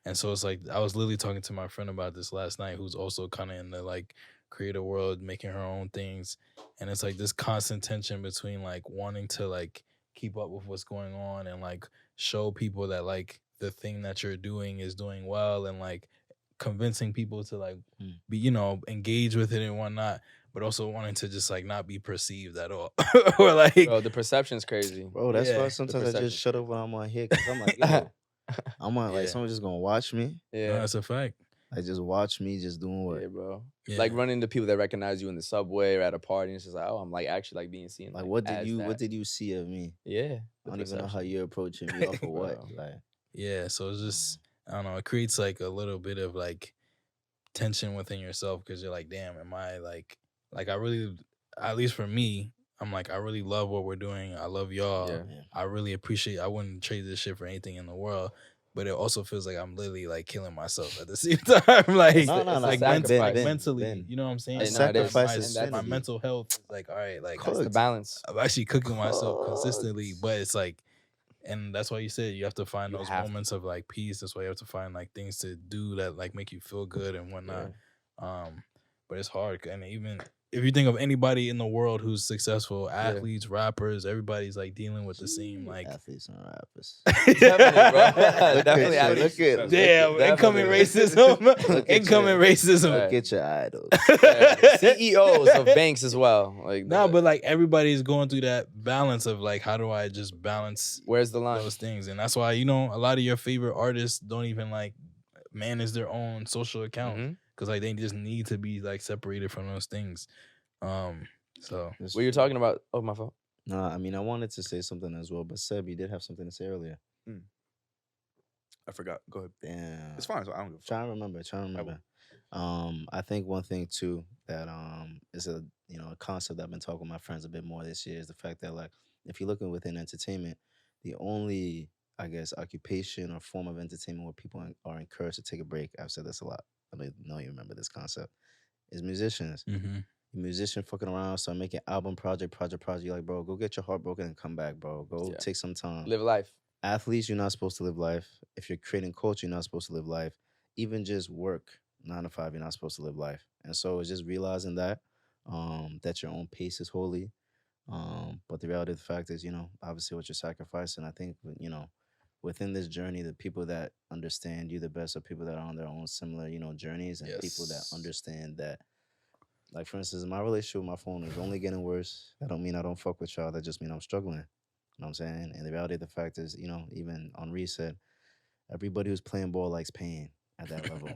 Speaker 1: And so it's like I was literally talking to my friend about this last night, who's also kind of in the like creative world, making her own things, and it's like this constant tension between like wanting to like keep up with what's going on and like show people that like the thing that you're doing is doing well and like convincing people to like be engage with it and whatnot, but also wanting to just like not be perceived at all or like
Speaker 2: Bro, the perception's crazy.
Speaker 4: Bro, that's
Speaker 1: Yeah,
Speaker 4: why
Speaker 1: the
Speaker 4: sometimes I
Speaker 2: perception.
Speaker 4: just shut up when I'm on here because I'm like, yo, I'm on like
Speaker 1: Yeah.
Speaker 4: someone just gonna watch me.
Speaker 1: no,
Speaker 2: Yeah.
Speaker 1: that's a fact.
Speaker 4: Like just watch me just doing what?
Speaker 2: Yeah, bro.
Speaker 1: Yeah.
Speaker 2: Like running into people that recognize you in the subway or at a party, and it's just like, oh, I'm like actually like being seen.
Speaker 4: Like what
Speaker 2: as
Speaker 4: did
Speaker 2: that.
Speaker 4: you see of me?
Speaker 2: Yeah.
Speaker 4: I don't even know how you're approaching me off of what.
Speaker 2: Bro.
Speaker 4: Like
Speaker 1: Yeah, so it's just I don't know, it creates like a little bit of like tension within yourself because you're like, damn, am I like I really, at least for me, I'm like I really love what we're doing. I love y'all.
Speaker 2: Yeah.
Speaker 1: I really appreciate. I wouldn't trade this shit for anything in the world. But it also feels like I'm literally like killing myself at the same time. Like,
Speaker 4: No,
Speaker 1: like,
Speaker 2: sacrifice.
Speaker 1: mentally,
Speaker 4: Ben.
Speaker 1: you know what I'm saying?
Speaker 2: A
Speaker 1: Like,
Speaker 2: sacrifice
Speaker 4: is
Speaker 1: my
Speaker 4: sanity.
Speaker 1: mental health is like, all right, like
Speaker 2: That's the
Speaker 4: Cooked.
Speaker 2: balance.
Speaker 1: I'm actually cooking myself
Speaker 4: Cooked.
Speaker 1: consistently, but it's like, and that's why you said you have to find
Speaker 2: You
Speaker 1: those
Speaker 2: have to.
Speaker 1: moments of like peace. That's why you have to find like things to do that like make you feel good and whatnot. But it's hard, and even if you think of anybody in the world who's successful, athletes, rappers, everybody's like dealing with the same like
Speaker 4: athletes and rappers.
Speaker 2: Definitely, bro. Definitely.
Speaker 4: at you,
Speaker 2: athletes.
Speaker 4: look at-
Speaker 1: damn
Speaker 2: Definitely.
Speaker 1: incoming racism,
Speaker 4: Look at
Speaker 1: incoming
Speaker 4: you.
Speaker 1: racism.
Speaker 2: Right.
Speaker 4: Look at your idols.
Speaker 2: Yeah. CEOs of banks as well. Like
Speaker 1: No, but like everybody's going through that balance of like, how do I just balance
Speaker 2: where's the line?
Speaker 1: those things? And that's why, a lot of your favorite artists don't even like manage their own social account
Speaker 2: Mhm.
Speaker 1: because like they just need to be like separated from those things. So
Speaker 4: That's
Speaker 2: What you're
Speaker 4: true.
Speaker 2: talking about? Oh, my fault.
Speaker 4: No, I mean I wanted to say something as well, but Seb, you did have something to say earlier.
Speaker 3: I forgot. Go ahead.
Speaker 4: Damn.
Speaker 3: It's fine. So I don't give a fuck.
Speaker 4: Try and remember. I think one thing too that is a concept I've been talking with my friends a bit more this year is the fact that like if you're looking within entertainment, the only I guess occupation or form of entertainment where people are encouraged to take a break. I've said this a lot. I know you remember this concept. Is musicians. Musician fucking around, start making album project. You're like, bro, go get your heart broken and come back, bro. Go
Speaker 2: Yeah.
Speaker 4: take some time.
Speaker 2: Live life.
Speaker 4: Athletes, you're not supposed to live life. If you're creating culture, you're not supposed to live life. Even just work 9 to 5, you're not supposed to live life. And so it's just realizing that your own pace is holy. But the reality of the fact is, obviously what you're sacrificing. I think, within this journey, the people that understand you the best are people that are on their own similar, journeys, and people that
Speaker 1: Yes.
Speaker 4: understand that. Like, for instance, my relationship with my phone is only getting worse. That don't mean I don't fuck with y'all. That just mean I'm struggling. You know what I'm saying? And the reality of the fact is, even on reset, everybody who's playing ball likes pain at that level.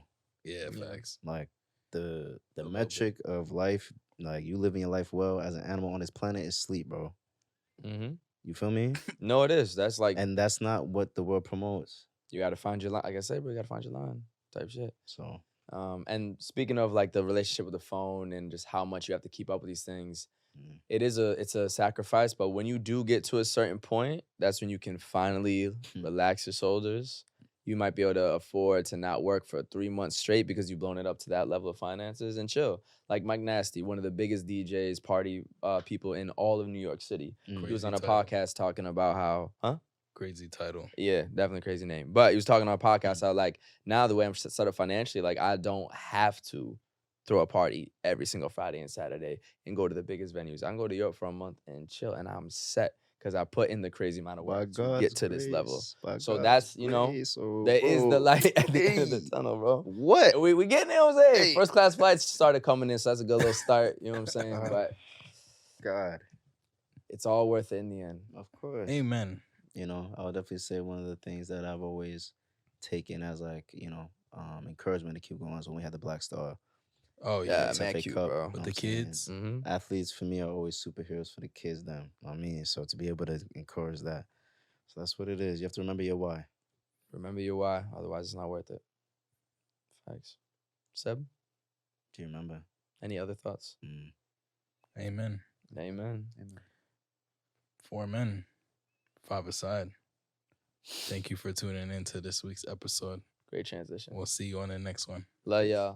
Speaker 1: Yeah,
Speaker 2: Yeah.
Speaker 1: facts.
Speaker 4: Like the
Speaker 1: A little
Speaker 4: metric of life, like you living your life well as an animal on this planet is sleep, bro.
Speaker 2: Mm-hmm.
Speaker 4: You feel me?
Speaker 2: No, it is. That's like
Speaker 4: And that's not what the world promotes.
Speaker 2: you got to find your line. Like I said, bro, you got to find your line type shit.
Speaker 4: So
Speaker 2: And speaking of like the relationship with the phone and just how much you have to keep up with these things,
Speaker 4: mm,
Speaker 2: it's a sacrifice. But when you do get to a certain point, that's when you can finally relax your shoulders. You might be able to afford to not work for 3 months straight because you've blown it up to that level of finances and chill. Like Mike Nasty, one of the biggest DJs, party people in all of New York City.
Speaker 4: mm,
Speaker 2: He was on a
Speaker 1: Crazy title.
Speaker 2: podcast talking about how,
Speaker 1: Crazy title.
Speaker 2: Yeah, definitely crazy name. But he was talking on a podcast how like now the way I'm set up financially, like I don't have to throw a party every single Friday and Saturday and go to the biggest venues. I can go to Europe for a month and chill and I'm set because I put in the crazy amount of
Speaker 4: by
Speaker 2: work to
Speaker 4: God's
Speaker 2: get to this level.
Speaker 4: grace, by
Speaker 2: So
Speaker 4: God's
Speaker 2: that's,
Speaker 4: grace, oh,
Speaker 2: there is the
Speaker 4: bro.
Speaker 2: light at the end of the
Speaker 4: Hey,
Speaker 2: tunnel, bro.
Speaker 4: What?
Speaker 2: We getting there, Jose.
Speaker 4: Hey.
Speaker 2: First class flights started coming in, so that's a good little start. You know what I'm saying? But
Speaker 4: God,
Speaker 2: it's all worth it in the end.
Speaker 4: of course.
Speaker 1: Amen.
Speaker 4: I would definitely say one of the things that I've always taken as like, encouragement to keep going is when we had the Black Star.
Speaker 1: Oh
Speaker 2: Yeah,
Speaker 1: yeah.
Speaker 4: It's
Speaker 2: man,
Speaker 4: FA
Speaker 2: cute,
Speaker 4: Cup,
Speaker 2: bro.
Speaker 4: you know
Speaker 1: With
Speaker 4: what
Speaker 1: the
Speaker 4: I'm saying?
Speaker 1: kids.
Speaker 2: Mm-hmm.
Speaker 4: Athletes for me are always superheroes for the kids, them. I mean, so to be able to encourage that. So that's what it is. You have to remember your why.
Speaker 2: Remember your why, otherwise it's not worth it. Facts. Seb,
Speaker 4: Do you remember?
Speaker 2: any other thoughts?
Speaker 4: Mm.
Speaker 1: Amen.
Speaker 2: Amen.
Speaker 1: 4 men, 5ASIDE. Thank you for tuning into this week's episode.
Speaker 2: Great transition.
Speaker 1: We'll see you on the next one.
Speaker 2: Love y'all.